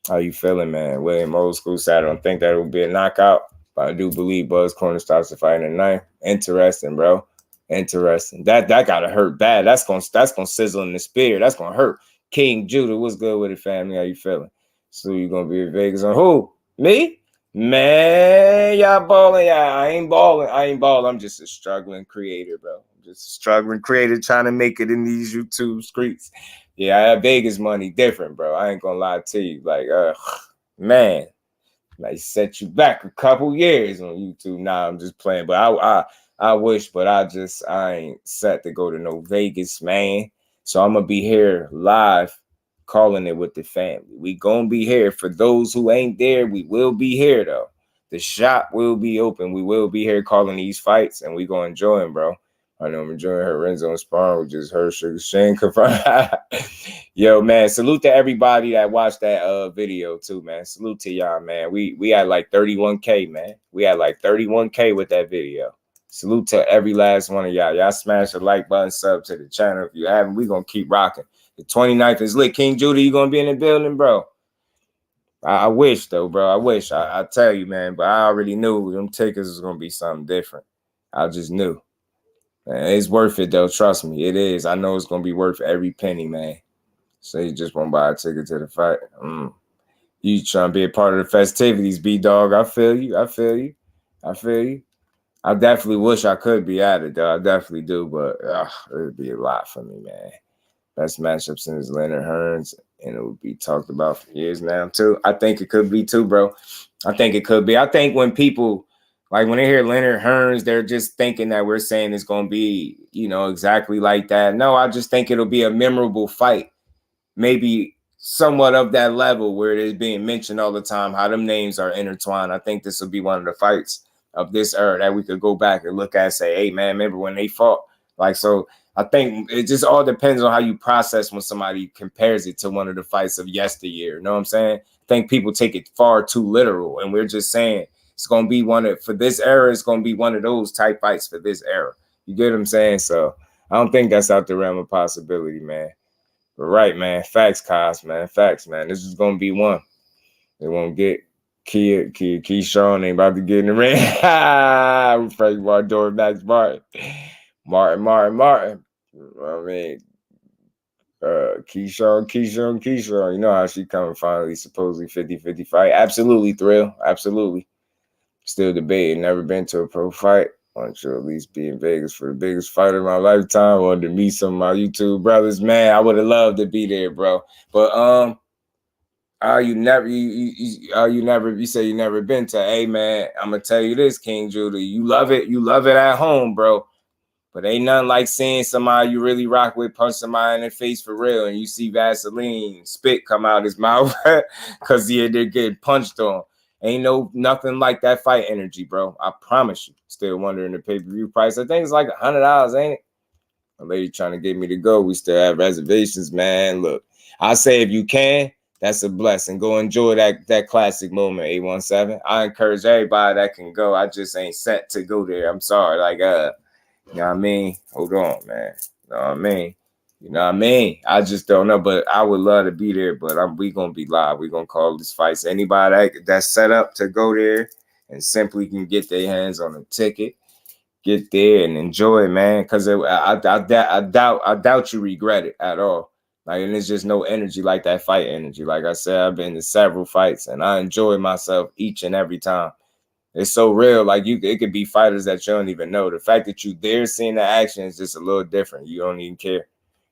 How you feeling, man? William Old School said I don't think that it will be a knockout, but I do believe Buzz Corner starts the fight in the ninth. Interesting, bro. Interesting. That gotta hurt bad. That's gonna sizzle in the spirit. That's gonna hurt. King Judah, what's good with it, family? How you feeling? So you gonna be in Vegas on who? Me? Man, y'all balling. I ain't balling. I'm just a struggling creator, bro. I'm just a struggling creator trying to make it in these YouTube streets. Yeah, I have Vegas money different, bro. I ain't gonna lie to you. Like, man, like set you back a couple years on YouTube. Nah, I'm just playing. But I wish, but I ain't set to go to no Vegas, man. So I'm gonna be here live, calling it with the family. We gonna be here. For those who ain't there, we will be here though. The shop will be open. We will be here calling these fights, and we gonna enjoy them, bro. I know I'm enjoying her Renzo and sparring with just her Sugar Shane confirmed. Yo, man, salute to everybody that watched that video too, man. Salute to y'all, man. We had like 31K, man. We had like 31K with that video. Salute to every last one of y'all. Y'all smash the like button, sub to the channel. If you haven't, we gonna keep rocking. The 29th is lit. King Judah, you gonna be in the building, bro? I wish though, bro. I wish. I tell you, man, but I already knew them tickets was gonna be something different. I just knew. Man, it's worth it though. Trust me, it is. I know it's gonna be worth every penny, man. So you just won't buy a ticket to the fight. You trying to be a part of the festivities, B-Dog. I feel you. I definitely wish I could be at it, though. I definitely do, but it would be a lot for me, man. Best matchup since Leonard Hearns, and it would be talked about for years now, too. I think it could be, too, bro. I think it could be. I think when people, like, when they hear Leonard Hearns, they're just thinking that we're saying it's going to be, exactly like that. No, I just think it'll be a memorable fight. Maybe somewhat of that level where it is being mentioned all the time, how them names are intertwined. I think this will be one of the fights of this era that we could go back and look at and say, hey, man, remember when they fought? Like, so I think it just all depends on how you process when somebody compares it to one of the fights of yesteryear. You know what I'm saying? I think people take it far too literal, and we're just saying it's going to be for this era, it's going to be one of those type fights for this era. You get what I'm saying? So I don't think that's out the realm of possibility, man. But right, man. Facts, Cos, man. Facts, man. This is going to be one. They won't get Keyshawn ain't about to get in the ring. We Frank Wardor, Max Martin. Martin. I mean, Keyshawn. You know how she coming finally, supposedly 50-50 fight. Absolutely, Thrill. Absolutely. Still debating. Never been to a pro fight. Want to at least be in Vegas for the biggest fight of my lifetime. Wanted to meet some of my YouTube brothers. Man, I would have loved to be there, bro. But you say you never been to. Hey, man, I'm gonna tell you this, King Judah. You love it at home, bro. But ain't nothing like seeing somebody you really rock with punch somebody in the face for real, and you see Vaseline spit come out his mouth because they're getting punched on. Ain't nothing like that fight energy, bro. I promise you. Still wondering the pay-per-view price. I think it's like $100, ain't it? A lady trying to get me to go. We still have reservations, man. Look, I say if you can, that's a blessing. Go enjoy that classic moment, 817. I encourage everybody that can go. I just ain't set to go there. I'm sorry. Like, you know what I mean? Hold on, man. You know what I mean? You know what I mean? I just don't know, but I would love to be there, but we going to be live. We going to call this fights. Anybody that's set up to go there and simply can get their hands on a ticket, get there and enjoy it, man, because I doubt you regret it at all. Like, and there's just no energy like that fight energy. Like I said, I've been to several fights, and I enjoy myself each and every time. It's so real. Like it could be fighters that you don't even know. The fact that you there seeing the action is just a little different. You don't even care.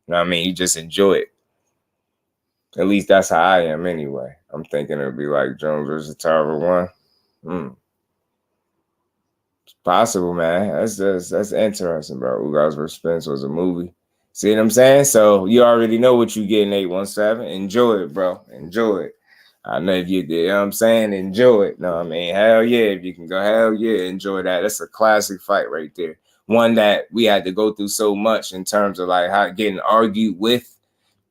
You know what I mean? You just enjoy it. At least that's how I am anyway. I'm thinking it'll be like Jones versus Tarver 1. It's possible, man. That's interesting, bro. Ugas versus Spence was a movie. See what I'm saying? So you already know what you get in 817. Enjoy it, bro. Enjoy it. I know if you did, you know what I'm saying? Enjoy it. No, I mean, hell yeah. If you can go, hell yeah, enjoy that. That's a classic fight right there. One that we had to go through so much in terms of like how getting argued with.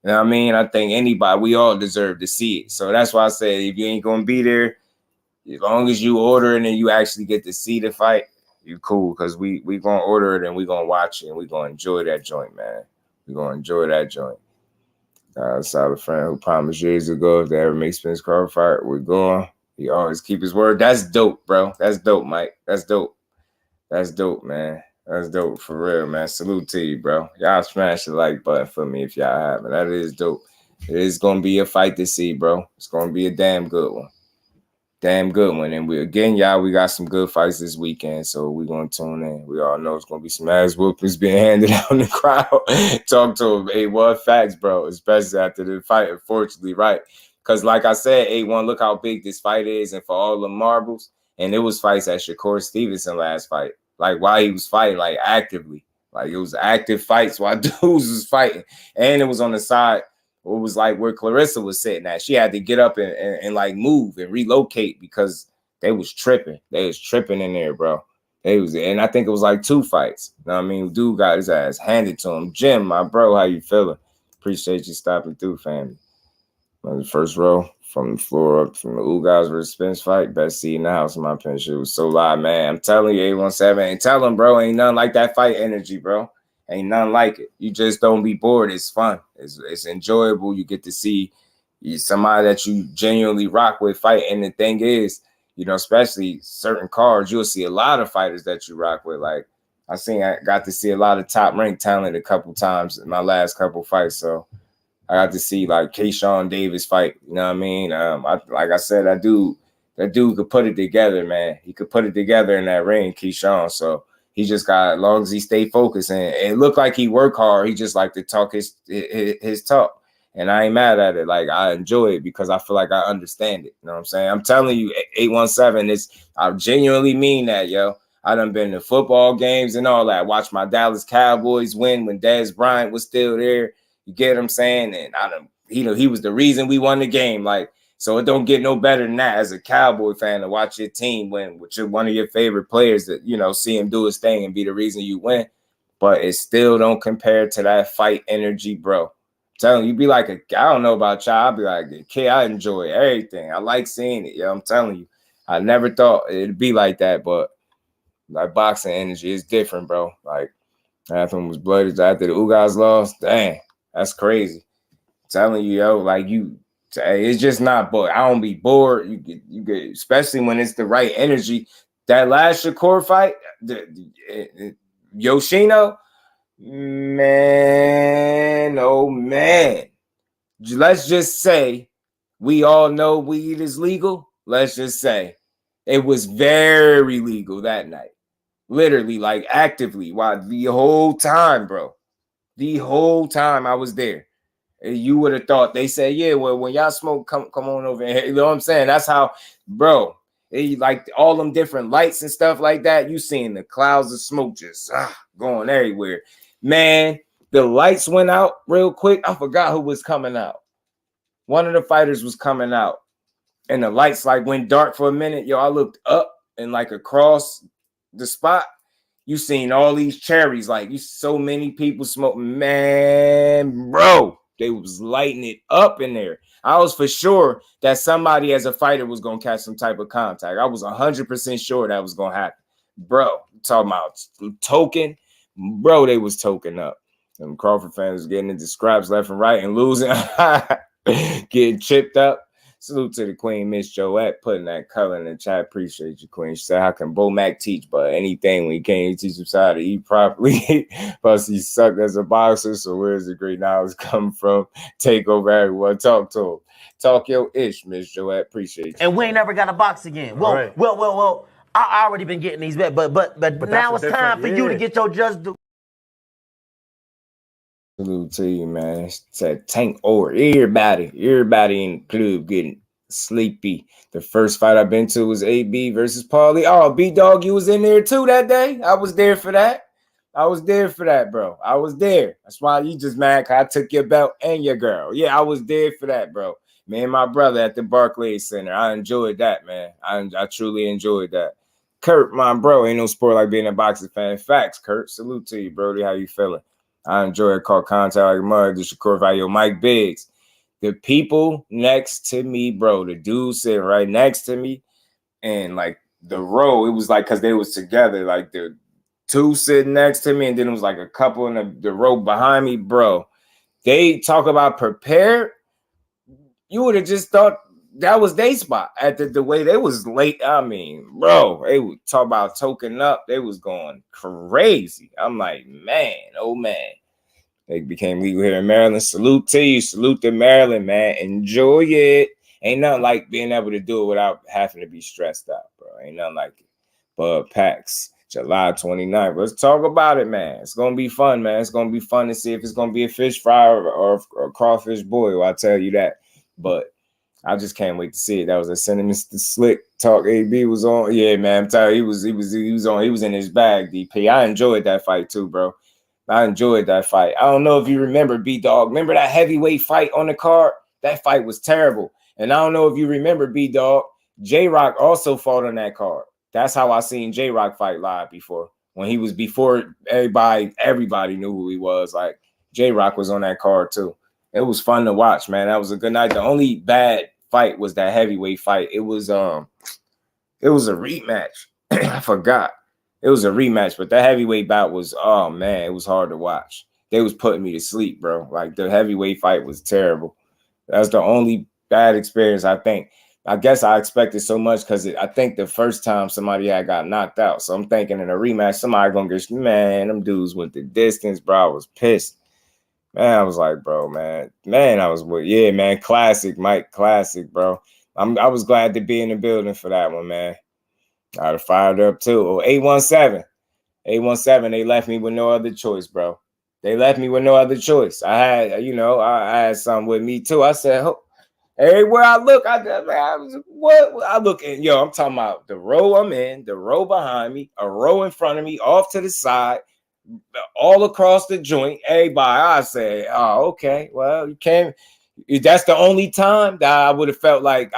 You know what I mean? I think anybody, we all deserve to see it. So that's why I say if you ain't gonna be there, as long as you order it and you actually get to see the fight, you cool. Because we gonna order it and we gonna watch it and we gonna enjoy that joint, man. We gonna enjoy that joint. I saw a friend who promised years ago if they ever make Spence Crawford fight, we're going. He always keep his word. That's dope, bro. That's dope, Mike. That's dope. That's dope, man. That's dope for real, man. Salute to you, bro. Y'all smash the like button for me if y'all haven't. That is dope. It is gonna be a fight to see, bro. It's gonna be a damn good one. Damn good one. And we got some good fights this weekend, so we're gonna tune in. We all know it's gonna be some ass whoopings being handed out in the crowd. Talk to him. Hey, what facts, bro? Especially after the fight, unfortunately, right? Because like I said, A1, look how big this fight is, and for all the marbles, and it was fights at Shakur Stevenson last fight. Like while he was fighting, like actively. Like it was active fights while dudes was fighting. And it was on the side. It was like where Clarissa was sitting at. She had to get up and like move and relocate because they was tripping. They was tripping in there, bro. And I think it was like 2 fights. You know what I mean? Dude got his ass handed to him. Jim, my bro, how you feeling? Appreciate you stopping through, family. On the first row from the floor up from the Ugas versus Spence fight. Best seat in the house, in my opinion. Shit was so live, man. I'm telling you, 817. And tell him, bro, ain't nothing like that fight energy, bro. Ain't nothing like it. You just don't be bored. It's fun. It's enjoyable. You get to see somebody that you genuinely rock with fight. And the thing is, you know, especially certain cards, you'll see a lot of fighters that you rock with. Like I got to see a lot of top ranked talent a couple times in my last couple fights. So I got to see like Keyshawn Davis fight. You know what I mean? Like I said, that dude could put it together, man. He could put it together in that ring, Keyshawn. So he just got, as long as he stay focused, and it looked like he worked hard. He just like to talk his talk. And I ain't mad at it. Like I enjoy it because I feel like I understand it. You know what I'm saying? I'm telling you, 817, I genuinely mean that, yo. I done been to football games and all that. Watched my Dallas Cowboys win when Dez Bryant was still there. You get what I'm saying? And he was the reason we won the game. Like, so it don't get no better than that as a Cowboy fan to watch your team win with one of your favorite players that, you know, see him do his thing and be the reason you win. But it still don't compare to that fight energy, bro. I'm telling you, be like I don't know about y'all. I'll be like a kid. I enjoy everything. I like seeing it. I'm telling you. I never thought it'd be like that, but like boxing energy is different, bro. Like Anthem was bloody after the Ugas lost. Dang. That's crazy. I'm telling you, yo, like it's just not bored. I don't be bored. You get, especially when it's the right energy. That last Shakur fight, Yoshino, man, oh man. Let's just say we all know weed is legal. Let's just say it was very legal that night. Literally, like actively, while the whole time, bro. The whole time I was there. You would have thought they said, yeah, well, when y'all smoke, come on over here. You know what I'm saying? That's how, bro, like all them different lights and stuff like that. You seeing the clouds of smoke just going everywhere. Man, the lights went out real quick. I forgot who was coming out. One of the fighters was coming out. And the lights like went dark for a minute. Yo, I looked up and like across the spot. You seen all these cherries, like you so many people smoking, man, bro. They was lighting it up in there. I was for sure that somebody as a fighter was gonna catch some type of contact. I was 100% sure that was gonna happen, bro. Talking about token, bro. They was token up. And Crawford fans getting into scraps left and right and losing, getting chipped up. Salute to the Queen, Miss Joette, putting that color in the chat. Appreciate you, Queen. She said, how can Bo Mac teach but anything when he can't even teach him how to eat properly? Plus, he sucked as a boxer, so where's the great knowledge come from? Take over everyone. Talk to him. Talk your ish, Miss Joette. Appreciate you. And we ain't never got a box again. Well, I already been getting these bets, but now it's time for you to get your just do. Salute to you, man. Said tank over everybody in the club getting sleepy. The first fight I've been to was AB versus Paulie. Oh, B-Dog, you was in there too that day. I was there for that. I was there for that, bro. I was there. That's why you just mad, cause I took your belt and your girl. Yeah, I was there for that, bro. Me and my brother at the Barclays Center. I enjoyed that, man. I truly enjoyed that. Kurt, my bro, ain't no sport like being a boxing fan. Facts, Kurt. Salute to you, Brody. How you feeling? I enjoy it. Called Contact Like Mud. The Shakur Value, Mike Biggs. The people next to me, bro, the dude sitting right next to me, and like the row, it was like because they was together, like the two sitting next to me, and then it was like a couple in the row behind me, bro. They talk about prepared. You would have just thought that was their spot at the way they was late. I mean, bro, they would talk about token up. They was going crazy. I'm like, man, oh man. They became legal here in Maryland. Salute to you. Salute to Maryland, man. Enjoy it. Ain't nothing like being able to do it without having to be stressed out, bro. Ain't nothing like it. Bud Pax, July 29th. Let's talk about it, man. It's going to be fun, man. It's going to be fun to see if it's going to be a fish fry or crawfish boil. I'll tell you that. But I just can't wait to see it. That was a sentiment slick talk. AB was on. Yeah, man. I'm telling you, he was in his bag, DP. I enjoyed that fight too, bro. I enjoyed that fight. I don't know if you remember, B-Dog. Remember that heavyweight fight on the card? That fight was terrible. And I don't know if you remember, B-Dog. J-Rock also fought on that card. That's how I seen J-Rock fight live before. When he was before everybody knew who he was. Like, J-Rock was on that card too. It was fun to watch, man. That was a good night. The only bad fight was that heavyweight fight. It was a rematch. I forgot. It was a rematch, but that heavyweight bout was, oh man, it was hard to watch. They was putting me to sleep, bro. Like the heavyweight fight was terrible. That's the only bad experience, I think. I guess I expected so much because I think the first time somebody had got knocked out. So I'm thinking in a rematch, somebody gonna get, man, them dudes went the distance, bro. I was pissed. Man, I was like, bro, man, I was with, yeah, man, classic, Mike, classic, bro. I was glad to be in the building for that one, man. I'd have fired up too. Oh, 817, they left me with no other choice, bro. They left me with no other choice. I had something with me too. I said, oh, everywhere I look, I look in, I'm talking about the row I'm in, the row behind me, a row in front of me, off to the side, all across the joint. Everybody, I said, oh, okay, well, you can't. That's the only time that I would have felt like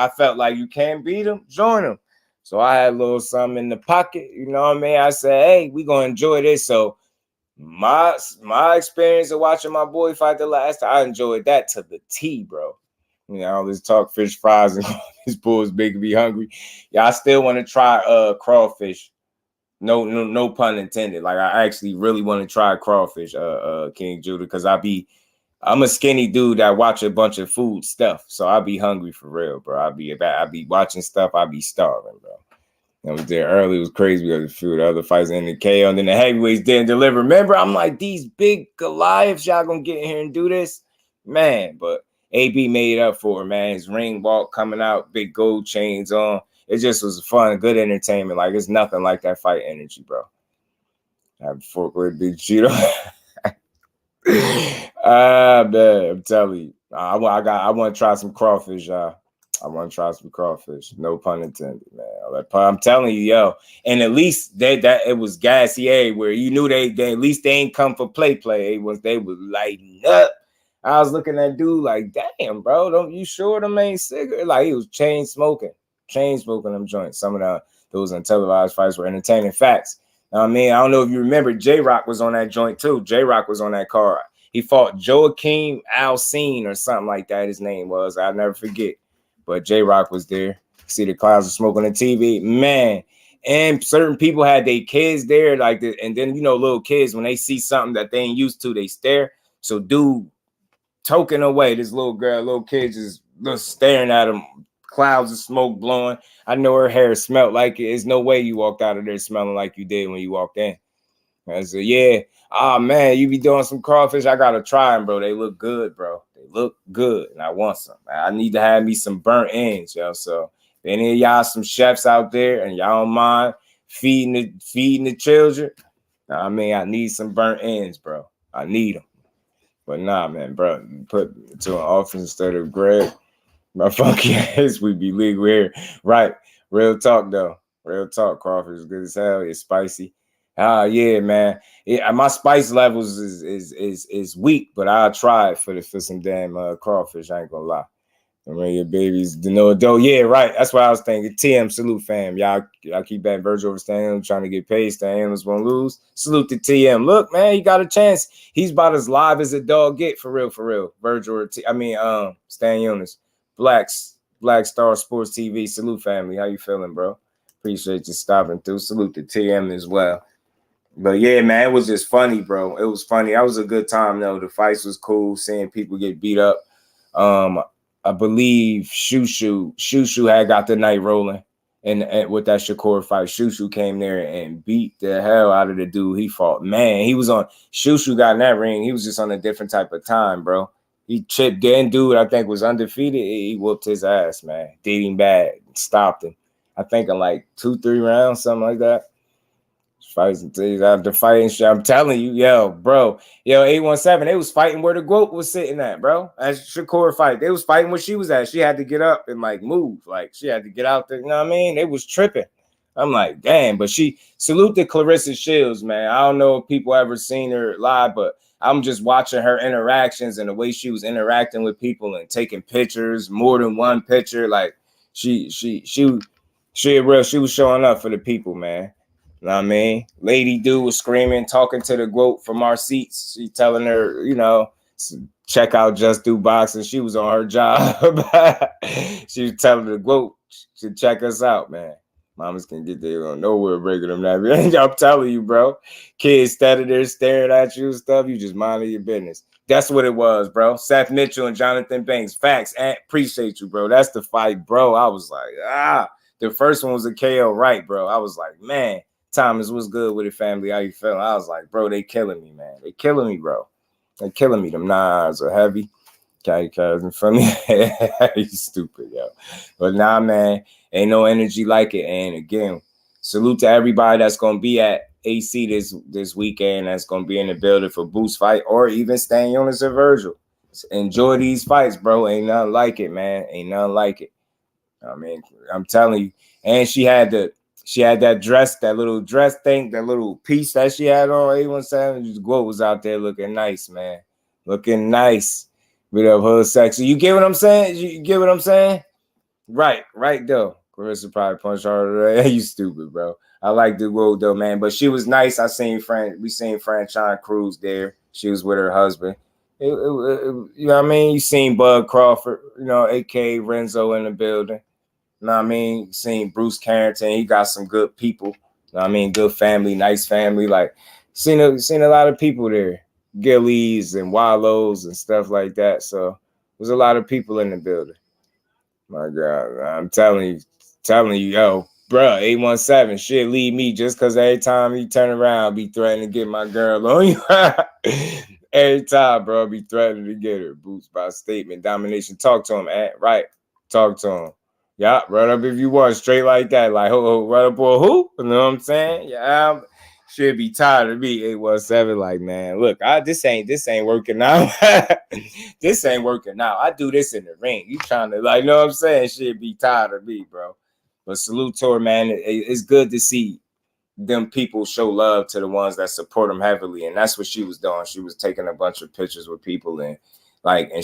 you can't beat them, join them. So I had a little something in the pocket, you know what I mean? I said, hey, we're going to enjoy this. So my experience of watching my boy fight the last time, I enjoyed that to the T, bro. You know, all this talk fish fries and this bull's big to be hungry. Yeah, I still want to try crawfish. No pun intended. Like I actually really want to try crawfish, King Judah, because I'm a skinny dude that watch a bunch of food stuff, so I be hungry for real, bro. I be watching stuff, I be starving, bro. I was there early, it was crazy because a few of the other fights in the KO, and then the heavyweights didn't deliver. Remember, I'm like, these big Goliaths, y'all gonna get in here and do this, man. But AB made up for it, man. His ring walk coming out, big gold chains on. It just was fun, good entertainment. Like it's nothing like that fight energy, bro. I have a fork with Big Cheeto. Man, I'm telling you, I want to try some crawfish, y'all. I want to try some crawfish. No pun intended, man. I'm telling you, yo. And at least that it was gassy, where you knew they at least they ain't come for play. They was lighting up. I was looking at dude like, damn, bro, don't you sure them ain't cigarette? Like he was chain smoking them joints. Some of those untelevised fights were entertaining. Facts. I mean, I don't know if you remember, J-Rock was on that joint too. J-Rock was on that card. He fought Joaquin Alcine or something like that. His name was. I'll never forget. But J-Rock was there. See the clouds of smoke on the TV, man. And certain people had their kids there, and then little kids when they see something that they ain't used to, they stare. So dude, token away, this little kid just staring at him. Clouds of smoke blowing. I know her hair smelled like it. There's no way you walked out of there smelling like you did when you walked in. I said, yeah. Oh, man, you be doing some crawfish. I got to try them, bro. They look good, bro. They look good, and I want some. I need to have me some burnt ends, yo. So if any of y'all some chefs out there and y'all don't mind, feeding the children. I mean, I need some burnt ends, bro. I need them. But nah, man, bro, put to an offense instead of Greg. My funky ass, we be legal here. Right. Real talk, though. Real talk, Crawford is good as hell. It's spicy. Yeah, man. Yeah, my spice levels is weak, but I'll try it for some damn crawfish. I ain't gonna lie. I mean, your babies, though. Yeah, right. That's what I was thinking. TM, salute, fam. Y'all keep betting Virgil over Stan, trying to get paid. Stan won't lose. Salute to TM. Look, man, he got a chance. He's about as live as a dog get, for real, for real. Virgil or Stan Jonas. Black Star Sports TV. Salute, family. How you feeling, bro? Appreciate you stopping through. Salute to TM as well. But yeah, man, it was just funny, bro. It was funny. That was a good time, though. The fights was cool. Seeing people get beat up. I believe Shushu had got the night rolling, and with that Shakur fight, Shushu came there and beat the hell out of the dude he fought. Man, he was on. Shushu got in that ring. He was just on a different type of time, bro. He chipped in, dude. I think was undefeated. He whooped his ass, man. Did him bad, stopped him. I think in like 2-3 rounds, something like that. Fights after fighting shit. I'm telling you, bro. 817, they was fighting where the GOAT was sitting at, bro. As Shakur fight, they was fighting where she was at. She had to get up and like move. Like she had to get out there. You know what I mean? They was tripping. I'm like, damn, but she salute to Clarissa Shields, man. I don't know if people ever seen her live, but I'm just watching her interactions and the way she was interacting with people and taking pictures, more than one picture. Like she was showing up for the people, man. You know what I mean? Lady dude was screaming, talking to the GOAT from our seats. She telling her, check out JusDueBoxing. She was on her job. She was telling the GOAT to check us out, man. Mamas can get there on nowhere breaking them that. I'm telling you, bro. Kids standing there staring at you and stuff. You just minding your business. That's what it was, bro. Seth Mitchell and Jonathan Banks. Facts. Appreciate you, bro. That's the fight, bro. I was like, The first one was a KO, right, bro. I was like, man. Thomas, what's good with it, family? How you feeling? I was like, bro, they killing me, man. They killing me, bro. They killing me. Them knives are heavy. Cousin from me. You stupid, yo. But nah, man, ain't no energy like it. And again, salute to everybody that's gonna be at AC this weekend. That's gonna be in the building for Boost fight or even Stan Jonas and Virgil. Enjoy these fights, bro. Ain't nothing like it, man. Ain't nothing like it. I mean, I'm telling you. And she had that dress, that little dress thing, that little piece that she had on 817. The GOAT was out there looking nice, man. Looking nice. Bit of hood sexy. You get what I'm saying? You get what I'm saying? Right, though. Carissa probably punched harder. You stupid, bro. I like the GOAT, though, man. But she was nice. We seen Franchon Cruz there. She was with her husband. You know what I mean? You seen Bud Crawford, a.k.a. Renzo in the building. You know what I mean? Seen Bruce Carrington. He got some good people. You know what I mean? Good family, nice family. Like, seen a lot of people there. Gillies and Wallows and stuff like that. So, there's a lot of people in the building. My God, I'm telling you, yo, bro, 817, shit leave me just because every time he turn around, be threatening to get my girl on you. Every time, bro, be threatening to get her. Boots by statement, domination. Talk to him, right? Talk to him. Yeah, run up if you want, straight like that. Like, run up or who? You know what I'm saying? Yeah, should be tired of me. 817, like, man, look, this ain't working out. This ain't working out. I do this in the ring. You trying to, like, you know what I'm saying? Should be tired of me, bro. But salute to her, man. It's good to see them people show love to the ones that support them heavily, and that's what she was doing. She was taking a bunch of pictures with people, and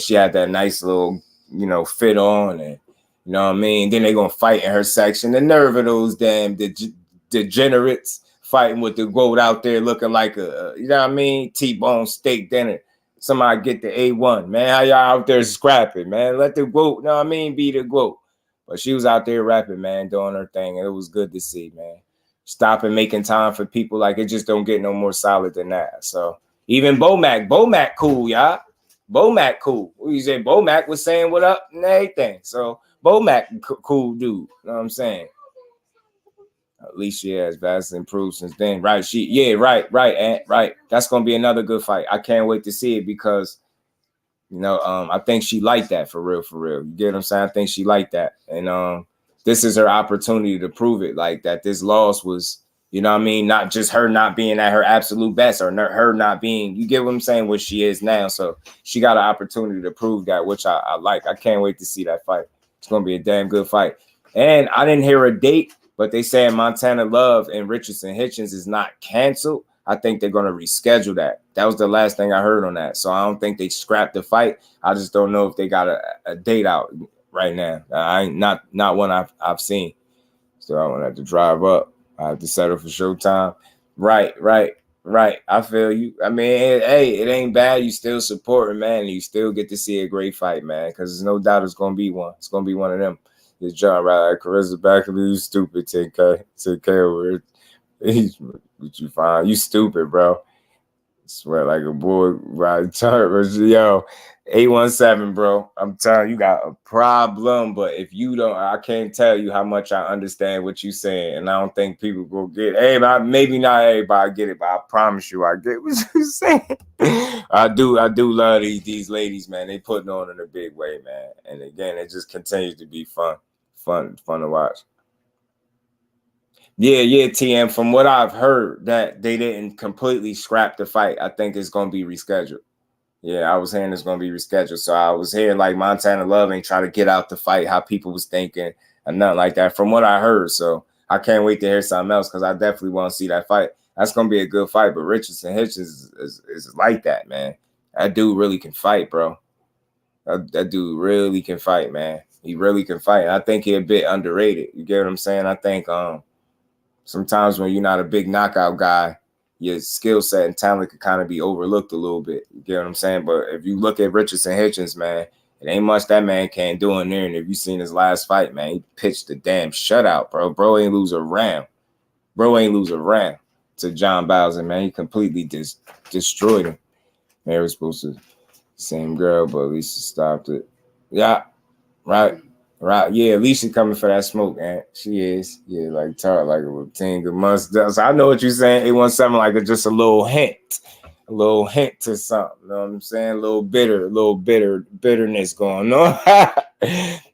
she had that nice little, fit on, and you know what I mean? Then they're going to fight in her section. The nerve of those damn degenerates fighting with the GOAT out there looking like a you know what I mean? T-bone steak dinner. Somebody get the A1, man. How y'all out there scrapping, man? Let the GOAT, you know what I mean, be the GOAT. But she was out there rapping, man, doing her thing. And it was good to see, man. Stopping making time for people. Like, it just don't get no more solid than that. So, even Bomac cool, y'all. Bomac cool. You said Bomac was saying what up and everything. So, Bomac, cool dude. You know what I'm saying? At least she has vastly improved since then. Right. Right. That's going to be another good fight. I can't wait to see it because, I think she liked that for real. You get what I'm saying? I think she liked that. And this is her opportunity to prove it. Like that this loss was You know what I mean? Not just her not being at her absolute best or her not being, you get what I'm saying, what she is now. So she got an opportunity to prove that, which I like. I can't wait to see that fight. It's going to be a damn good fight. And I didn't hear a date, but they saying Montana Love and Richardson Hitchens is not canceled. I think they're going to reschedule that. That was the last thing I heard on that. So I don't think they scrapped the fight. I just don't know if they got a date out right now. I ain't not one I've seen. So I won't have to drive up. I have to settle for Showtime. Right. I feel you. I mean, hey, it ain't bad. You still supporting, man. And you still get to see a great fight, man. Because there's no doubt it's going to be one. It's going to be one of them. This John Riley, Carissa back of you stupid 10K. 10K over it. What you find? You stupid, bro. Sweat like a boy, right? Yo, 817, bro. I'm telling you, got a problem. But if you don't, I can't tell you how much I understand what you're saying, and I don't think people will get. Hey, maybe not everybody get it, but I promise you, I get what you're saying. I do love these ladies, man. They putting on in a big way, man. And again, it just continues to be fun to watch. Yeah, TM. From what I've heard, that they didn't completely scrap the fight. I think it's going to be rescheduled. Yeah, I was hearing it's going to be rescheduled. So I was hearing like Montana Love ain't try to get out the fight, how people was thinking and nothing like that from what I heard. So I can't wait to hear something else because I definitely want to see that fight. That's going to be a good fight. But Richardson Hitchens is like that, man. That dude really can fight, bro. That dude really can fight, man. He really can fight. And I think he's a bit underrated. You get what I'm saying? I think sometimes when you're not a big knockout guy, your skill set and talent could kind of be overlooked a little bit. You get what I'm saying? But if you look at Richardson Hitchens, man, it ain't much that man can't do in there. And if you seen his last fight, man, he pitched a damn shutout, bro. Bro ain't lose a round. To John Bowser, man. He completely destroyed him. Man, was supposed to same girl, but at least he stopped it. Yeah, right. Yeah, at least she coming for that smoke, man. She is. Yeah, like tart like a routine good mustache. I know what you're saying. 817 like just a little hint to something. You know what I'm saying? A little bitterness going on.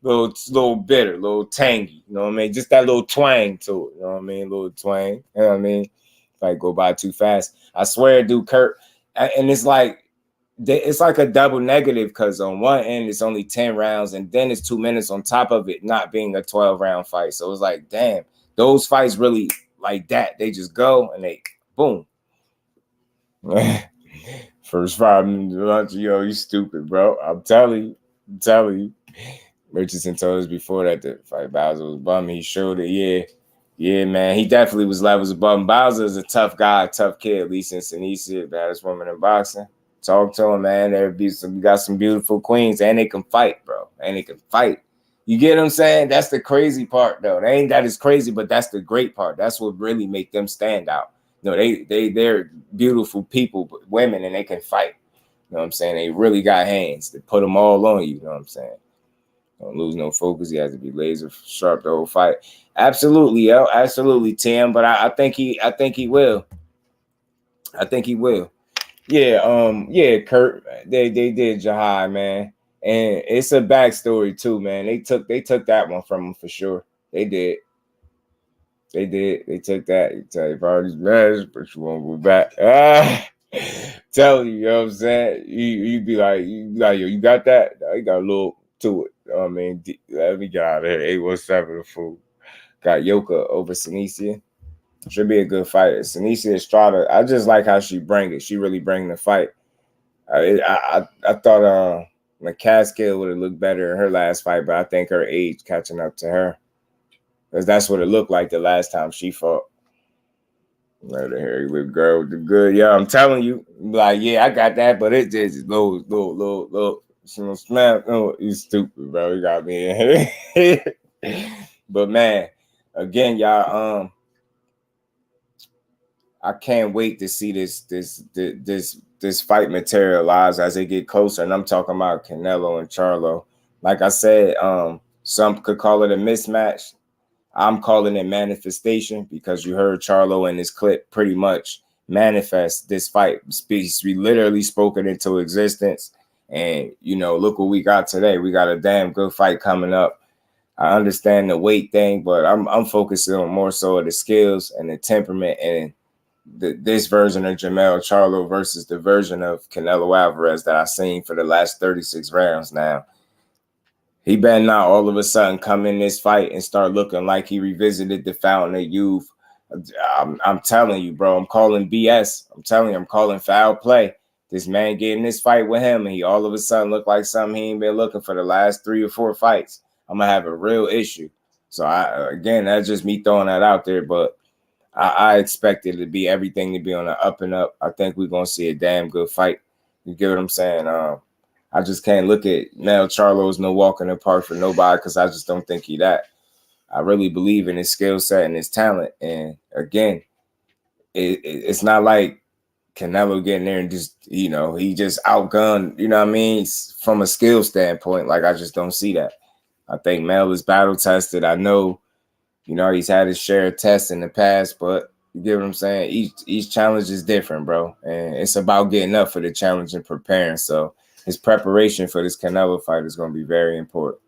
little bitter, little tangy. You know what I mean? Just that little twang to it. You know what I mean? Little twang. You know what I mean? Like go by too fast. I swear, dude, Kurt. And it's like a double negative because on one end it's only 10 rounds and then it's 2 minutes on top of it not being a 12-round fight. So it's like, damn, those fights really like that. They just go and they boom. First 5 minutes, yo, you stupid, bro. I'm telling you. Richardson told us before that the fight Bowser was bumming. He showed it, yeah, man. He definitely was levels above him. Bowser is a tough guy, tough kid, at least in Sinisi, baddest woman in boxing. Talk to him, man. We got some beautiful queens, and they can fight, bro. And they can fight. You get what I'm saying? That's the crazy part, though. They ain't that is crazy, but that's the great part. That's what really make them stand out. You know, they're beautiful people, women, and they can fight. You know what I'm saying? They really got hands to put them all on you. You know what I'm saying? Don't lose no focus. He has to be laser sharp the whole fight. Absolutely, yo. Absolutely, Tim. But I think he will. I think he will. Yeah, Kurt. They did Jahai, man. And it's a backstory too, man. They took that one from him for sure. They did. They took that. You tell you already mad, but you won't go back. Tell you, you know what I'm saying? You be like, yo, you got that? No, you got a little to it. You know what I mean, let me get out of here. 817 the fool. Got Yoka over Sinisia. Should be a good fight. Sinisia Estrada, I just like how she bring it. She really bring the fight. I thought McCaskill would have looked better in her last fight, but I think her age catching up to her. Because that's what it looked like the last time she fought. Right there, little girl with the good. Yeah, I'm telling you. Like, yeah, I got that, but it just little. You smell. Oh, you stupid, bro. You got me in here. But man, again, y'all, I can't wait to see this fight materialize as they get closer. And I'm talking about Canelo and Charlo. Like I said, some could call it a mismatch. I'm calling it manifestation because you heard Charlo in this clip pretty much manifest this fight. We literally spoke it into existence. And, you know, look what we got today. We got a damn good fight coming up. I understand the weight thing, but I'm focusing on more so of the skills and the temperament and this version of Jermell Charlo versus the version of Canelo Alvarez that I've seen for the last 36 rounds now. He better not all of a sudden come in this fight and start looking like he revisited the fountain of youth. I'm telling you, bro, I'm calling BS. I'm telling you, I'm calling foul play. This man getting this fight with him, and he all of a sudden look like something he ain't been looking for the last 3 or 4 fights. I'm going to have a real issue. So, again, that's just me throwing that out there, but I expect it to be everything to be on the up and up. I think we're going to see a damn good fight. You get what I'm saying? I just can't look at Canelo Charlo as no walk in the park for nobody because I just don't think he that. I really believe in his skill set and his talent. And again, it's not like Canelo getting there and just, you know, he just outgunned, you know what I mean, from a skill standpoint. Like, I just don't see that. I think Mel is battle tested. I know, you know, he's had his share of tests in the past, but you get what I'm saying? Each challenge is different, bro. And it's about getting up for the challenge and preparing. So his preparation for this Canelo fight is going to be very important.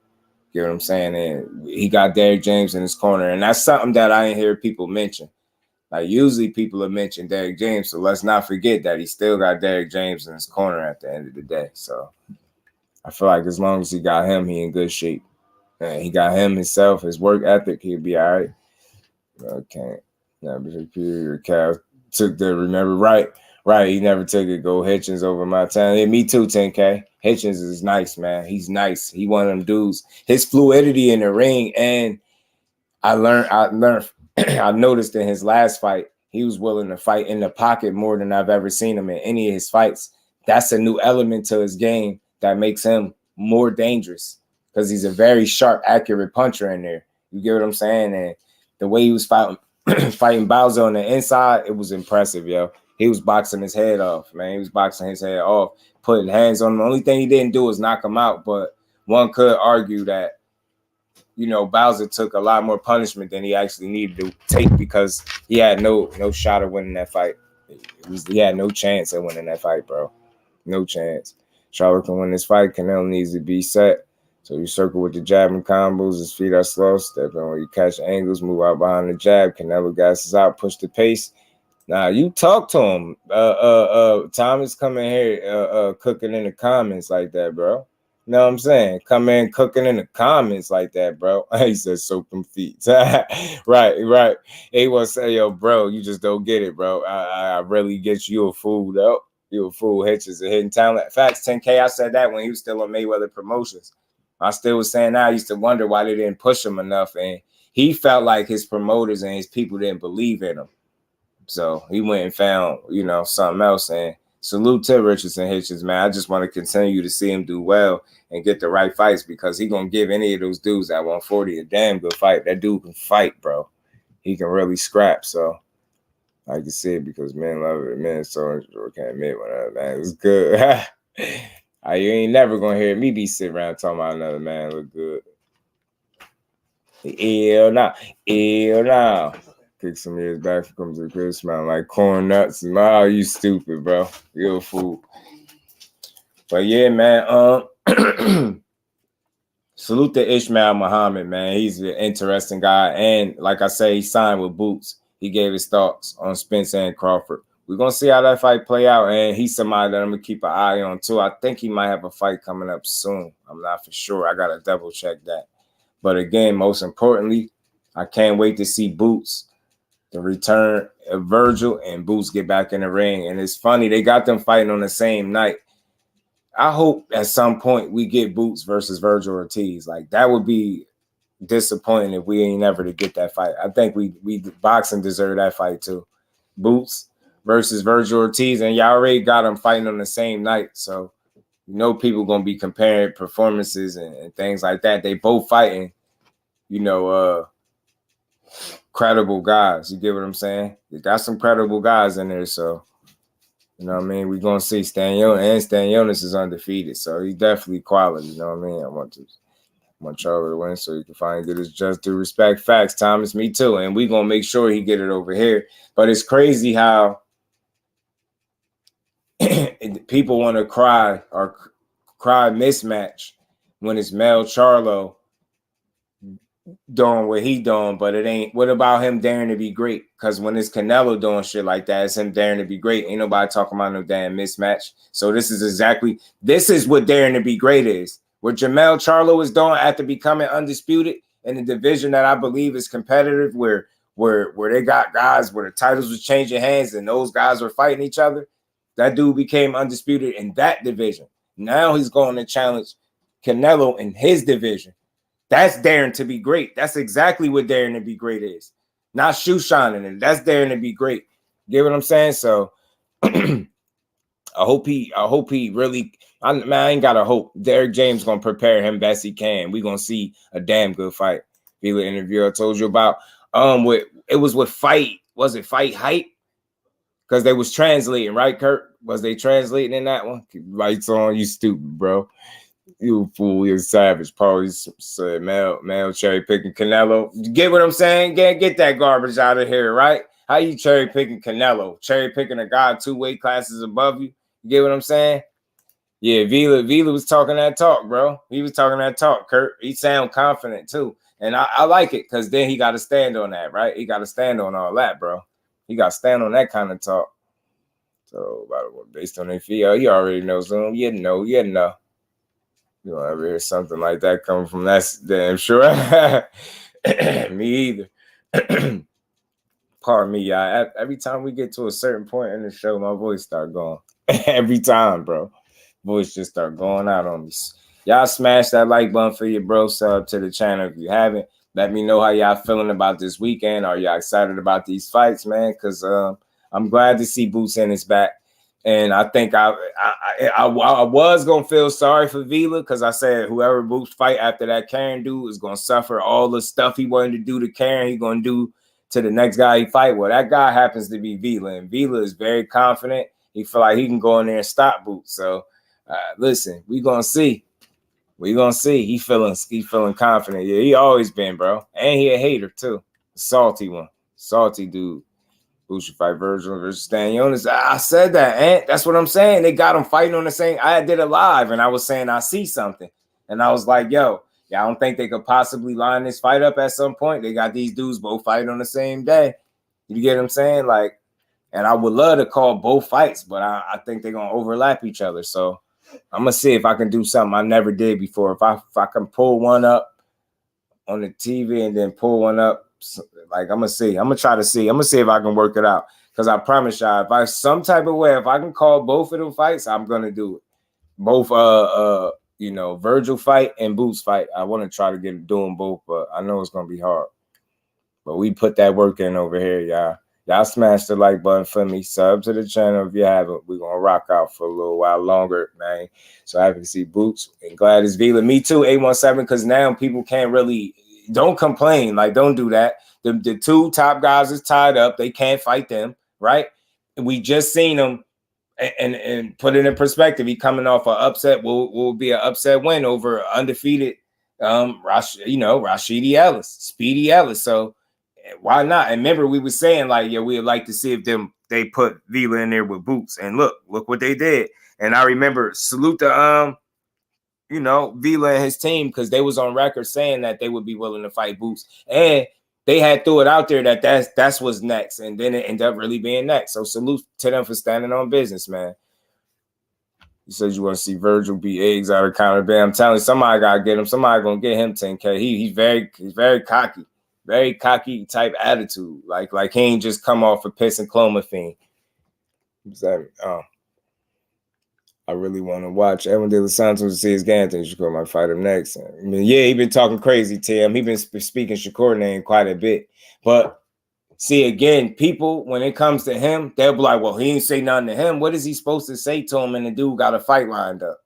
You know what I'm saying? And he got Derrick James in his corner. And that's something that I didn't hear people mention. Like, usually people have mentioned Derrick James, so let's not forget that he still got Derrick James in his corner at the end of the day. So I feel like as long as he got him, he in good shape. And he got him himself, his work ethic, he'll be all right. Okay. Cal took the remember right. He never took it. Go Hitchens over my time. Yeah, me too, 10K. Hitchens is nice, man. He's nice. He one of them dudes. His fluidity in the ring, and I noticed in his last fight, he was willing to fight in the pocket more than I've ever seen him in any of his fights. That's a new element to his game that makes him more dangerous because he's a very sharp, accurate puncher in there. You get what I'm saying? And the way he was fighting Bowser on the inside, it was impressive, yo. He was boxing his head off, man. He was boxing his head off, putting hands on him. The only thing he didn't do was knock him out, but one could argue that, you know, Bowser took a lot more punishment than he actually needed to take because he had no shot of winning that fight. He had no chance at winning that fight, bro. No chance. Charlo can win this fight. Canelo needs to be set. So you circle with the jab and combos. His feet are slow. Step in where you catch angles. Move out behind the jab. Canelo gasses out. Push the pace. Now you talk to him. Thomas coming here cooking in the comments like that, bro. You know what I'm saying? Come in cooking in the comments like that, bro. He said soak them feet. Right. He was say, yo, bro, you just don't get it, bro. I really get you a fool, though. You a fool. Hitches a hidden talent. Facts, 10K, I said that when he was still on Mayweather Promotions. I still was saying that. I used to wonder why they didn't push him enough. And he felt like his promoters and his people didn't believe in him. So he went and found, you know, something else. And salute to Richardson Hitchens, man. I just want to continue to see him do well and get the right fights because he going to give any of those dudes at 140 a damn good fight. That dude can fight, bro. He can really scrap. So I can see it because men love it. Men so can't admit when man, it's good. You ain't never going to hear me be sitting around talking about another man look good. Ew, now. Kick some years back from comes to the crib, smelling like corn nuts. Oh, you stupid, bro. You're a fool. But yeah, man. Salute to Ismael Muhammad, man. He's an interesting guy. And like I say, he signed with Boots. He gave his thoughts on Spence and Crawford. We're going to see how that fight play out. And he's somebody that I'm going to keep an eye on, too. I think he might have a fight coming up soon. I'm not for sure. I got to double check that. But again, most importantly, I can't wait to see Boots, the return of Virgil, and Boots get back in the ring. And it's funny, they got them fighting on the same night. I hope at some point we get Boots versus Virgil Ortiz. Like, that would be disappointing if we ain't ever to get that fight. I think we boxing deserve that fight too. Boots versus Virgil Ortiz, and y'all already got them fighting on the same night. So, you know, people going to be comparing performances and things like that. They both fighting, you know, credible guys. You get what I'm saying? They got some credible guys in there. So, you know what I mean? We're going to see Stan Jonas is undefeated. So he's definitely quality. You know what I mean? I want Charlo to win so he can finally get his just due respect. Facts, Thomas, me too. And we're going to make sure he get it over here. But it's crazy how people want to cry mismatch when it's Mel Charlo doing what he doing, but it ain't. What about him daring to be great? Because when it's Canelo doing shit like that, it's him daring to be great. Ain't nobody talking about no damn mismatch. So this is what daring to be great is. What Jermell Charlo is doing after becoming undisputed in a division that I believe is competitive, where they got guys where the titles was changing hands and those guys were fighting each other. That dude became undisputed in that division. Now he's going to challenge Canelo in his division. That's daring to be great. That's exactly what daring to be great is. Not shoe shining, and that's daring to be great. Get what I'm saying? So I hope he really. I ain't gotta hope. Derek James gonna prepare him best he can. We gonna see a damn good fight. Vila interview I told you about. It was with Fight. Was it Fight Hype? Because they was translating, right, Kurt? Was they translating in that one? Lights on, you stupid, bro. You fool, you're savage. Probably said male cherry picking Canelo. You get what I'm saying? Get that garbage out of here, right? How you cherry picking Canelo? Cherry picking a guy 2 weight classes above you? You get what I'm saying? Yeah, Vila was talking that talk, bro. He was talking that talk, Kurt. He sound confident too. And I like it because then he got to stand on that, right? He got to stand on all that, bro. He got to stand on that kind of talk. So, by the way, based on their feel, you already know some. You know. You don't ever hear something like that coming from that damn sure. Me either. Pardon me, y'all. Every time we get to a certain point in the show, my voice start going. Every time, bro. Voice just start going out on me. Y'all smash that like button for your bro. Sub to the channel if you haven't. Let me know how y'all feeling about this weekend. Are y'all excited about these fights, man? Because I'm glad to see Boots Ennis back. And I think I was gonna feel sorry for Vila because I said whoever Boots fight after that Karen dude is gonna suffer all the stuff he wanted to do to Karen. He gonna do to the next guy he fight. Well, that guy happens to be Vila, and Vila is very confident. He feel like he can go in there and stop Boots. So listen, we gonna see. We gonna see. He feeling confident. Yeah, he always been, bro. And he a hater too, salty one, salty dude. Who should fight Virgil versus Stanionis? I said that, and that's what I'm saying. They got them fighting on the same. I did a live, and I was saying I see something, and I was like, "Yo, yeah, I don't think they could possibly line this fight up at some point. They got these dudes both fighting on the same day. You get what I'm saying? Like, and I would love to call both fights, but I think they're gonna overlap each other. So I'm gonna see if I can do something I never did before. If I can pull one up on the TV and then pull one up. Like I'm gonna see. I'm gonna try to see. I'm gonna see if I can work it out. Because I promise y'all, if I some type of way, if I can call both of them fights, I'm gonna do it. Both Virgil fight and Boots fight. I want to try to get doing both, but I know it's gonna be hard. But we put that work in over here, y'all. Y'all smash the like button for me. Sub to the channel if you haven't. We're gonna rock out for a little while longer, man. So happy to see Boots and glad it's Vila. Me too, 817, because now people can't really. Don't complain. Like, don't do that. The 2 top guys is tied up. They can't fight them, right? We just seen them and put it in perspective. He coming off an upset. Will be an upset win over undefeated Rashidi Ellis, Speedy Ellis. So why not? And remember, we were saying like, yeah, we'd like to see if they put Vila in there with Boots. And look what they did. And I remember salute to Vila and his team, because they was on record saying that they would be willing to fight Boots, and they had threw it out there that's what's next, and then it ended up really being next. So salute to them for standing on business, man. You said you want to see Virgil beat Eggs out of counter band. I'm telling you, somebody gotta get him. Somebody gonna get him 10K. He's very cocky type attitude. Like he ain't just come off a piss and clomiphene. I really want to watch Edwin De Los Santos to see his game. I think Shakur might fight him next. I mean, yeah, he been talking crazy, Tim. He been speaking Shakur name quite a bit. But see, again, people, when it comes to him, they'll be like, well, he ain't say nothing to him. What is he supposed to say to him? And the dude got a fight lined up.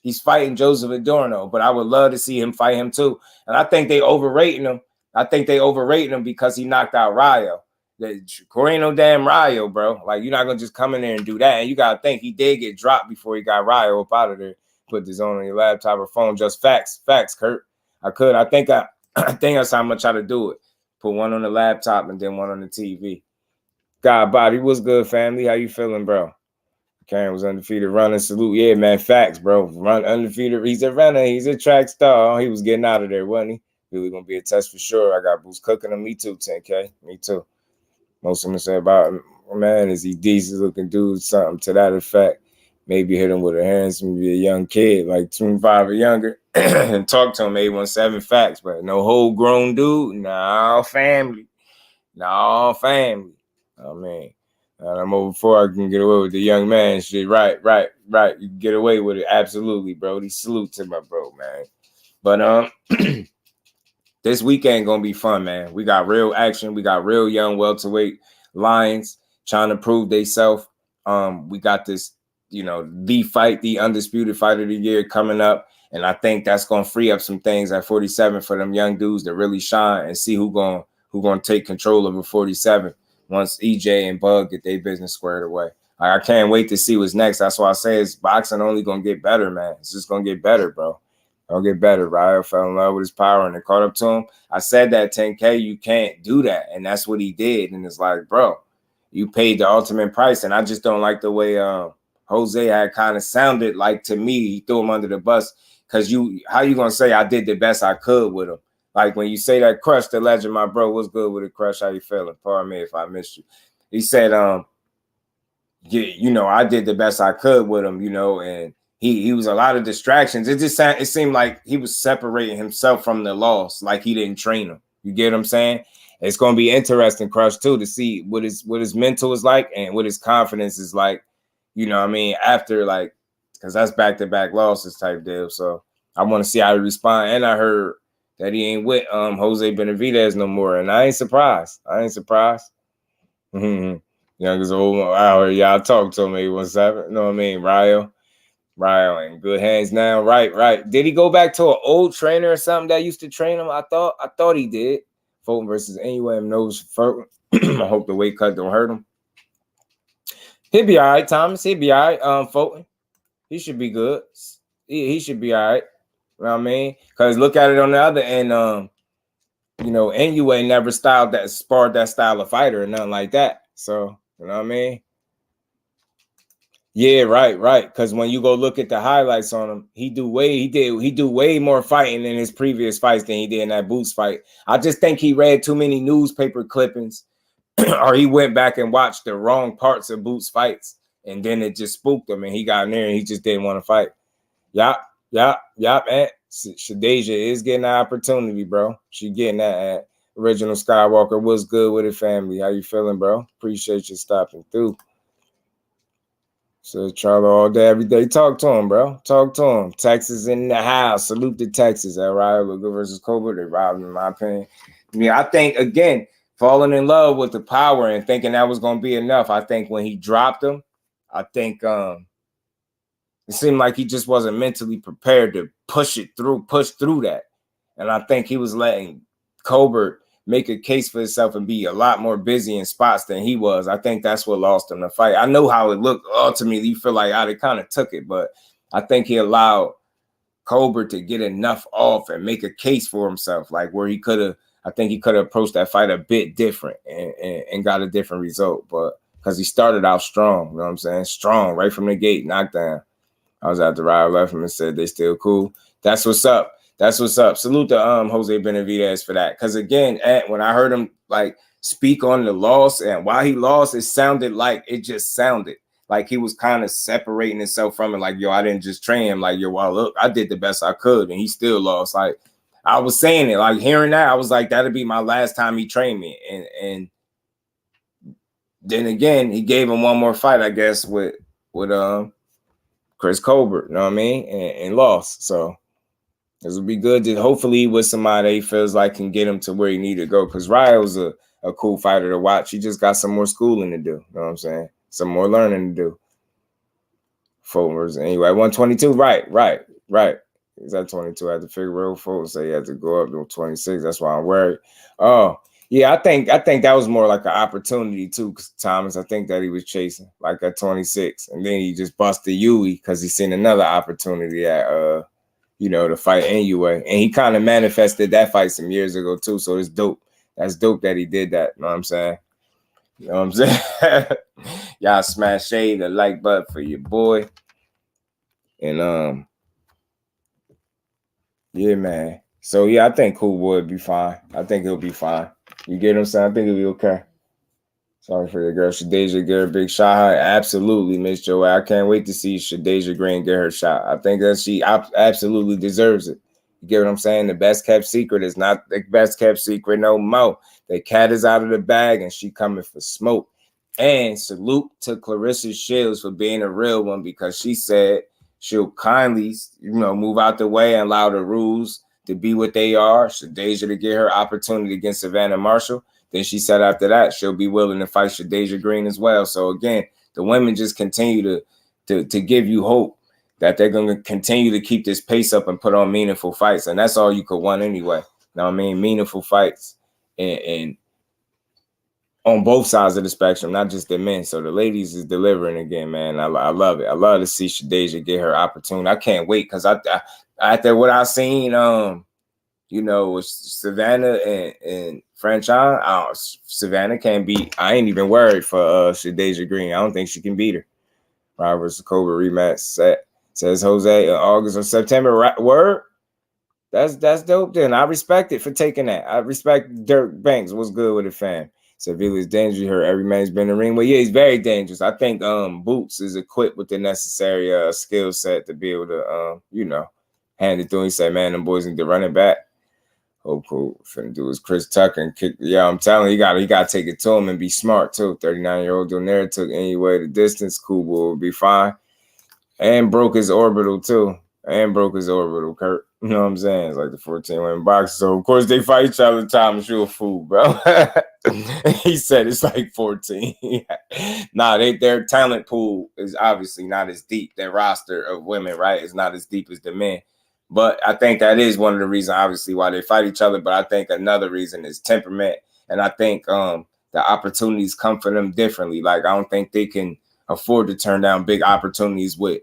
He's fighting Joseph Adorno, but I would love to see him fight him too. And I think they overrating him. I think they overrating him because he knocked out Rayo. Shakur ain't no damn Rayo, bro. Like, you're not gonna just come in there and do that. And you gotta think he did get dropped before he got Rayo up out of there. Put this on your laptop or phone. Just facts, Kurt. I think that's how I'm gonna try to do it. Put one on the laptop and then one on the TV. God, Bobby, what's good, family? How you feeling, bro? Karen was undefeated running. Salute, yeah, man. Facts, bro. Run undefeated. He's a runner. He's a track star. He was getting out of there, wasn't he? Really gonna be a test for sure. I got Boots cooking him. Me too, 10K. Me too. Most of them say about, man, is he decent looking dude? Something to that effect. Maybe hit him with a hands, maybe a young kid, like 25 or younger, and talk to him 817 facts, but no whole grown dude. No family. No family. I mean, I'm over before I can get away with the young man shit. Right. You can get away with it. Absolutely, bro. Salute to my bro, man. But this weekend gonna be fun, man. We got real action. We got real young welterweight lions trying to prove theyself. We got this, the undisputed fight of the year coming up, and I think that's gonna free up some things at 47 for them young dudes to really shine and see who gonna take control over 47 once EJ and Bug get their business squared away. I can't wait to see what's next. That's why I say it's boxing only gonna get better, man. It's just gonna get better, bro. I'll get better. Ryo fell in love with his power and it caught up to him. I said that 10K, you can't do that. And that's what he did. And it's like, bro, you paid the ultimate price. And I just don't like the way Jose had kind of sounded like to me. He threw him under the bus. Because how you going to say I did the best I could with him? Like when you say that, Crush the legend, my bro, what's good with it, Crush? How you feeling? Pardon me if I missed you. He said, yeah, I did the best I could with him, and he was a lot of distractions. It seemed like he was separating himself from the loss, like he didn't train him. You get what I'm saying? It's gonna be interesting, Crush, too, to see what his mental is like and what his confidence is like. You know what I mean? After because that's back-to-back losses type deal. So I want to see how he respond. And I heard that he ain't with Jose Benavidez no more, and I ain't surprised. Youngest old out here, y'all talk to him 817. You know what I mean? Ryo in good hands now. Right. Did he go back to an old trainer or something that used to train him? I thought he did. Fulton versus NUM knows Fulton. I hope the weight cut don't hurt him. He'll be all right, Thomas. He'll be all right. Fulton. He should be good. He should be all right. You know what I mean? Because look at it on the other end. NUA never sparred that style of fighter or nothing like that. So, you know what I mean? Yeah, right. Because when you go look at the highlights on him, he do way more fighting in his previous fights than he did in that Boots fight. I just think he read too many newspaper clippings, or he went back and watched the wrong parts of Boots fights, and then it just spooked him, and he got in there and he just didn't want to fight. Yup. And Shadeja is getting that opportunity, bro. She getting that. Original Skywalker, what's good with it, family? How you feeling, bro? Appreciate you stopping through. So Charlo all day, every day. Talk to him, bro. Talk to him. Texas in the house. Salute to Texas. That Ryo versus Cobra. They robbed him, in my opinion. I think, again, falling in love with the power and thinking that was going to be enough. I think when he dropped him, I think it seemed like he just wasn't mentally prepared to push through that. And I think he was letting Colbert make a case for himself and be a lot more busy in spots than he was. I think that's what lost him the fight. I know how it looked. Ultimately, you feel like they kind of took it, but I think he allowed Colbert to get enough off and make a case for himself, like where I think he could have approached that fight a bit different and got a different result. But because he started out strong, you know what I'm saying? Strong, right from the gate, knockdown. I was at the ride, left him and said they still cool. That's what's up. Salute to Jose Benavidez for that. Because again, when I heard him speak on the loss and why he lost, it sounded like he was kind of separating himself from it. Like, yo, I didn't just train him. Like, yo, well, look, I did the best I could, and he still lost. Like, I was saying it, like hearing that, I was like, that'd be my last time he trained me. And then again, he gave him one more fight, I guess, with Chris Colbert, you know what I mean, and lost. So this would be good to hopefully with somebody he feels like can get him to where he need to go. Because Ryo's a cool fighter to watch. He just got some more schooling to do. You know what I'm saying? Some more learning to do. Forwards anyway. 122. Right. He's at 22. I had to figure out Fulton say he had to go up to 26. That's why I'm worried. Oh, yeah, I think that was more like an opportunity too, Thomas. I think that he was chasing like at 26. And then he just busted Yui because he seen another opportunity at to fight NUA. And he kind of manifested that fight some years ago too. So it's dope. That's dope that he did that. You know what I'm saying? Y'all smash shade the like button for your boy. And yeah, man. So yeah, I think Cool Boy would be fine. I think he'll be fine. You get what I'm saying? I think he'll be okay. Sorry for your girl, Shadeja. Get her big shot. Absolutely, Miss Joey. I can't wait to see Shadeja Green get her shot. I think that she absolutely deserves it. You get what I'm saying? The best kept secret is not the best kept secret no more. The cat is out of the bag and she coming for smoke. And salute to Clarissa Shields for being a real one, because she said she'll kindly, move out the way and allow the rules to be what they are. Shadeja to get her opportunity against Savannah Marshall. Then she said after that she'll be willing to fight Shadeja Green as well. So again, the women just continue to give you hope that they're going to continue to keep this pace up and put on meaningful fights. And that's all you could want anyway. You know what I mean? Meaningful fights and on both sides of the spectrum, not just the men. So the ladies is delivering again, man. I love it. I love to see Shadeja get her opportunity. I can't wait, because after what I seen, with Savannah and Franchon, Savannah can't beat. I ain't even worried for Shadeja Green. I don't think she can beat her. Roberts Cobra rematch says Jose in August or September. Word? That's dope then. I respect it for taking that. I respect Dirk Banks. What's good with it, fam? Seville is dangerous. You heard every man's been in the ring. Well, yeah, he's very dangerous. I think Boots is equipped with the necessary skill set to be able to hand it through. He said, man, them boys need to run it back. Oh, cool. Finna do is Chris Tucker and kick. Yeah, I'm telling you, he got to take it to him and be smart too. 39-year-old Donaire took anyway the distance. Cool boy will be fine. And broke his orbital too. Kurt. You know what I'm saying? It's like the 14 women boxers. So of course they fight each other. Thomas, you a fool, bro. He said it's like 14. Nah, their talent pool is obviously not as deep. Their roster of women, right, is not as deep as the men. But I think that is one of the reasons, obviously, why they fight each other. But I think another reason is temperament. And I think the opportunities come for them differently. Like, I don't think they can afford to turn down big opportunities with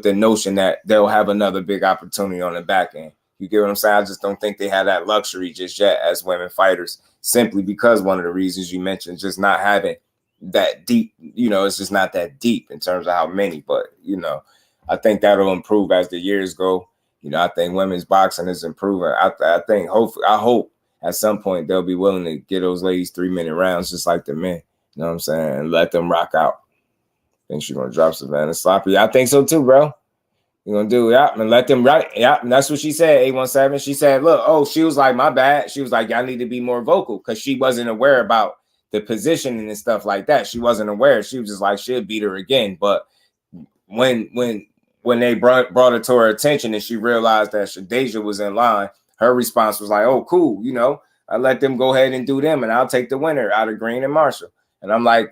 the notion that they'll have another big opportunity on the back end. You get what I'm saying? I just don't think they have that luxury just yet as women fighters, simply because one of the reasons you mentioned, just not having that deep, it's just not that deep in terms of how many. But, I think that'll improve as the years go. I think women's boxing is improving. I think, hopefully, I hope at some point they'll be willing to get those ladies 3-minute rounds just like the men. You know what I'm saying? And let them rock out. Think she's gonna drop Savannah sloppy. I think so too, bro. You're gonna do and let them right. Yeah, and that's what she said. 817. She said, look, she was like, my bad. She was like, y'all need to be more vocal, because she wasn't aware about the positioning and stuff like that. She wasn't aware. She was just like, she'll beat her again. But when they brought it to her attention and she realized that Shadeja was in line, her response was like, oh, cool, I let them go ahead and do them, and I'll take the winner out of Green and Marshall. And I'm like,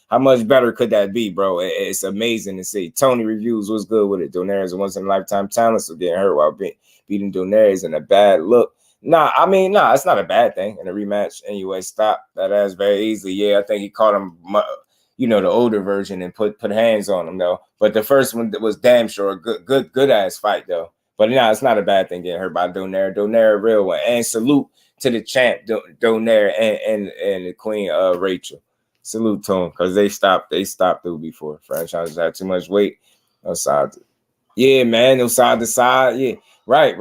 how much better could that be, bro? It's amazing to see. Tony Reviews, what's good with it? Donaire is a once-in-a-lifetime talent, so getting hurt while beating Donaire isn't a bad look. Nah, it's not a bad thing in a rematch. Anyway, stop that ass very easily. Yeah, I think he caught him, the older version, and put hands on him, though. But the first one was damn sure a good ass fight, though. But it's not a bad thing getting hurt by Donaire. Donaire, a real one. And salute to the champ, Donaire, and the queen, Rachel. Salute to them, because they stopped through before. Franchises had too much weight. No side. Yeah, man, no side to side. Yeah, right.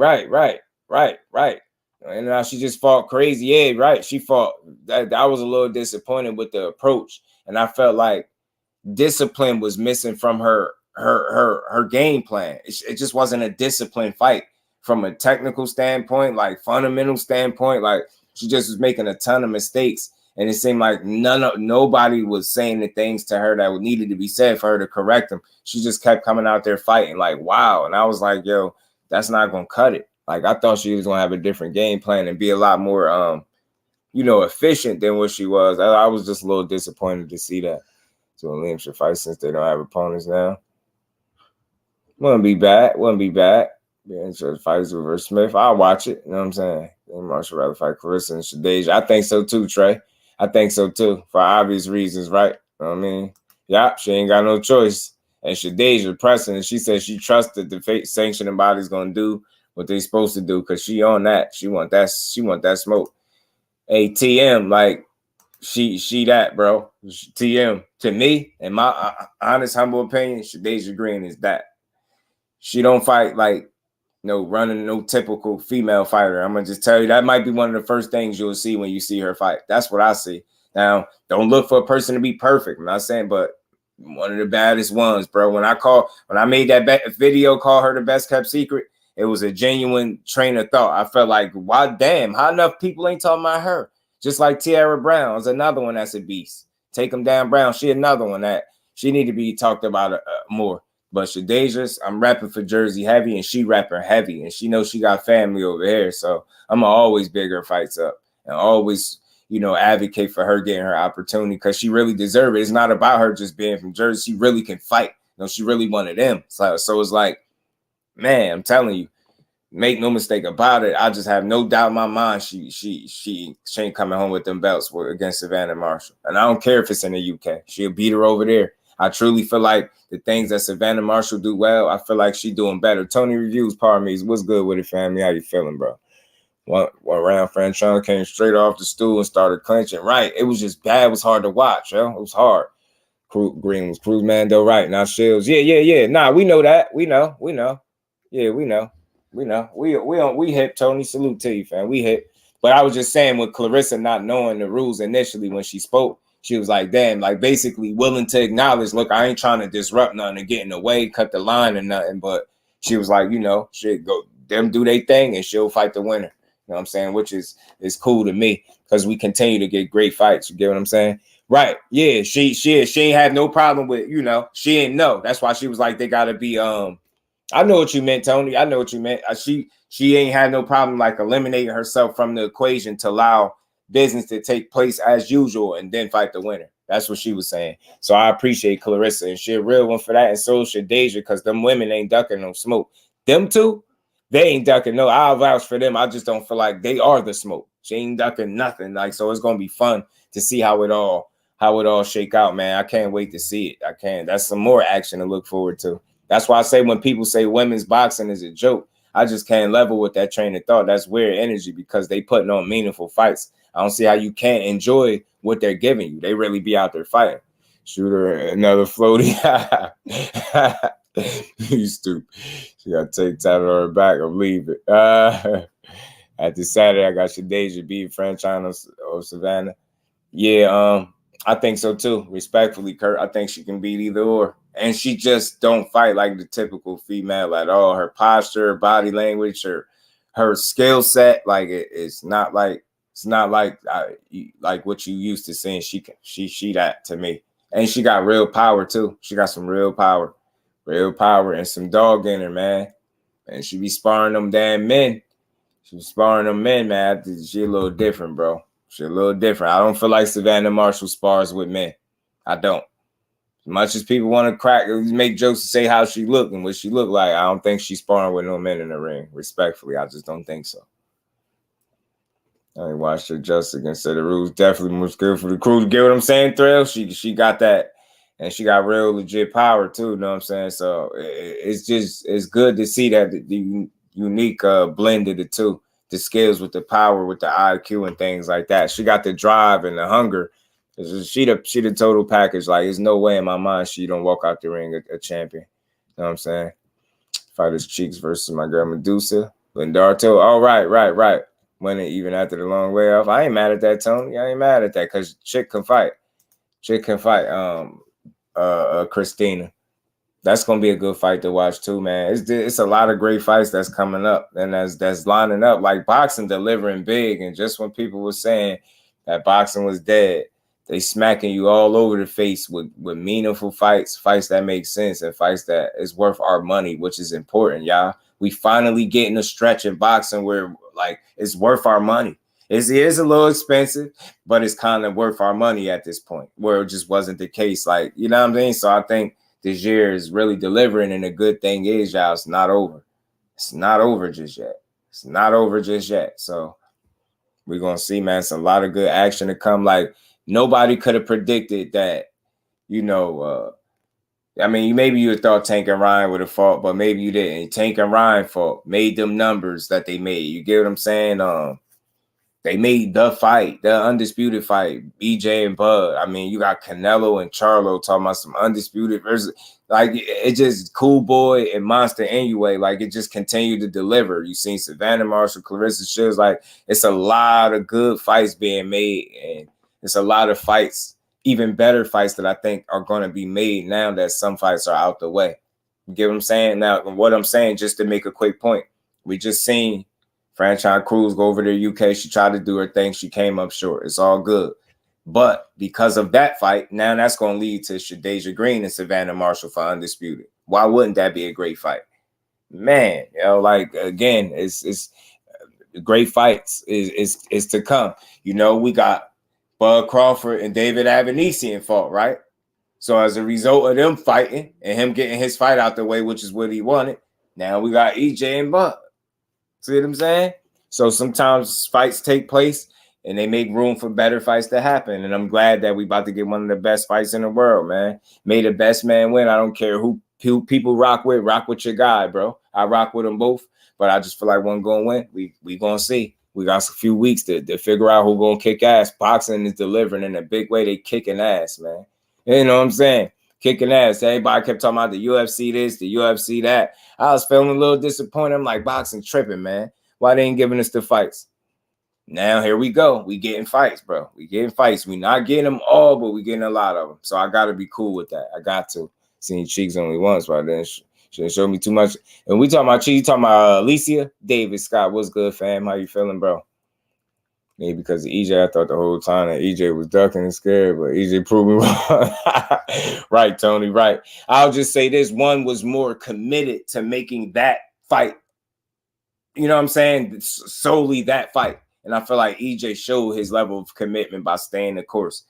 And now she just fought crazy. Yeah, right. She fought. I was a little disappointed with the approach, and I felt like discipline was missing from her game plan. It just wasn't a disciplined fight from a technical standpoint, like fundamental standpoint. Like, she just was making a ton of mistakes. And it seemed like nobody was saying the things to her that needed to be said for her to correct them. She just kept coming out there fighting like, wow. And I was like, yo, that's not going to cut it. Like, I thought she was going to have a different game plan and be a lot more, efficient than what she was. I was just a little disappointed to see that. So Liam should fight since they don't have opponents now. Wouldn't be bad. Yeah, so fights with Smith. I'll watch it. You know what I'm saying? Marshall rather fight Clarissa and Shadeja. I think so too, Trey. I think so too, for obvious reasons, right? You know what I mean? Yeah, she ain't got no choice. And Shadeja pressing, and she said she trusted the sanctioning body's gonna do what they supposed to do, because she on that. She want that smoke. Hey, TM, like, she that, bro. TM, to me, in my honest, humble opinion, Shadeja Green is that. She don't fight like running no typical female fighter. I'm gonna just tell you that might be one of the first things you'll see when you see her fight. That's what I see. Now, don't look for a person to be perfect. I'm not saying, but one of the baddest ones, bro. When I made that video, call her the best kept secret, it was a genuine train of thought. I felt like, why, damn, how enough people ain't talking about her? Just like Tiara Brown's another one that's a beast. Take them down, Brown. She another one that she need to be talked about more. But Shadeja's, I'm rapping for Jersey heavy, and she rapping heavy, and she knows she got family over here. So I'm gonna always big her fights up and always, advocate for her getting her opportunity because she really deserves it. It's not about her just being from Jersey. She really can fight. She really one of them. So it's like, man, I'm telling you, make no mistake about it. I just have no doubt in my mind she ain't coming home with them belts against Savannah Marshall. And I don't care if it's in the UK. She'll beat her over there. I truly feel like the things that Savannah Marshall do well, I feel like she doing better. Tony Reviews, pardon me, what's good with it, family? How you feeling, bro? One round, Franchon came straight off the stool and started clinching. Right. It was just bad. It was hard to watch, yo. It was hard. Green was Cruz Mando, right. Now Shields. Yeah. Nah, we know that. We know. Yeah, we know. We hit, Tony. Salute to you, fam. We hit. But I was just saying, with Clarissa not knowing the rules initially when she spoke, she was like, damn, like basically willing to acknowledge, look, I ain't trying to disrupt nothing and get in the way, cut the line or nothing. But she was like, she'll go, them do their thing and she'll fight the winner. You know what I'm saying? Which is cool to me because we continue to get great fights. You get what I'm saying? Right. Yeah. She ain't had no problem with, she ain't know. That's why she was like, they gotta be, I know what you meant, Tony. I know what you meant. She ain't had no problem like eliminating herself from the equation to allow business to take place as usual and then fight the winner. That's what she was saying. So I appreciate Clarissa, and she a real one for that. And so should Deja, because them women ain't ducking no smoke. Them two, they ain't ducking no. I'll vouch for them. I just don't feel like they are the smoke. She ain't ducking nothing. Like, so it's gonna be fun to see how it all shake out, man. I can't wait to see it. I can't. That's some more action to look forward to. That's why I say when people say women's boxing is a joke, I just can't level with that train of thought. That's weird energy because they putting on meaningful fights. I don't see how you can't enjoy what they're giving you. They really be out there fighting. Shooter, another floaty. You stupid. She got to take title on her back or leave it. At this Saturday, I got Shadeja beat Franchon or Savannah. Yeah, I think so too. Respectfully, Kurt, I think she can beat either or. And she just don't fight like the typical female at all. Her posture, her body language, her skill set, like it's not like what you used to seeing. She that to me, and she got real power too. She got some real power, and some dog in her, man. And she be sparring them damn men. She be sparring them men, man. She a little different, bro. She a little different. I don't feel like Savannah Marshall spars with men. I don't. As much as people want to make jokes to say how she look and what she look like, I don't think she's sparring with no men in the ring. Respectfully, I just don't think so. I ain't watched her just against the rules. Definitely more good for the crew. You get what I'm saying, Thrill? She got that, and she got real legit power too. You know what I'm saying? So it's good to see that the unique blend of the two, the skills with the power, with the IQ and things like that. She got the drive and the hunger. She the total package. Like, there's no way in my mind she don't walk out the ring a champion. You know what I'm saying? Fighters Cheeks versus my girl Medusa. Lindarto. Oh, right. Winning even after the long way off. I ain't mad at that, Tony. I ain't mad at that because chick can fight. Christina. That's gonna be a good fight to watch too, man. It's a lot of great fights that's coming up and that's lining up. Like boxing delivering big, and just when people were saying that boxing was dead, they smacking you all over the face with meaningful fights that make sense, and fights that is worth our money, which is important, y'all. We finally getting a stretch in boxing where like it's worth our money. It is a little expensive, but it's kind of worth our money at this point, where it just wasn't the case. Like, you know what I'm saying? So I think this year is really delivering, and the good thing is, y'all, it's not over. It's not over just yet. So we're gonna see, man. It's a lot of good action to come. Like, nobody could have predicted that, I mean, maybe you thought Tank and Ryan would have fought, but maybe you didn't. Tank and Ryan fought, made them numbers that they made. You get what I'm saying? They made the fight, the undisputed fight, BJ and Bud. I mean, you got Canelo and Charlo talking about some undisputed versus, like, it just Cool Boy and Monster anyway. Like, it just continued to deliver. You seen Savannah Marshall, Clarissa Shields. Like, it's a lot of good fights being made, and it's a lot of fights, even better fights that I think are going to be made now that some fights are out the way. You get what I'm saying? Now, what I'm saying, just to make a quick point, we just seen Franchise Cruz go over to the UK. She tried to do her thing. She came up short. It's all good. But because of that fight, now that's going to lead to Shadeja Green and Savannah Marshall for undisputed. Why wouldn't that be a great fight? Man, you know, like, again, it's great fights is to come. You know, we got Bud Crawford and David Avanesian fought, right? So as a result of them fighting and him getting his fight out the way, which is what he wanted, now we got EJ and Bud. See what I'm saying? So sometimes fights take place and they make room for better fights to happen. And I'm glad that we about to get one of the best fights in the world, man. May the best man win. I don't care who people rock with your guy, bro. I rock with them both, but I just feel like one gonna win. We gonna see. We got a few weeks to figure out who gonna kick ass. Boxing is delivering in a big way. They kicking ass, man. You know what I'm saying? Kicking ass. Everybody kept talking about the UFC this, the UFC that. I was feeling a little disappointed. I'm like, boxing tripping, man. Why they ain't giving us the fights? Now here we go. We getting fights, bro. We getting fights. We not getting them all, but we getting a lot of them. So I got to be cool with that. I got to. Seen Cheeks only once, but then she didn't show me too much. And we talking about Cheeks, talking about Alicia David Scott. What's good, fam? How you feeling, bro? Maybe because of EJ, I thought the whole time that EJ was ducking and scared, but EJ proved me wrong. Right, Tony, right. I'll just say this. One was more committed to making that fight. You know what I'm saying? Solely that fight. And I feel like EJ showed his level of commitment by staying the course.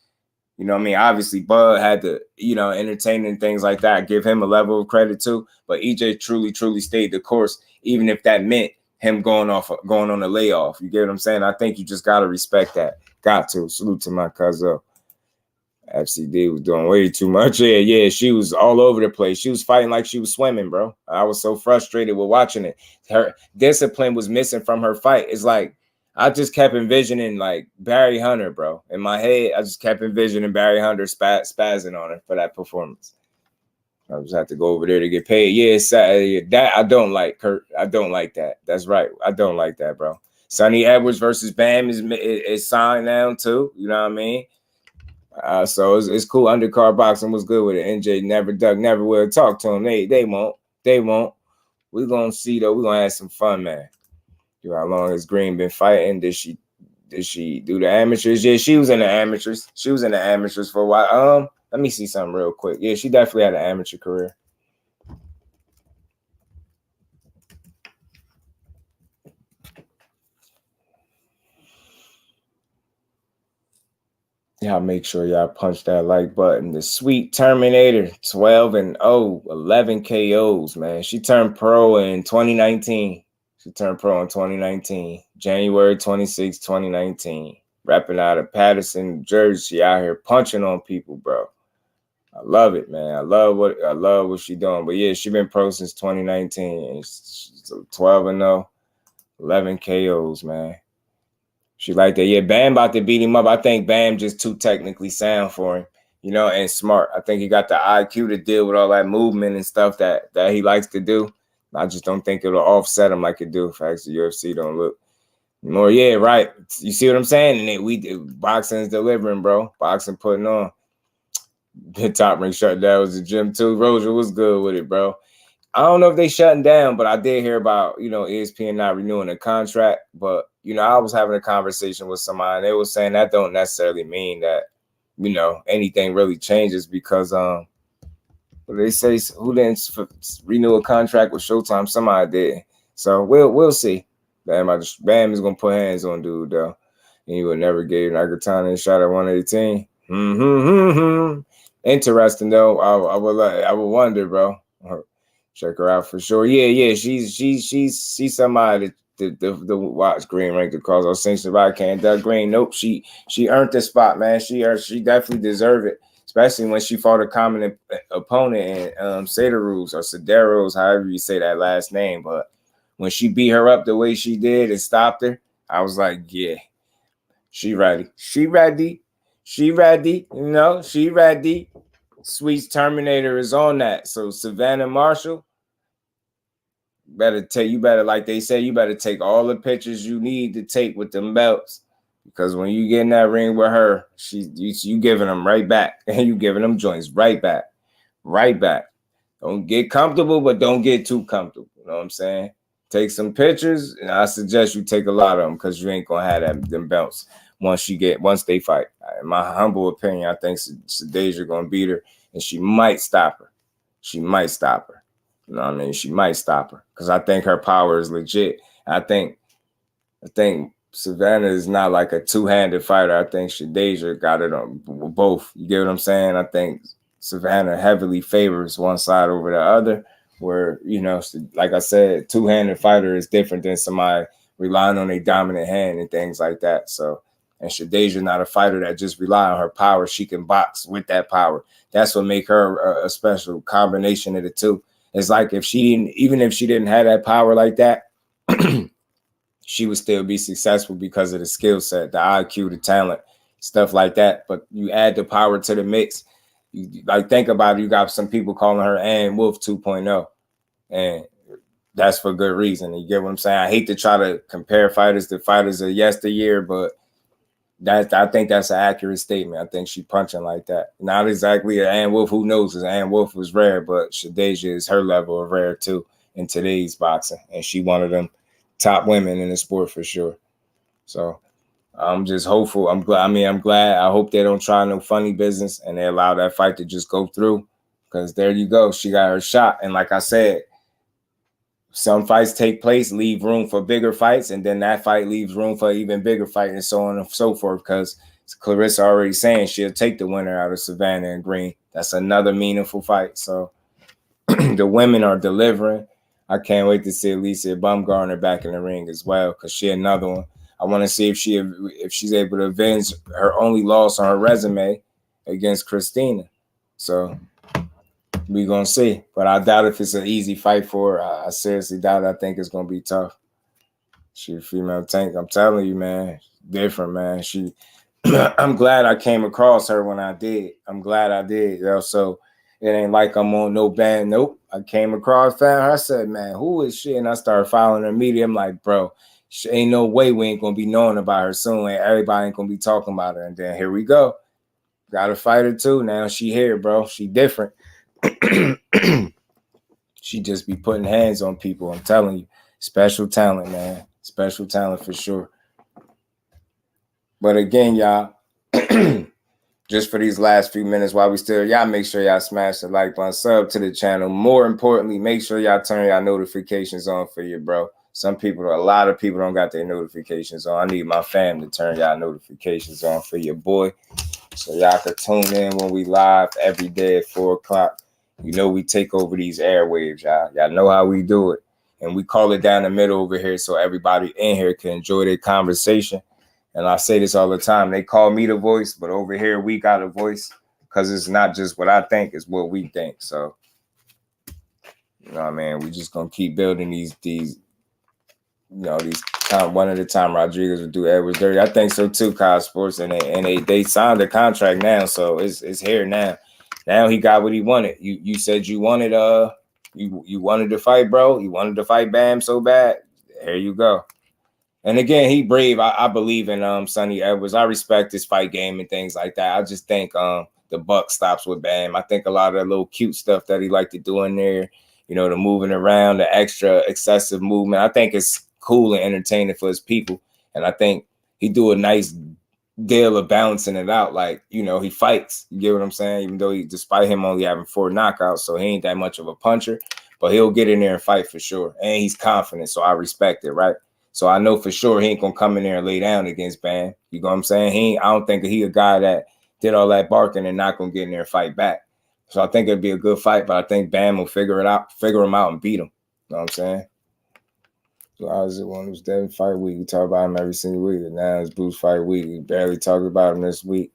You know what I mean? Obviously, Bud had to, you know, entertain and things like that. Give him a level of credit too. But EJ truly stayed the course, even if that meant him going on a layoff. You get what I'm saying? I think you just got to respect that. Got to. Salute to my cousin. FCD was doing way too much. Yeah, she was all over the place. She was fighting like she was swimming, bro. I was so frustrated with watching it. Her discipline was missing from her fight. It's like I just kept envisioning like Barry Hunter, bro. In my head, I just kept envisioning Barry Hunter spazzing on her for that performance. I just have to go over there to get paid. Yeah, that I don't like, Kurt. I don't like that. That's right. I don't like that, bro. Sonny Edwards versus Bam is signed now too. You know what I mean? So it's cool. Undercard boxing was good with it. NJ never duck, never will. Talk to them. They won't. They won't. We're gonna see though. We're gonna have some fun, man. You know, how long has Green been fighting? Did she do the amateurs? Yeah, she was in the amateurs. She was in the amateurs for a while. Let me see something real quick. Yeah, she definitely had an amateur career. Y'all make sure y'all punch that like button. The Sweet Terminator, 12-0, 11 KOs, man. She turned pro in 2019. She turned pro in 2019, January 26, 2019. Rapping out of Patterson, New Jersey. She out here punching on people, bro. I love it, man. I love what she doing. But yeah, she been pro since 2019. And she's 12-0, 11 KOs, man. She like that. Yeah, Bam about to beat him up. I think Bam just too technically sound for him, you know, and smart. I think he got the IQ to deal with all that movement and stuff that he likes to do. I just don't think it'll offset him like it do. If actually UFC don't look more. Yeah, right. You see what I'm saying? And boxing's delivering, bro. Boxing putting on. The Top Ring shut down was the gym too. Roger was good with it, bro. I don't know if they shutting down, but I did hear about, you know, ESPN not renewing the contract. But, you know, I was having a conversation with somebody, and they were saying that don't necessarily mean that, you know, anything really changes because they say who didn't renew a contract with Showtime? Somebody did. So we'll see. Bam is gonna put hands on dude though. And he would never give Nakatani a shot at 118. Interesting though. I would wonder, bro. Check her out for sure. Yeah. She's somebody to watch. Green ranked across all sanctions. I can't duck Green. Nope. She earned the spot, man. She definitely deserved it, especially when she fought a common opponent in Cederos or Cederos, however you say that last name. But when she beat her up the way she did and stopped her, I was like, yeah, She ready. She ready. She ready. You know, she ready. Sweet's Terminator is on that. So Savannah Marshall, you better, like they say, you better take all the pictures you need to take with them belts. Because when you get in that ring with her, you giving them right back. And you giving them joints right back. Right back. Don't get comfortable, but don't get too comfortable. You know what I'm saying? Take some pictures, and I suggest you take a lot of them because you ain't gonna have them belts once they fight. In my humble opinion, I think Sadasia gonna beat her, and she might stop her. She might stop her. You know what I mean? She might stop her because I think her power is legit. I think Savannah is not like a two-handed fighter. I think Shadeja got it on both. You get what I'm saying? I think Savannah heavily favors one side over the other, where, you know, like I said, two-handed fighter is different than somebody relying on a dominant hand and things like that. So, and Shadeja not a fighter that just rely on her power. She can box with that power. That's what make her a special combination of the two. It's like even if she didn't have that power like that, she would still be successful because of the skill set, the IQ, the talent, stuff like that. But you add the power to the mix. Like, think about it. You got some people calling her Ann Wolf 2.0, and that's for good reason. You get what I'm saying? I hate to try to compare fighters to fighters of yesteryear, but I think that's an accurate statement. I think she punching like that. Not exactly an Ann Wolf. Who knows? Because Ann Wolf was rare, but Shadeja is her level of rare too in today's boxing, and she one of them top women in the sport for sure. So I'm just hopeful. I'm glad. I hope they don't try no funny business and they allow that fight to just go through, because there you go. She got her shot. And like I said, some fights take place, leave room for bigger fights, and then that fight leaves room for even bigger fight, and so on and so forth, because Clarissa already saying she'll take the winner out of Savannah and Green. That's another meaningful fight. So the women are delivering. I can't wait to see Alicia Baumgartner back in the ring as well, because she another one. I want to see if she's able to avenge her only loss on her resume against Christina. So we're going to see. But I doubt if it's an easy fight for her. I seriously doubt it. I think it's going to be tough. She's a female tank. I'm telling you, man. Different, man. I'm glad I came across her when I did. I'm glad I did. You know? So it ain't like I'm on no band. Nope. I came across, found her. I said, man, who is she? And I started following her media. I'm like, bro, ain't no way we ain't going to be knowing about her soon. And everybody ain't going to be talking about her. And then here we go. Got a fighter too. Now she here, bro. She different. She just be putting hands on people. I'm telling you. Special talent, man. Special talent for sure. But again, y'all, just for these last few minutes while we still, y'all make sure y'all smash the like button, sub to the channel. More importantly, make sure y'all turn y'all notifications on for you, bro. A lot of people don't got their notifications on. I need my fam to turn y'all notifications on for your boy, so y'all can tune in when we live every day at 4 o'clock. You know we take over these airwaves, y'all. Y'all know how we do it. And we call it down the middle over here so everybody in here can enjoy their conversation. And I say this all the time. They call me the voice, but over here we got a voice, because it's not just what I think, it's what we think. So, you know what I mean? We just going to keep building these, you know, these one at a time. Rodriguez will do Edwards dirty. I think so too, Kyle Sports. And they signed the contract now, so it's here now. Now he got what he wanted. You said you wanted you wanted to fight, bro. You wanted to fight Bam so bad. Here you go. And again, he brave. I believe in Sonny Edwards. I respect his fight game and things like that. I just think the buck stops with Bam. I think a lot of that little cute stuff that he liked to do in there, you know, the moving around, the extra excessive movement, I think it's cool and entertaining for his people. And I think he do a nice deal of balancing it out. Like, you know, he fights. You get what I'm saying? Even though despite him only having 4 knockouts, so he ain't that much of a puncher, but he'll get in there and fight for sure. And he's confident, so I respect it, right? So I know for sure he ain't gonna come in there and lay down against Bam. You know what I'm saying? I don't think he a guy that did all that barking and not gonna get in there and fight back. So I think it'd be a good fight, but I think Bam will figure him out and beat him. You know what I'm saying? So I was one who's Devin fight week. We talk about him every single week. And now it's Boots fight week. We barely talked about him this week.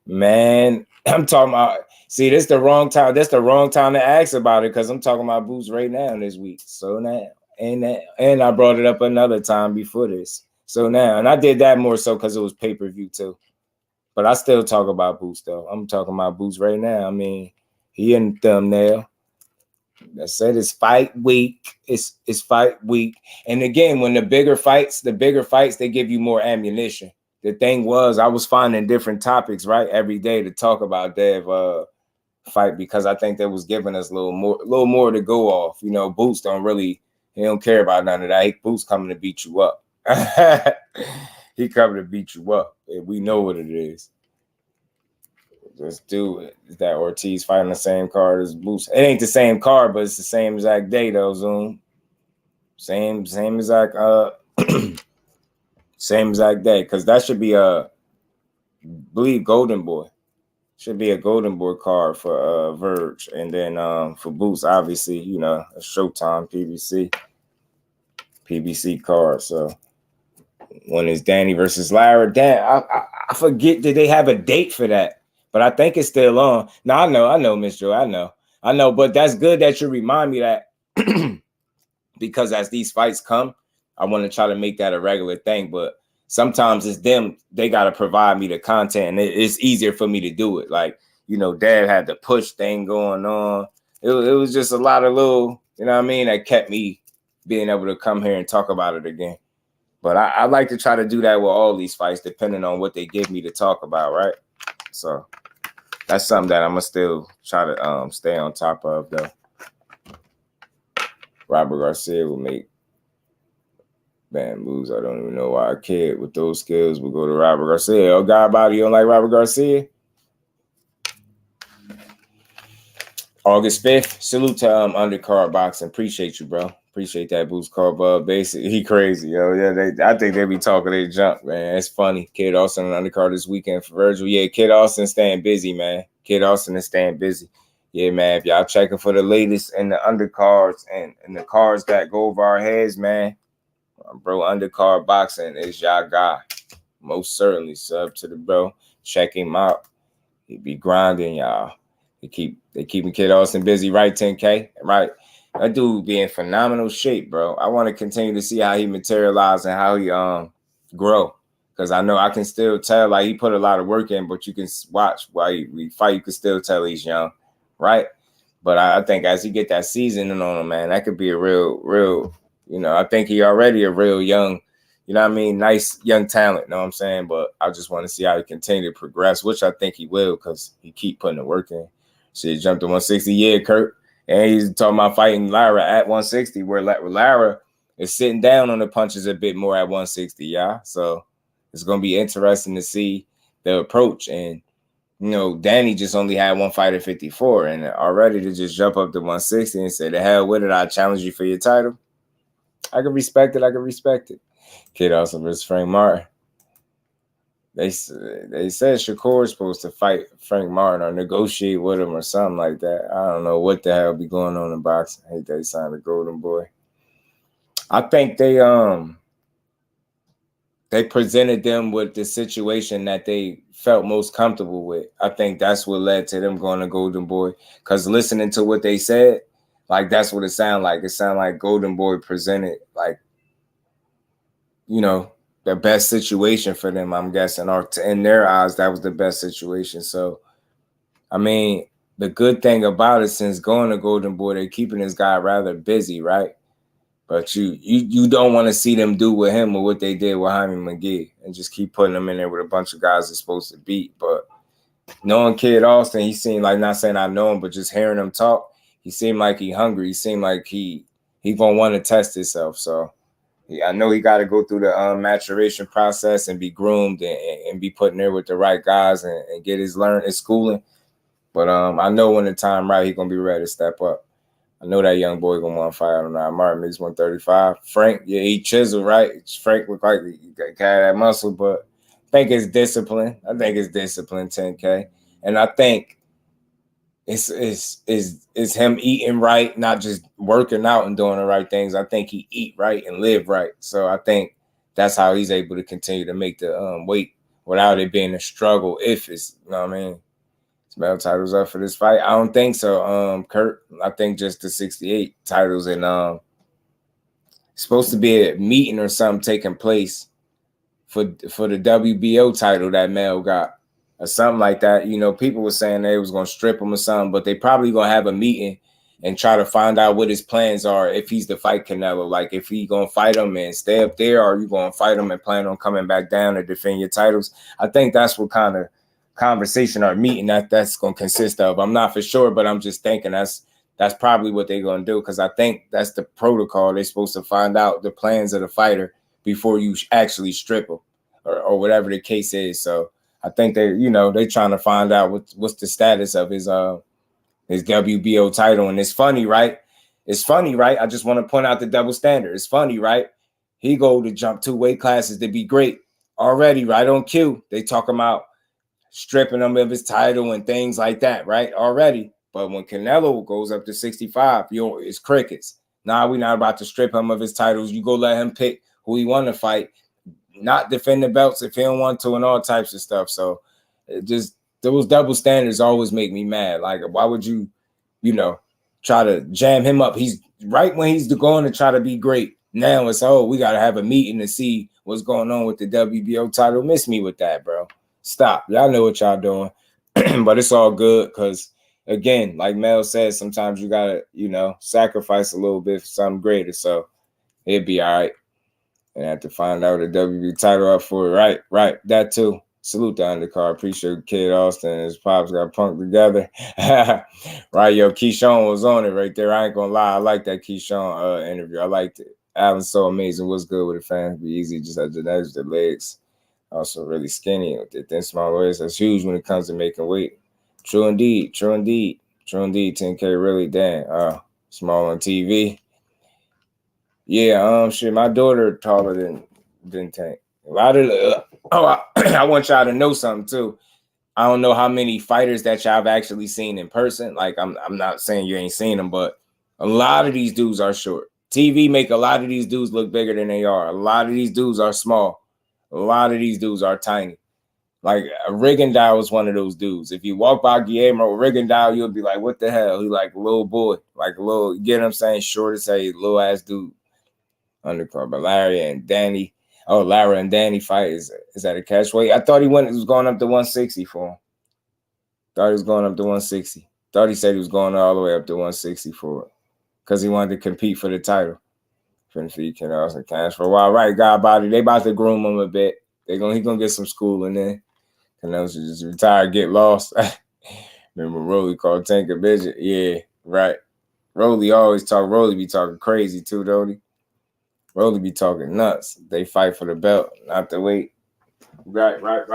Man, I'm talking about, see, this the wrong time. That's the wrong time to ask about it, because I'm talking about Boots right now this week. So now, and I brought it up another time before this. So now, and I did that more so because it was pay-per-view too. But I still talk about Boots though. I'm talking about Boots right now. I mean, he in the thumbnail. I said it's fight week. It's fight week. And again, when the bigger fights, they give you more ammunition. The thing was, I was finding different topics, right, every day to talk about Dev fight, because I think that was giving us a little more to go off. You know, Boots he don't care about none of that. Boots coming to beat you up. He coming to beat you up. And we know what it is. Let's do it. Is that Ortiz fighting the same card as Boots? It ain't the same card, but it's the same exact day though, Zoom. Same exact same exact day. Because that should be believe Golden Boy. Should be a Golden Boy card for Verge. And then for Boots, obviously, you know, a Showtime PBC card. So when it's Danny versus Lara, I forget, did they have a date for that? But I think it's still on. Now I know, Miss Joe. I know, but that's good that you remind me that because as these fights come, I want to try to make that a regular thing. But sometimes it's them, they gotta provide me the content, and it's easier for me to do it. Like, you know, Dad had the push thing going on. It was just a lot of little, you know what I mean, that kept me being able to come here and talk about it again. But I like to try to do that with all these fights, depending on what they give me to talk about, right? So that's something that I'm gonna still try to stay on top of, though. Robert Garcia will make bad moves. I don't even know why a kid with those skills would go to Robert Garcia. Oh, God, body, you don't like Robert Garcia? August 5th. Salute to Undercard Boxing. Appreciate you, bro. Appreciate that boost call, bub. Basically, he crazy, yo. Yeah, I think they be talking they junk, man. It's funny. Kid Austin on undercard this weekend for Virgil. Yeah, Kid Austin staying busy, man. Kid Austin is staying busy. Yeah, man. If y'all checking for the latest in the undercards and the cards that go over our heads, man, bro, Undercard Boxing is y'all guy. Most certainly. Sub to the bro. Check him out. He be grinding, y'all. They keeping Kid Austin busy, right? 10K, right? That dude be in phenomenal shape, bro. I want to continue to see how he materializes and how he grow, because I know I can still tell, like, he put a lot of work in, but you can watch while he fight, you can still tell he's young, right? But I think as he get that seasoning on him, man, that could be a real, you know, I think he already a real young, you know what I mean, nice young talent, you know what I'm saying? But I just want to see how he continue to progress, which I think he will, because he keep putting the work in. Shit, jumped to 160, yeah, Kurt. And he's talking about fighting Lara at 160, where Lara is sitting down on the punches a bit more at 160, yeah. So it's going to be interesting to see the approach. And, you know, Danny just only had one fight at 54, and already to just jump up to 160 and say, the hell with it, I challenge you for your title. I can respect it. Kid Austin versus Frank Martin. They said Shakur is supposed to fight Frank Martin or negotiate with him or something like that. I don't know what the hell be going on in boxing. I hate they signed a Golden Boy. I think they presented them with the situation that they felt most comfortable with. I think that's what led to them going to Golden Boy. Because listening to what they said, like, that's what it sounded like. It sounded like Golden Boy presented, like, you know, the best situation for them, I'm guessing, or in their eyes, that was the best situation. So, I mean, the good thing about it, since going to Golden Boy, they're keeping this guy rather busy, right? But you don't want to see them do with him or what they did with Jaime McGee and just keep putting him in there with a bunch of guys they're supposed to beat. But knowing Kid Austin, he seemed like, not saying I know him, but just hearing him talk, he seemed like he hungry. He seemed like he gonna want to test himself. So, I know he got to go through the maturation process and be groomed and be put in there with the right guys and get his schooling. But I know when the time right, he's going to be ready to step up. I know that young boy going to want to fight on that. Martin makes 135. Frank, yeah, he chiseled, right? Frank looked like he got that muscle, but I think it's discipline. 10K. And I think it's him eating right, not just working out and doing the right things. I think he eat right and live right. So I think that's how he's able to continue to make the weight without it being a struggle. If it's, you know what I mean, ISMAEL titles up for this fight. I don't think so, Kurt. I think just the 68 titles, and supposed to be a meeting or something taking place for the WBO title that Mel got or something like that. You know, people were saying they was gonna strip him or something, but they probably gonna have a meeting and try to find out what his plans are if he's to fight Canelo. Like if he gonna fight him and stay up there, or you gonna fight him and plan on coming back down to defend your titles. I think that's what kind of conversation or meeting that's gonna consist of. I'm not for sure, but I'm just thinking that's probably what they're gonna do, because I think that's the protocol. They're supposed to find out the plans of the fighter before you actually strip him or whatever the case is. So I think they're trying to find out what's the status of his WBO title. And it's funny, right? I just want to point out the double standard. It's funny, right? He go to jump 2 weight classes to be great already, right on cue. They talking about stripping him of his title and things like that, right? Already. But when Canelo goes up to 65, it's crickets. Nah, we're not about to strip him of his titles. You go let him pick who he want to fight, not defend the belts if he don't want to, and all types of stuff. So just those double standards always make me mad. Like, why would you, try to jam him up? He's right when he's going to try to be great. Now it's, we got to have a meeting to see what's going on with the WBO title. Miss me with that, bro. Stop. Y'all know what y'all doing. But it's all good because, again, like Mel said, sometimes you got to, sacrifice a little bit for something greater. So it'd be all right. And have to find out the WBO title up for it. Right. That too. Salute the undercard. Appreciate Kid Austin and his pops got punked together. Right, yo, Keyshawn was on it right there. I ain't gonna lie. I like that Keyshawn interview. I liked it. Alan's so amazing. What's good with the fans? Be easy. Just had genetics, the legs. Also really skinny with the thin small waist. That's huge when it comes to making weight. True indeed. 10K really, damn. Small on TV. Yeah, shit. My daughter taller than Tank. A lot of I want y'all to know something too. I don't know how many fighters that y'all have actually seen in person. Like I'm not saying you ain't seen them, but a lot of these dudes are short. TV make a lot of these dudes look bigger than they are. A lot of these dudes are small. A lot of these dudes are tiny. Like Rigondeaux was one of those dudes. If you walk by Guillermo Rigondeaux, you'll be like, what the hell? He like a little boy, like a little, you get what I'm saying? Short as a little ass dude. Undercard. But Larry and Danny. Oh, Lara and Danny fight is that a catch weight? I thought he was going up to 160 for him. Thought he was going up to 160. Thought he said he was going all the way up to 160 for it because he wanted to compete for the title. Couldn't feed Canelo some cash for a while. Right, God body. They about to groom him a bit. He gonna get some schooling in. Canelo should just retire, get lost. Remember Rolly called Tank a midget? Yeah, right. Rolly always talk. Rolly be talking crazy too, don't he? Rolly be talking nuts. They fight for the belt, not the weight. Right. Right.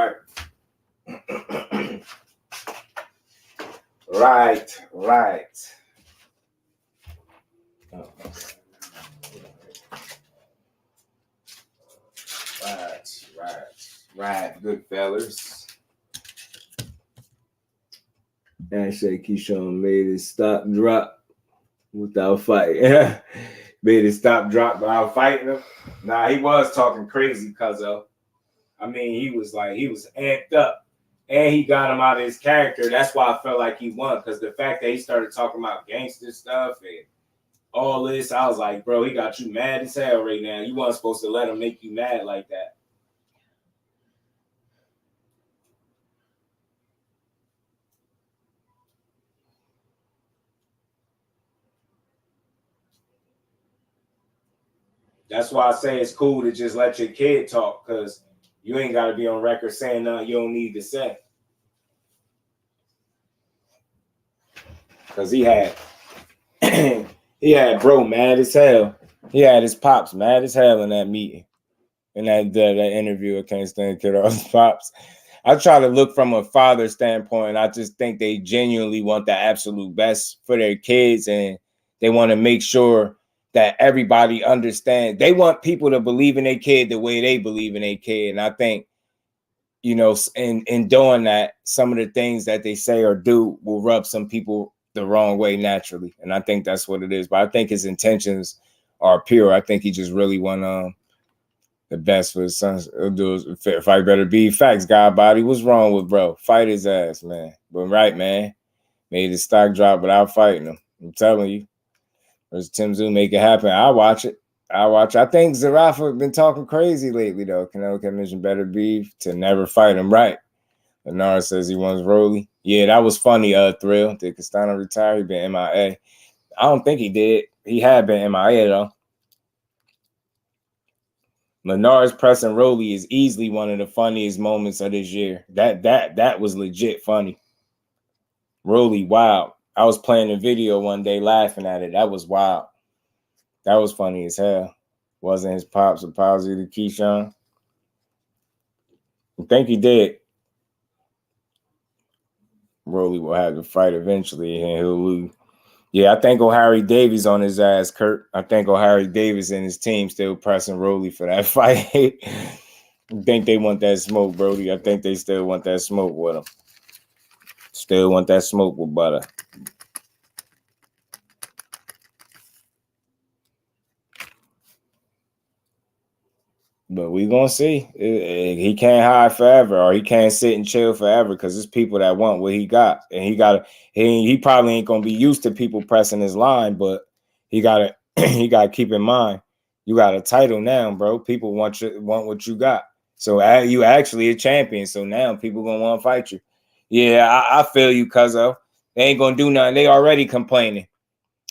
Right. Good fellas. Handshake Keyshawn made his stop drop without fighting. Made his stop drop without fighting him. Nah, he was talking crazy, cuzzo. I mean, he was amped up. And he got him out of his character. That's why I felt like he won. Because the fact that he started talking about gangster stuff and all this, I was like, bro, he got you mad as hell right now. You weren't supposed to let him make you mad like that. That's why I say it's cool to just let your kid talk, because you ain't got to be on record saying nothing you don't need to say. Because he had bro mad as hell. He had his pops mad as hell in that meeting. In that interview, I can't stand kid off his pops. I try to look from a father standpoint. I just think they genuinely want the absolute best for their kids, and they want to make sure that everybody understands. They want people to believe in their kid the way they believe in their kid. And I think, in doing that, some of the things that they say or do will rub some people the wrong way naturally. And I think that's what it is. But I think his intentions are pure. I think he just really want the best for his sons. Fight better be facts. God body, what's wrong with bro? Fight his ass, man. But right, man. Made his stock drop without fighting him. I'm telling you. There's Tim Zoo make it happen. I'll watch it. I watch. I think Zarafa been talking crazy lately, though. Canelo mentioned better beef to never fight him right. Bernard says he wants Rolly. Yeah, that was funny, Thrill. Did Castano retire? He been MIA. I don't think he did. He had been MIA, though. Menard's pressing Rolly is easily one of the funniest moments of this year. That was legit funny. Rolly, wow. I was playing the video one day laughing at it. That was wild. That was funny as hell. Wasn't his pops a palsy to Keyshawn? I think he did. Rolly will have to fight eventually and he'll lose. Yeah, I think O'Harry Davies on his ass, Kurt. I think O'Harry Davies and his team still pressing Rolly for that fight. I think they want that smoke, Brody. I think they still want that smoke with him. Still want that smoke with butter. But we gonna see. He can't hide forever, or he can't sit and chill forever, because there's people that want what he got, and he probably ain't gonna be used to people pressing his line, but he gotta he gotta keep in mind, you got a title now, bro. People want what you got, so you actually a champion. So now people gonna want to fight you. Yeah, I feel you, cuzzo. They ain't gonna do nothing. They already complaining.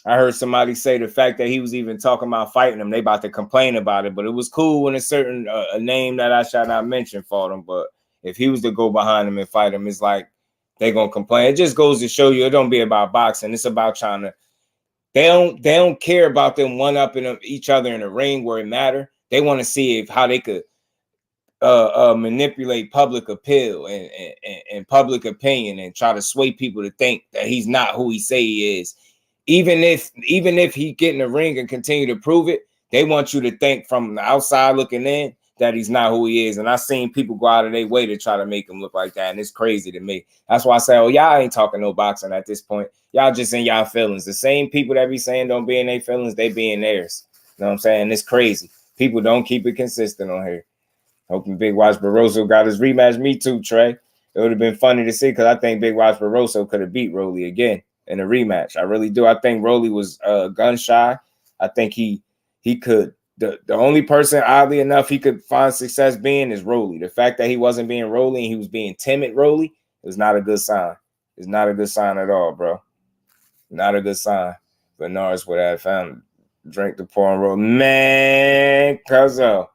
I heard somebody say the fact that he was even talking about fighting him, they about to complain about it. But it was cool when a certain a name that I shall not mention fought him. But if he was to go behind him and fight him, it's like they gonna complain. It just goes to show you it don't be about boxing. It's about trying to. They don't care about them one upping each other in the ring where it matter. They want to see how they could manipulate public appeal and public opinion and try to sway people to think that he's not who he say he is. Even if he get in the ring and continue to prove it, they want you to think from the outside looking in that he's not who he is. And I've seen people go out of their way to try to make him look like that. And it's crazy to me. That's why I say, oh, y'all ain't talking no boxing at this point. Y'all just in y'all feelings. The same people that be saying don't be in their feelings, they be in theirs. You know what I'm saying? It's crazy. People don't keep it consistent on here. Hoping Big Watch Barroso got his rematch. Me too, Trey. It would have been funny to see, because I think Big Watch Barroso could have beat Rolly again in a rematch. I really do. I think Rolly was gun shy. I think he could. The only person, oddly enough, he could find success being is Rolly. The fact that he wasn't being Rolly and he was being timid Rolly is not a good sign. It's not a good sign at all, bro. Not a good sign. But Norris would have found drink the pour and roll. Man, cuzzo.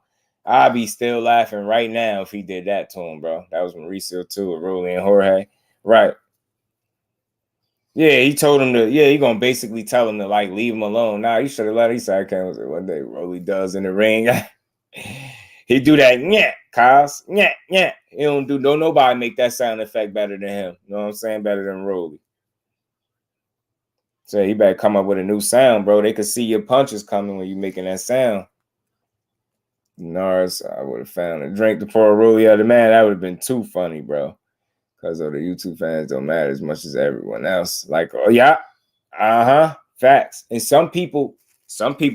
I'd be still laughing right now if he did that to him, bro. That was Mauricio too, with Rolly and Jorge. Right. Yeah, he told him to, he gonna basically tell him to like leave him alone. Nah, you should have let him say, I can't say one day Rolly does in the ring. He do that, yeah, cuz, yeah. He don't nobody make that sound effect better than him. You know what I'm saying? Better than Rolly. So he better come up with a new sound, bro. They could see your punches coming when you making that sound. Nars, I would have found a drink to pour a Rolly out of man. That would have been too funny, bro. Because of the YouTube fans don't matter as much as everyone else. Like, oh yeah, facts. And some people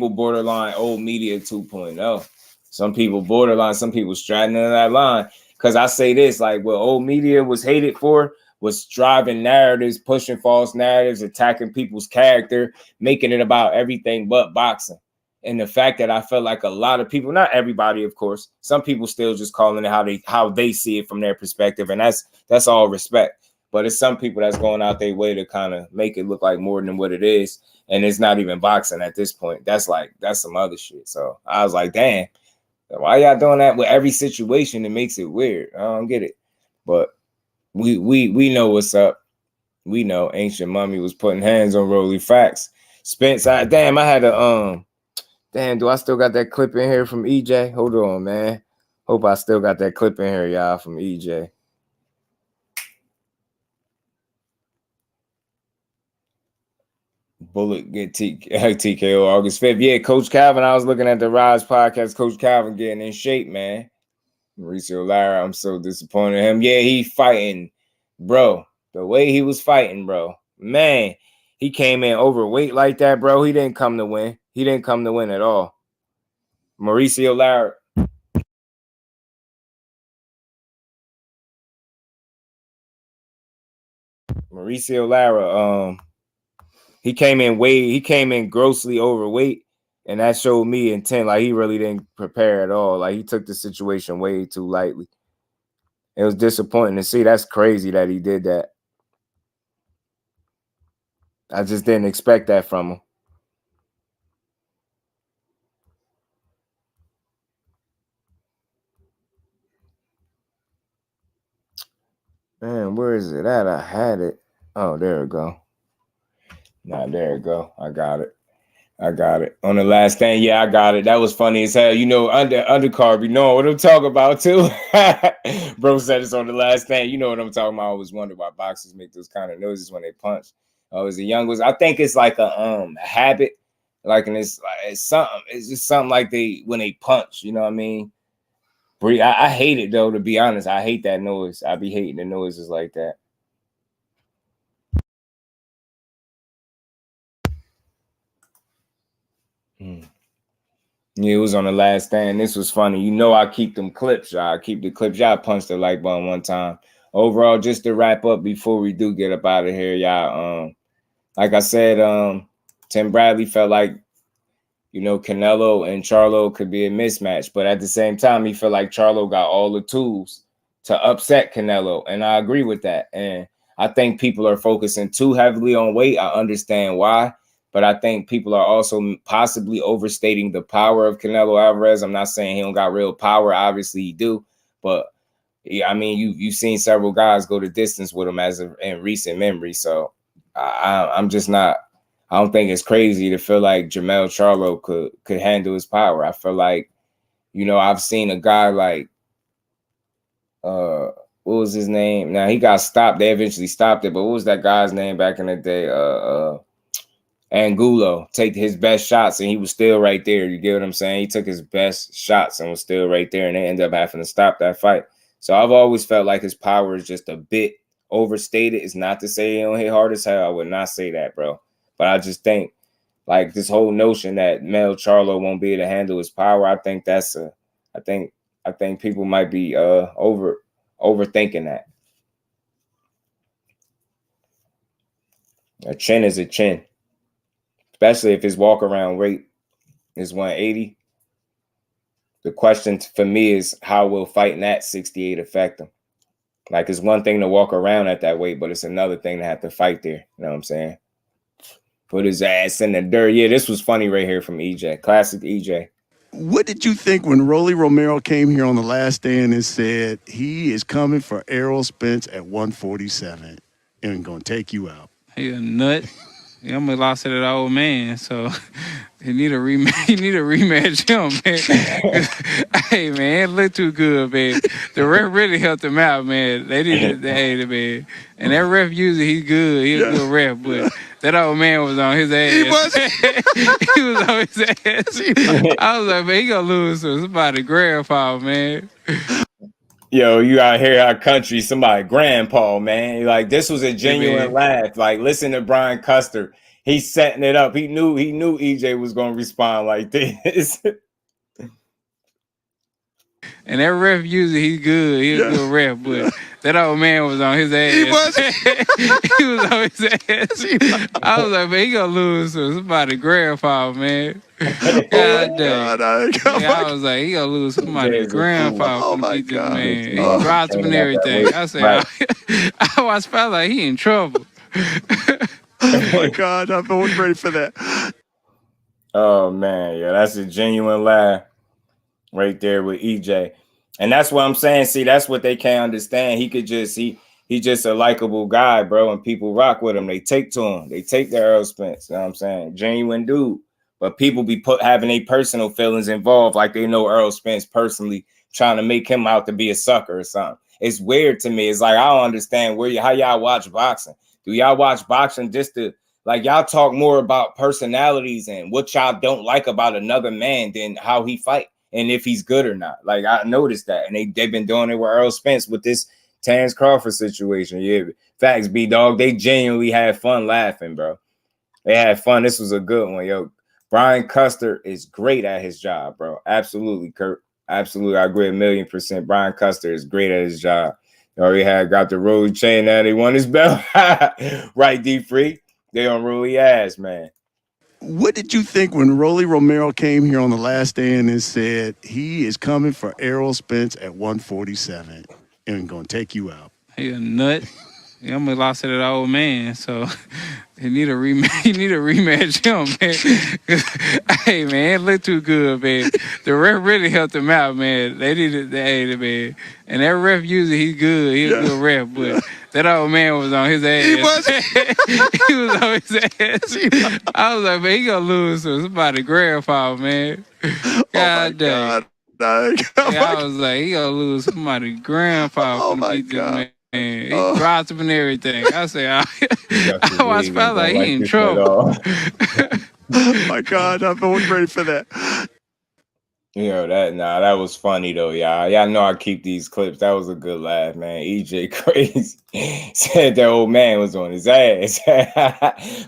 borderline old media 2.0. Some people borderline, some people straddling that line. Because I say this, like what old media was hated for was driving narratives, pushing false narratives, attacking people's character, making it about everything but boxing. And the fact that I felt like a lot of people, not everybody, of course, some people still just calling it how they see it from their perspective. And that's all respect. But it's some people that's going out their way to kind of make it look like more than what it is. And it's not even boxing at this point. That's some other shit. So I was like, damn, why y'all doing that with every situation? It makes it weird. I don't get it. But we know what's up. We know Ancient Mummy was putting hands on Rolly. Facts. Spence, I had a damn, do I still got that clip in here from EJ? Hold on, man. Hope I still got that clip in here, y'all, from EJ. Bullet get TKO August 5th. Yeah, Coach Calvin, I was looking at the Rise podcast. Coach Calvin getting in shape, man. Mauricio Lara, I'm so disappointed in him. Yeah, he fighting, bro. The way he was fighting, bro. Man, he came in overweight like that, bro. He didn't come to win. He didn't come to win at all. Mauricio Lara. Mauricio Lara, he came in grossly overweight, And that showed me intent. Like, he really didn't prepare at all. Like, he took the situation way too lightly. It was disappointing to see. That's crazy that he did that. I just didn't expect that from him. Man, where is it at? I had it. Oh, there we go. Nah, there we go. I got it. On the last thing, yeah, I got it. That was funny as hell. You know, undercard, you know what I'm talking about too. Bro said it's on the last thing. You know what I'm talking about. I always wonder why boxers make those kind of noises when they punch. As a young ones, I think it's like a habit. Like, and it's something. It's just something like when they punch. You know what I mean? I hate it though. To be honest, I hate that noise. I be hating the noises like that. Yeah, it was on the last stand. This was funny. You know, I keep them clips, y'all. I keep the clips. Y'all punched the like button one time. Overall, just to wrap up before we do get up out of here, y'all. Like I said, Tim Bradley felt like, you know, Canelo and Charlo could be a mismatch. But at the same time, he felt like Charlo got all the tools to upset Canelo. And I agree with that. And I think people are focusing too heavily on weight. I understand why. But I think people are also possibly overstating the power of Canelo Alvarez. I'm not saying he don't got real power. Obviously, he do. But, yeah, I mean, you've seen several guys go the distance with him in recent memory. So I'm just not – I don't think it's crazy to feel like Jermell Charlo could handle his power. I feel like, you know, I've seen a guy like what was his name? Now, he got stopped. They eventually stopped it. But what was that guy's name back in the day? Angulo take his best shots and he was still right there. You get what I'm saying? He took his best shots and was still right there, and they ended up having to stop that fight. So I've always felt like his power is just a bit overstated. It's not to say he don't hit hard as hell. I would not say that, bro. But I just think like this whole notion that Mel Charlo won't be able to handle his power, I think that's I think people might be overthinking that. A chin is a chin. Especially if his walk-around rate is 180. The question for me is, how will fighting at 68 affect him? Like, it's one thing to walk around at that weight, but it's another thing to have to fight there. You know what I'm saying? Put his ass in the dirt. Yeah, this was funny right here from EJ. Classic EJ. What did you think when Rolly Romero came here on the last stand and said he is coming for Errol Spence at 147 and going to take you out? He a nut. He almost lost to that old man, so he need a rematch. He need a rematch him, man. Hey, man, it looked too good, man. The ref really helped him out, man. They did it, man. And that ref usually he's good. He's a good ref, but that old man was on his ass. He was. He was on his ass. I was like, man, he gonna lose to somebody grandpa, man. Yo, you out here our country, somebody grandpa, man. Like, this was a genuine laugh. Like, listen to Brian Custer. He's setting it up. He knew EJ was gonna respond like this. And that ref usually he's good. He's a good ref, but that old man was on his ass. He was. He was on his ass. I was like, man, he gonna lose to somebody grandpa, man. God damn. I was like, he gonna lose somebody grandpa. Oh my God. Man. He dropped him and everything. I said, I was felt like he in trouble. Oh my God, I wasn't ready for that. Oh man, yeah, that's a genuine laugh right there with EJ. And that's what I'm saying. See, that's what they can't understand. He could just he's just a likable guy, bro, and people rock with him. They take to him. They take the Errol Spence. You know what I'm saying? Genuine dude. But people be having their personal feelings involved, like they know Errol Spence personally, trying to make him out to be a sucker or something. It's weird to me. It's like, I don't understand how y'all watch boxing. Do y'all watch boxing just to, like, y'all talk more about personalities and what y'all don't like about another man than how he fight and if he's good or not? Like, I noticed that. And they've been doing it with Errol Spence with this Terence Crawford situation. Yeah, facts, B-Dog. They genuinely had fun laughing, bro. They had fun. This was a good one, yo. Brian Custer is great at his job, bro. Absolutely, Kurt. Absolutely. I agree 1,000,000%. Brian Custer is great at his job. You already got the Rolly chain now. They won his belt. Right, D-Free? They on Rolly ass, man. What did you think when Rolly Romero came here on the last stand and said he is coming for Errol Spence at 147 and going to take you out? He a nut. He almost lost to that old man, so he need a rematch. He need a rematch him, man. Hey, man, it looked too good, man. The ref really helped him out, man. They needed, hey, man. And that ref usually he's good. He's a good ref, but that old man was on his ass. He was. He was on his ass. I was like, man, he gonna lose to somebody grandfather, man. God dang. I was like, he gonna lose somebody grandfather. Oh my God. Man. He dropped him and everything. I say, I watched felt like he in trouble. Oh my God, I wasn't ready for that. That was funny though, y'all. Y'all know I keep these clips. That was a good laugh, man. EJ Crazy said the old man was on his ass.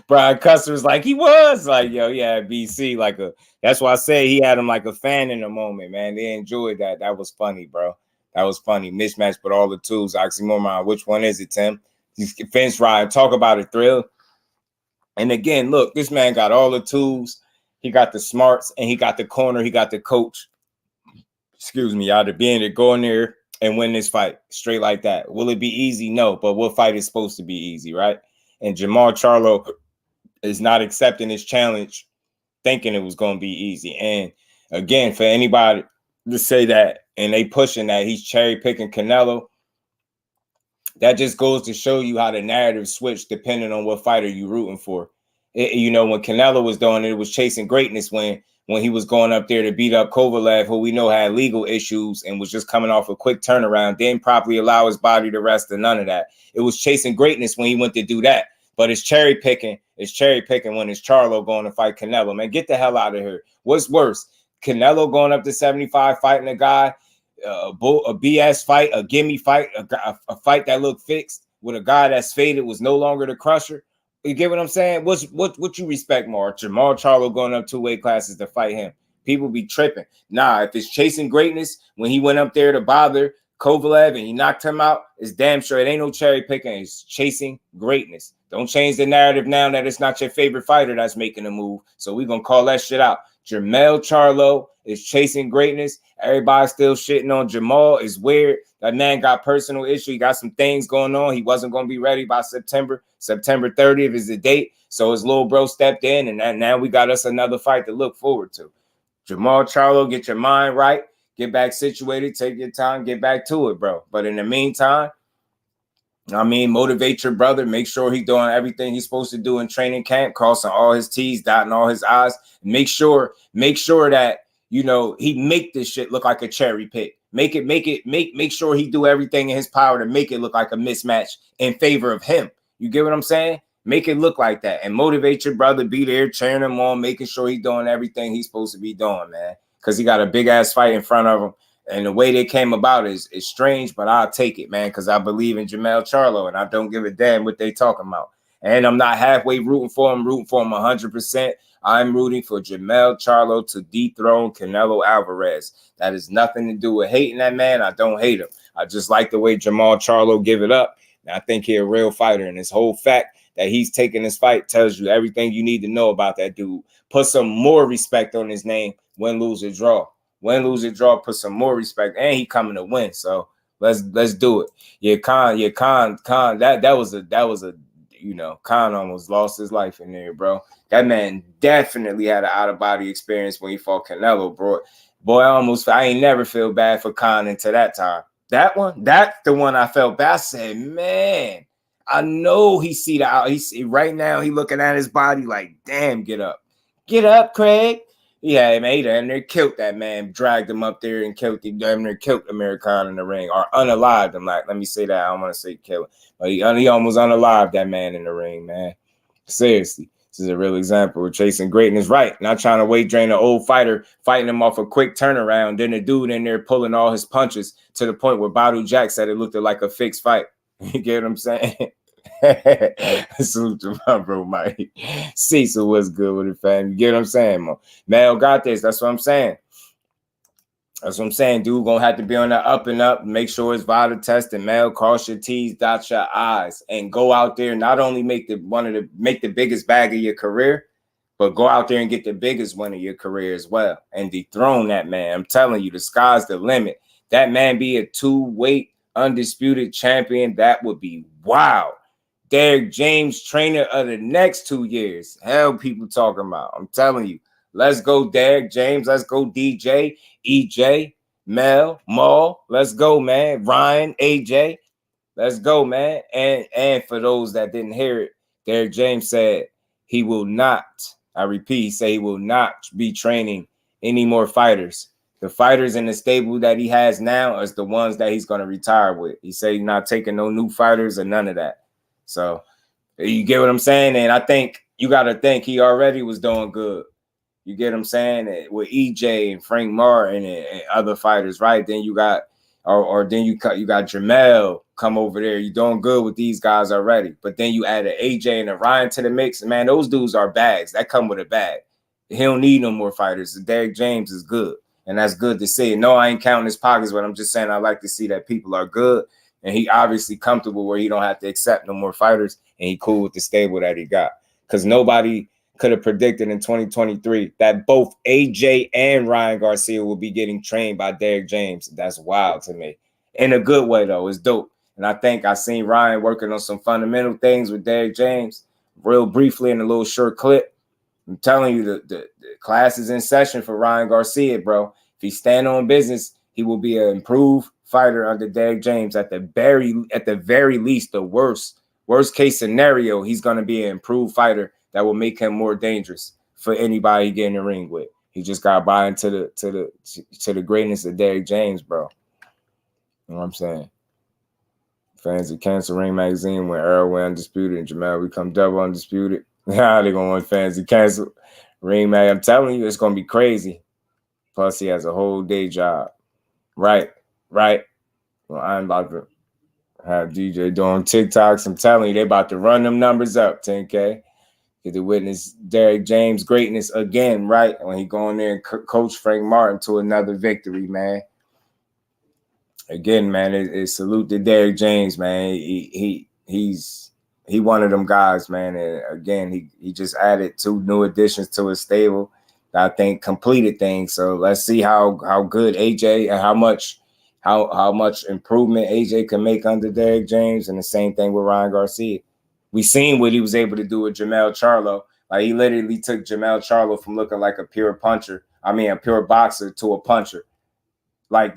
Brian Custer was like, he was like, yo, yeah, BC, like that's why I say he had him like a fan in the moment, man. They enjoyed that. That was funny, bro. That was funny. Mismatch, but all the tools. Oxymoron. Which one is it, Tim? Fence ride. Talk about it, Thrill. And again, look, this man got all the tools. He got the smarts, and he got the corner. He got the coach. Excuse me, y'all, to be in there, go in there and win this fight straight like that. Will it be easy? No, but what fight is supposed to be easy, right? And Jermell Charlo is not accepting this challenge, thinking it was going to be easy. And again, for anybody to say that, and they pushing that he's cherry picking Canelo, that just goes to show you how the narrative switched depending on what fighter you rooting for. When Canelo was doing it, it was chasing greatness when he was going up there to beat up Kovalev, who we know had legal issues and was just coming off a quick turnaround, didn't properly allow his body to rest and none of that. It was chasing greatness when he went to do that. But it's cherry picking when it's Charlo going to fight Canelo. Man, get the hell out of here. What's worse? Canelo going up to 75 fighting a guy, a BS fight, a gimme fight, a fight that looked fixed with a guy that's faded, was no longer the crusher. You get what I'm saying? What you respect more? Jermell Charlo going up 2 weight classes to fight him. People be tripping. Nah, if it's chasing greatness, when he went up there to bother Kovalev and he knocked him out, it's damn sure it ain't no cherry picking. It's chasing greatness. Don't change the narrative now that it's not your favorite fighter that's making a move. So we're going to call that shit out. Jermell Charlo is chasing greatness. Everybody still shitting on Jermall. It's weird. That man got personal issue. He got some things going on. He wasn't going to be ready by September. September 30th is the date. So his little bro stepped in, and now we got us another fight to look forward to. Jermell Charlo, get your mind right. Get back situated. Take your time. Get back to it, bro. But in the meantime, motivate your brother. Make sure he's doing everything he's supposed to do in training camp, crossing all his T's, dotting all his I's. Make sure that, he make this shit look like a cherry pick. Make sure he do everything in his power to make it look like a mismatch in favor of him. You get what I'm saying? Make it look like that and motivate your brother. Be there, cheering him on, making sure he's doing everything he's supposed to be doing, man. Because he got a big ass fight in front of him. And the way they came about is strange, but I'll take it, man, because I believe in Jermell Charlo, and I don't give a damn what they talking about. And I'm not halfway rooting for him 100%. I'm rooting for Jermell Charlo to dethrone Canelo Alvarez. That has nothing to do with hating that man. I don't hate him. I just like the way Jermell Charlo give it up. And I think he's a real fighter, and this whole fact that he's taking this fight tells you everything you need to know about that dude. Put some more respect on his name. Win, lose, or draw. Win, lose, or draw, put some more respect, and he coming to win. So let's do it. Khan, that was a Khan almost lost his life in there, bro. That man definitely had an out-of-body experience when he fought Canelo, bro. Boy, I ain't never feel bad for Khan until that time. That's the one I felt bad. I said, man, I know he see right now he looking at his body like, damn, get up, Craig. Yeah, man, he damn near killed that man, dragged him up there and killed him, damn near killed American in the ring, or unalived him. Like, let me say that. I don't want to say kill, but he almost unalived that man in the ring, man. Seriously, this is a real example of chasing greatness, right? Not trying to weight drain an old fighter, fighting him off a quick turnaround, then the dude in there pulling all his punches to the point where Badu Jack said it looked like a fixed fight. You get what I'm saying? Salute to my bro Mike. Cecil was good with it, fam. You get what I'm saying, man? Mel got this. That's what I'm saying. Dude gonna have to be on the up and up. Make sure it's vital tested. Mel, cross your T's, dot your I's, and go out there. Not only make the biggest bag of your career, but go out there and get the biggest win of your career as well and dethrone that man. I'm telling you, the sky's the limit. That man be a 2-weight undisputed champion. That would be wild. Derek James, trainer of the next 2 years. Hell, people talking about. I'm telling you. Let's go, Derek James. Let's go, DJ, EJ, Mel, Maul. Let's go, man. Ryan, AJ. Let's go, man. And for those that didn't hear it, Derek James said he will not, I repeat, he said he will not be training any more fighters. The fighters in the stable that he has now is the ones that he's going to retire with. He said he's not taking no new fighters or none of that. So you get what I'm saying? And I think you got to think he already was doing good. You get what I'm saying? With EJ and Frank Martin and other fighters, right? Then you got, or then you got Jermell come over there. You're doing good with these guys already. But then you add an AJ and a Ryan to the mix. Man, those dudes are bags. That come with a bag. He don't need no more fighters. Derek James is good. And that's good to see. No, I ain't counting his pockets, but I'm just saying I like to see that people are good. And he obviously comfortable where he don't have to accept no more fighters. And he cool with the stable that he got. Because nobody could have predicted in 2023 that both AJ and Ryan Garcia will be getting trained by Derek James. That's wild to me. In a good way, though. It's dope. And I think I seen Ryan working on some fundamental things with Derek James real briefly in a little short clip. I'm telling you, the class is in session for Ryan Garcia, bro. If he stand on business, he will be an improved fighter under Derek James. At the very least, the worst case scenario, he's going to be an improved fighter that will make him more dangerous for anybody getting in the ring with. He just got to buy into the greatness of Derek James, bro. You know what I'm saying? Fans of Cancel Ring Magazine when Errol went undisputed and Jermall become double undisputed. How they gonna want Fans of Cancel Ring Mag? I'm telling you, it's gonna be crazy. Plus, he has a whole day job. Right. Well, I'm about to have DJ doing TikToks. I'm telling you, they about to run them numbers up, 10K. Get to witness Derek James' greatness again, right? When he go in there and coach Frank Martin to another victory, man. Again, man, it salute to Derek James, man. He's one of them guys, man. And again, he just added 2 new additions to his stable that I think completed things. So let's see how good AJ and how much improvement AJ can make under Derek James, and the same thing with Ryan Garcia. We seen what he was able to do with Jermell Charlo. Like, he literally took Jermell Charlo from looking like a pure boxer to a puncher. Like,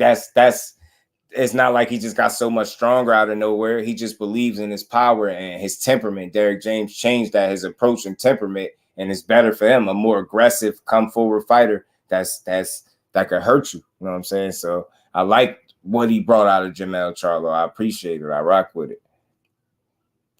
it's not like he just got so much stronger out of nowhere. He just believes in his power and his temperament. Derek James changed that, his approach and temperament, and it's better for him, a more aggressive, come forward fighter that could hurt you. You know what I'm saying? So I like what he brought out of Jermell Charlo. I appreciate it. I rock with it.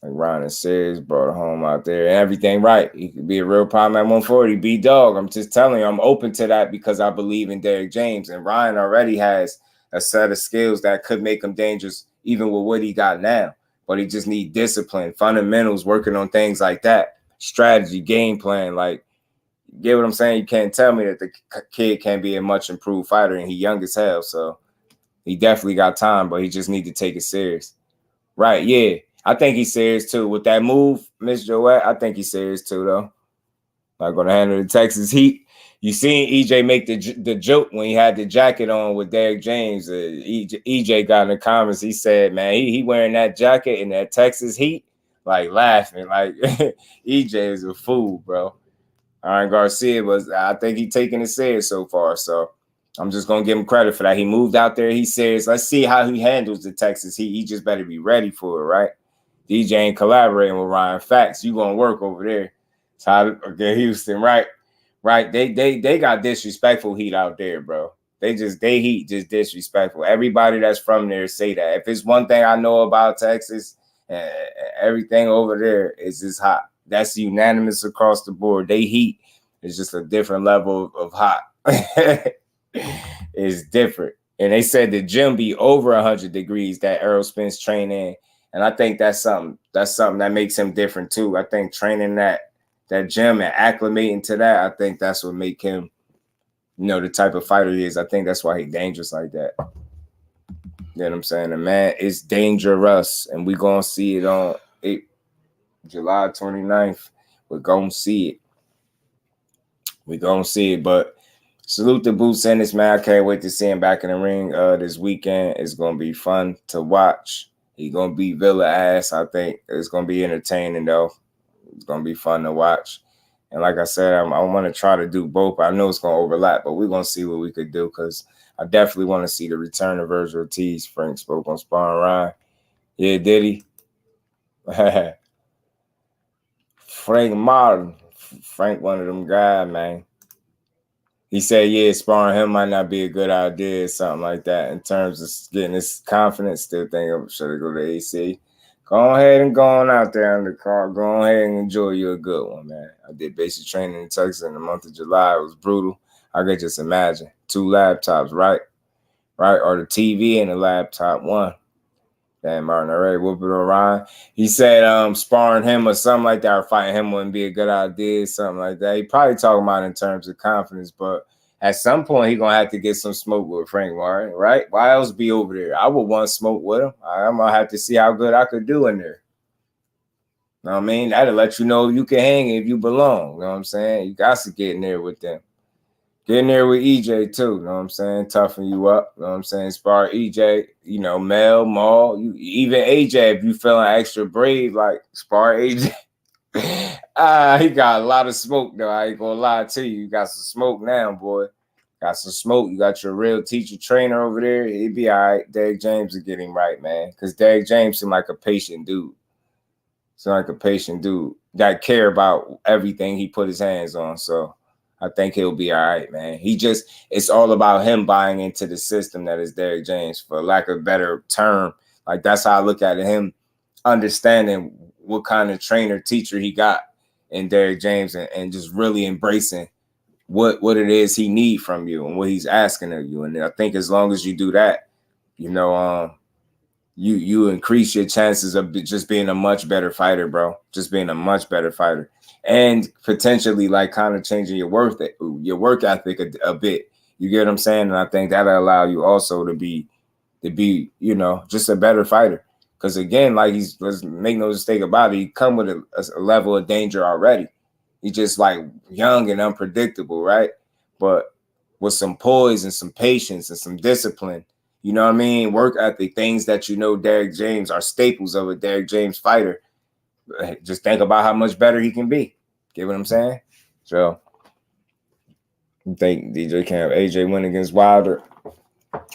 Like Ron and Sears brought it home out there and everything right. He could be a real problem at 140. B-Dog. I'm just telling you, I'm open to that because I believe in Derek James. And Ryan already has a set of skills that could make him dangerous even with what he got now. But he just need discipline, fundamentals, working on things like that. Strategy, game plan. Like, you get what I'm saying? You can't tell me that the kid can't be a much improved fighter and he's young as hell. So he definitely got time, but he just need to take it serious. Right, yeah. I think he's serious too. With that move, Miss Joette, I think he's serious too, though. Not going to handle the Texas Heat. You seen EJ make the joke when he had the jacket on with Derek James. EJ got in the comments. He said, man, he wearing that jacket in that Texas Heat, like laughing. Like, EJ is a fool, bro. Ryan Garcia I think he taking it serious so far. So I'm just going to give him credit for that. He moved out there. He's serious. Let's see how he handles the Texas Heat. He just better be ready for it, right? DJ ain't collaborating with Ryan. Facts, you going to work over there. Okay, Houston, right? They got disrespectful heat out there, bro. They heat just disrespectful. Everybody that's from there say that. If it's one thing I know about Texas, everything over there is just hot. That's unanimous across the board. They heat is just a different level of hot. It's different. And they said the gym be over 100 degrees that Errol Spence train in. And I think that's something that makes him different too. I think training that gym and acclimating to that, I think that's what make him, the type of fighter he is. I think that's why he's dangerous like that. You know what I'm saying? The man is dangerous, and we gonna see it on July 29th. We're gonna see it. We gonna see it, but salute to Boots Ennis, man. I can't wait to see him back in the ring this weekend. It's gonna be fun to watch. He gonna beat Villa ass. I think it's gonna be entertaining though. It's gonna be fun to watch. And like I said, I want to try to do both. I know it's gonna overlap, but we're gonna see what we could do because I definitely want to see the return of Virgil Ortiz. Frank spoke on Sparring Ryan. Yeah, did he? Frank Martin. Frank, one of them guys, man. He said, yeah, sparring him might not be a good idea or something like that in terms of getting his confidence. Still thinking, should I go to AC? Go ahead and go on out there in the car. Go ahead and enjoy you a good one, man. I did basic training in Texas in the month of July. It was brutal. I could just imagine. 2 laptops, right? Or the TV and the laptop, one. Damn, Martin already whooping Orion. He said sparring him or something like that or fighting him wouldn't be a good idea, something like that. He probably talking about in terms of confidence, but at some point he gonna have to get some smoke with Frank Martin, right? Why else be over there? I would want smoke with him. I'm gonna have to see how good I could do in there. Know what I mean? That'll let you know you can hang if you belong. You know what I'm saying? You got to get in there with them. Get in there with EJ too, you know what I'm saying? Toughen you up, you know what I'm saying? Spar EJ, you know, Mel, Maul, even AJ, if you feeling extra brave, like spar AJ. He got a lot of smoke though. I ain't gonna lie to you. You got some smoke now, boy. Got some smoke. You got your real teacher trainer over there. He'd be all right. Derek James will get him right, man. Because Derek James seemed like a patient dude. That care about everything he put his hands on. So I think he'll be all right, man. It's all about him buying into the system that is Derek James, for lack of a better term. Like, that's how I look at it, him understanding what kind of trainer, teacher he got in Derek James and just really embracing what it is he need from you and what he's asking of you. And I think as long as you do that, you know, you increase your chances of just being a much better fighter, bro. Just being a much better fighter. And potentially like kind of changing your work ethic a bit. You get what I'm saying? And I think that'll allow you also to be, you know, just a better fighter. Because again, like let's make no mistake about it, he come with a level of danger already. He's just like young and unpredictable, right? But with some poise and some patience and some discipline, you know what I mean? Work ethic, things that you know Derek James are staples of a Derek James fighter. Just think about how much better he can be. Get what I'm saying? So I think DJ can have AJ win against Wilder.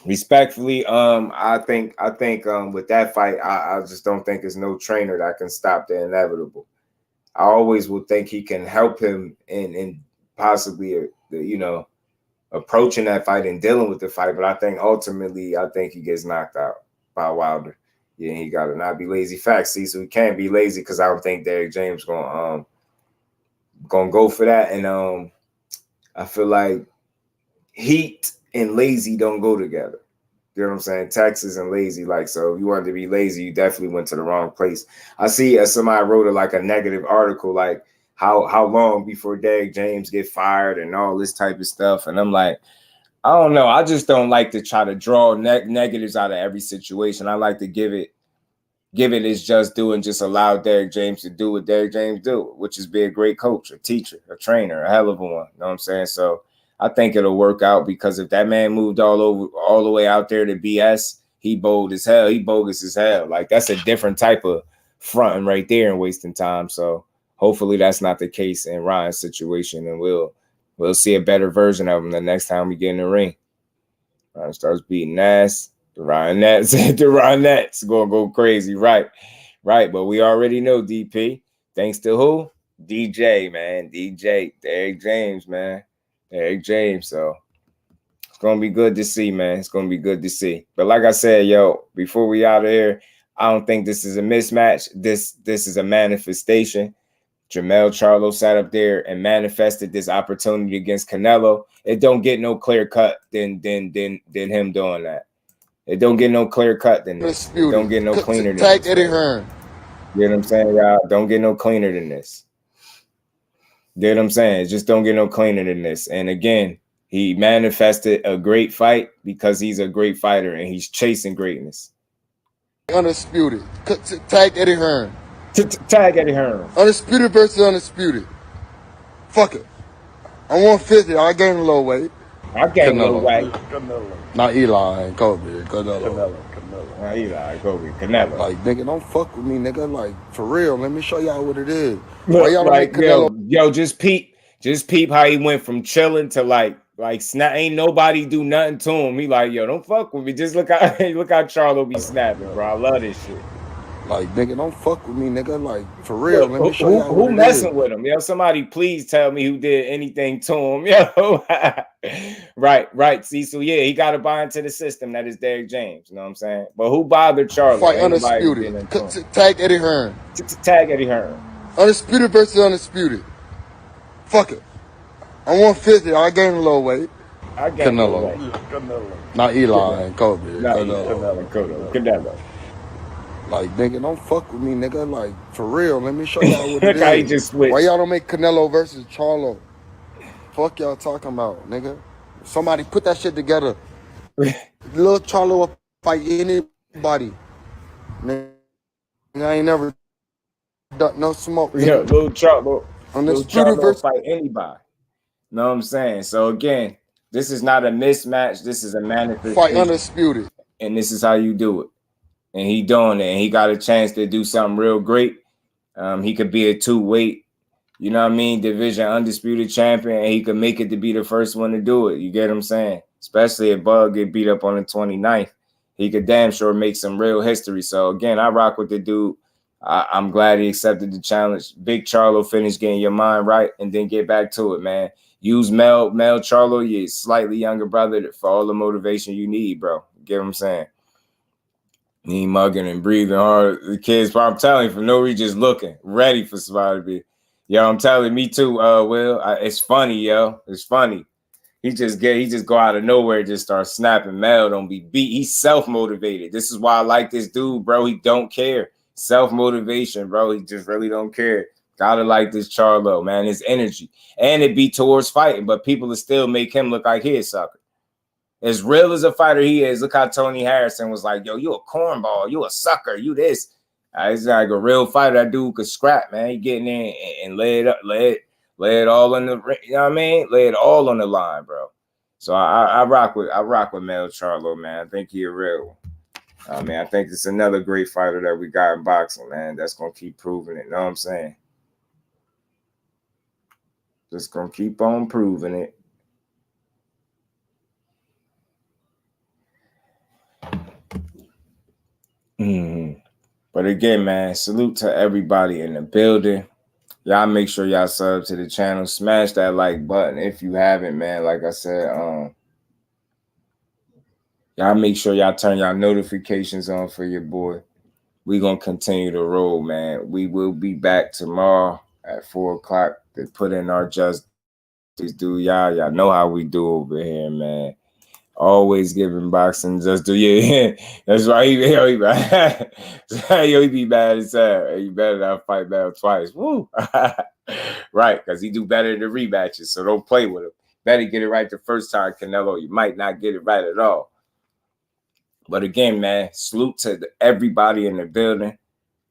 Respectfully, I think with that fight, I just don't think there's no trainer that can stop the inevitable. I always will think he can help him in possibly you know, approaching that fight and dealing with the fight, but I think ultimately he gets knocked out by Wilder. Yeah, he got to not be lazy. Facts, see, so he can't be lazy because I would think Derek James gonna go for that, and I feel like heat and lazy don't go together. You know what I'm saying? Texas and lazy, like, so if you wanted to be lazy, you definitely went to the wrong place. I see somebody wrote a negative article, like how long before Derek James get fired and all this type of stuff, and I'm like, I don't know. I just don't like to try to draw negatives out of every situation. I like to give it its just due and just allow Derek James to do what Derek James do, which is be a great coach, a teacher, a trainer, a hell of a one. You know what I'm saying? So I think it'll work out, because if that man moved all the way out there to BS, he bold as hell. He bogus as hell. Like, that's a different type of fronting right there and wasting time. So hopefully that's not the case in Ryan's situation, and we'll see a better version of him the next time we get in the ring. Ryan starts beating ass. The Ryanets gonna go crazy, right? But we already know DP. Thanks to who? DJ, man. Derek James, man. Derek James. So it's gonna be good to see, man. It's gonna be good to see. But like I said, yo, before we out of here, I don't think this is a mismatch. This is a manifestation. Jermell Charlo sat up there and manifested this opportunity against Canelo. It don't get no clear cut than him doing that. It don't get no clear cut than this. It don't get no cleaner than this. Eddie Hearn. You know what I'm saying, y'all? Don't get no cleaner than this. You know what I'm saying? Just don't get no cleaner than this. And again, he manifested a great fight because he's a great fighter and he's chasing greatness. Undisputed. Tag Eddie Hearn. Tag Eddie Hearn. Undisputed versus undisputed. Fuck it. I'm 150. I gained a little weight. I gained a little weight. Canelo. Not Eli and Kobe. Canelo. Not Eli, Kobe, Canelo. Like, nigga, don't fuck with me, nigga. Like, for real. Let me show y'all what it is. Look, why y'all don't make Canelo? Yo, just peep how he went from chilling to like snap. Ain't nobody do nothing to him. He like, yo, don't fuck with me. Just look how Charlo be snapping, bro. I love this shit. Like, nigga, don't fuck with me, nigga. Like, for real. Let me show y'all who messing with him. Yo, somebody please tell me who did anything to him. Yo, right. See, so yeah, he got to buy into the system that is Derrick James. You know what I'm saying? But who bothered Charlo? Fight undisputed. Tag Eddie Hearn. Tag Eddie Hearn. Undisputed versus undisputed. Fuck it. I'm 150. I gained a little weight. I gained a little weight. Not Eli and Kobe. Canelo. Like, nigga, don't fuck with me, nigga. Like, for real. Let me show y'all what it Look how he is. just switched. Why y'all don't make Canelo versus Charlo? Fuck y'all talking about, nigga. Somebody put that shit together. Little Charlo will fight anybody. Nigga, I ain't never done no smoke. Yeah, little Charlo versus fight anybody. Know what I'm saying? So again, this is not a mismatch. This is a manifestation. Fight undisputed. And this is how you do it. And he doing it. And he got a chance to do something real great. He could be a 2-weight, you know what I mean, division undisputed champion. And he could make it to be the first one to do it. You get what I'm saying? Especially if Bug get beat up on the 29th. He could damn sure make some real history. So again, I rock with the dude. I'm glad he accepted the challenge. Big Charlo finished getting your mind right and then get back to it, man. Use Mel Charlo, your slightly younger brother, for all the motivation you need, bro. Get what I'm saying? He mugging and breathing hard. The kids, I'm telling you, for no reason, just looking, ready for somebody to be. Yo, I'm telling you, me too, Will. It's funny, yo. It's funny. He just go out of nowhere, just start snapping. Mel don't be beat. He's self-motivated. This is why I like this dude, bro. He don't care. Self-motivation, bro. He just really don't care. Gotta like this Charlo, man. His energy. And it be towards fighting, but people will still make him look like he a sucker. As real as a fighter he is, look how Tony Harrison was like, yo, you a cornball, you a sucker, you this. He's like a real fighter. That dude could scrap, man. He getting in and lay it up, lay it all in the, you know what I mean? Lay it all on the line, bro. So I rock with Mel Charlo, man. I think he a real one. Man, I think it's another great fighter that we got in boxing, man. That's gonna keep proving it. You know what I'm saying? Just gonna keep on proving it. But again, man, salute to everybody in the building. Y'all make sure y'all sub to the channel. Smash that like button if you haven't, man. Like I said, y'all make sure y'all turn y'all notifications on for your boy. We gonna continue to roll, man. We will be back tomorrow at 4 o'clock to put in our justice. Y'all know how we do over here, man. Always giving boxing just do. Yeah. That's why he be bad. He be bad as hell. He better not fight Mel twice. Woo. Right, because he do better in the rematches, so don't play with him. Better get it right the first time, Canelo. You might not get it right at all. But again, man, salute to everybody in the building.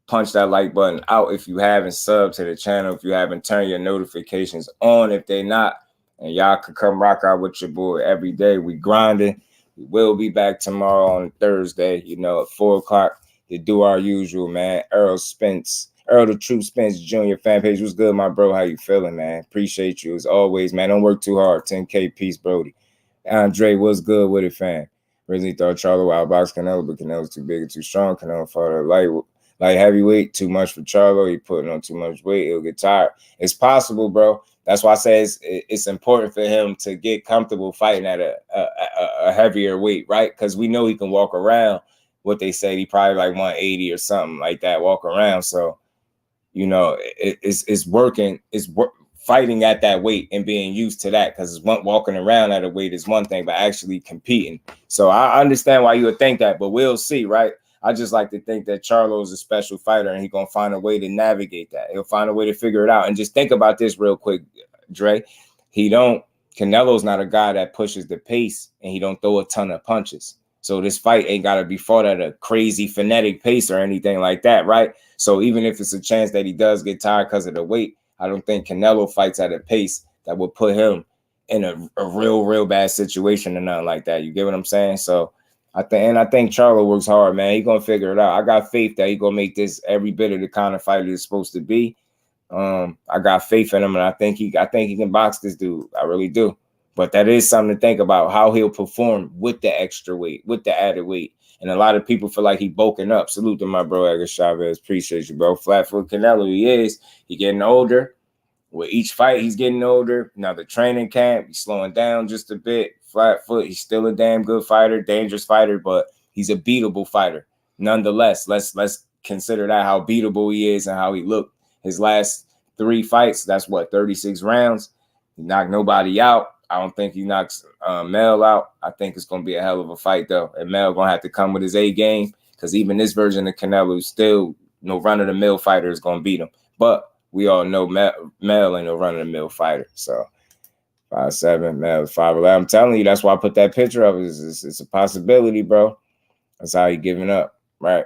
Punch that like button out if you haven't subbed to the channel, if you haven't turned your notifications on, if they not. And y'all could come rock out with your boy every day. We grinding. We will be back tomorrow on Thursday, you know, at 4 o'clock to do our usual, man. Errol the True Spence Jr. fan page. What's good, my bro? How you feeling, man? Appreciate you as always, man. Don't work too hard. 10K, peace, Brody. Andre, what's good with it, fam? Originally thought Charlo outboxed Canelo, but Canelo's too big and too strong. Canelo fought a light heavyweight, too much for Charlo. He putting on too much weight. He'll get tired. It's possible, bro. That's why I say it's important for him to get comfortable fighting at a heavier weight, right? Because we know he can walk around. What they say, he probably like 180 or something like that, walk around. So, you know, it's working. Fighting at that weight and being used to that, because walking around at a weight is one thing, but actually competing. So I understand why you would think that, but we'll see, right? I just like to think that Charlo is a special fighter and he's going to find a way to navigate that. He'll find a way to figure it out. And just think about this real quick, Dre. Canelo's not a guy that pushes the pace and he don't throw a ton of punches. So this fight ain't got to be fought at a crazy phonetic pace or anything like that, right? So even if it's a chance that he does get tired because of the weight, I don't think Canelo fights at a pace that would put him in a real bad situation or nothing like that. You get what I'm saying? So I think Charlo works hard, man. He gonna figure it out. I got faith that he gonna make this every bit of the kind of fighter it's supposed to be. I got faith in him, and I think he can box this dude. I really do. But that is something to think about, how he'll perform with the extra weight, with the added weight. And a lot of people feel like he bulking up. Salute to my bro, Edgar Chavez. Appreciate you, bro. Flatfoot Canelo, he is. He getting older. With each fight, he's getting older. Now the training camp, he's slowing down just a bit. Flatfoot, he's still a damn good fighter, dangerous fighter, but he's a beatable fighter. Nonetheless, let's consider that, how beatable he is and how he looked. His last 3 fights, that's what, 36 rounds. He knocked nobody out. I don't think he knocks Mel out. I think it's going to be a hell of a fight, though. And Mel going to have to come with his A game, because even this version of Canelo, still no run-of-the-mill fighter is going to beat him. But we all know Mel ain't no run-of-the-mill fighter. So 5'7", Mel 5'11". I'm telling you, that's why I put that picture up. It's a possibility, bro. That's how he giving up, right?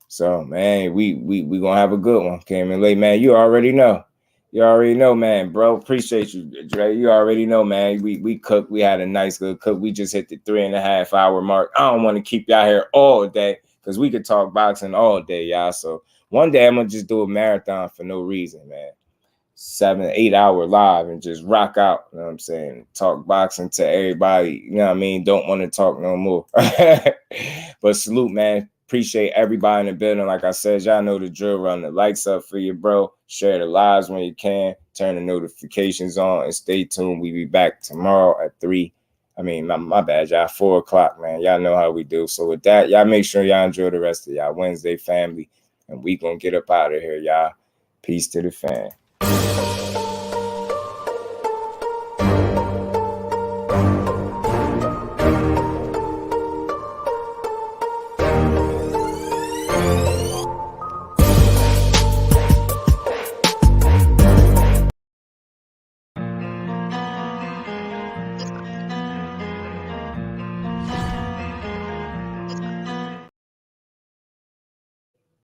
So, man, we going to have a good one. Came in late, man. You already know. You already know, man, bro. Appreciate you, Dre. You already know, man. We cooked. We had a nice good cook. We just hit the 3.5 hour mark. I don't want to keep y'all here all day, because we could talk boxing all day, y'all. So one day I'm going to just do a marathon for no reason, man. 7-8 hour live and just rock out. You know what I'm saying? Talk boxing to everybody. You know what I mean? Don't want to talk no more. But salute, man. Appreciate everybody in the building. Like I said, y'all know the drill. Run the likes up for you, bro. Share the lives when you can. Turn the notifications on and stay tuned. We be back tomorrow at 3. I mean, my bad, y'all. 4 o'clock, man. Y'all know how we do. So with that, y'all make sure y'all enjoy the rest of y'all Wednesday family. And we gonna get up out of here, y'all. Peace to the fam.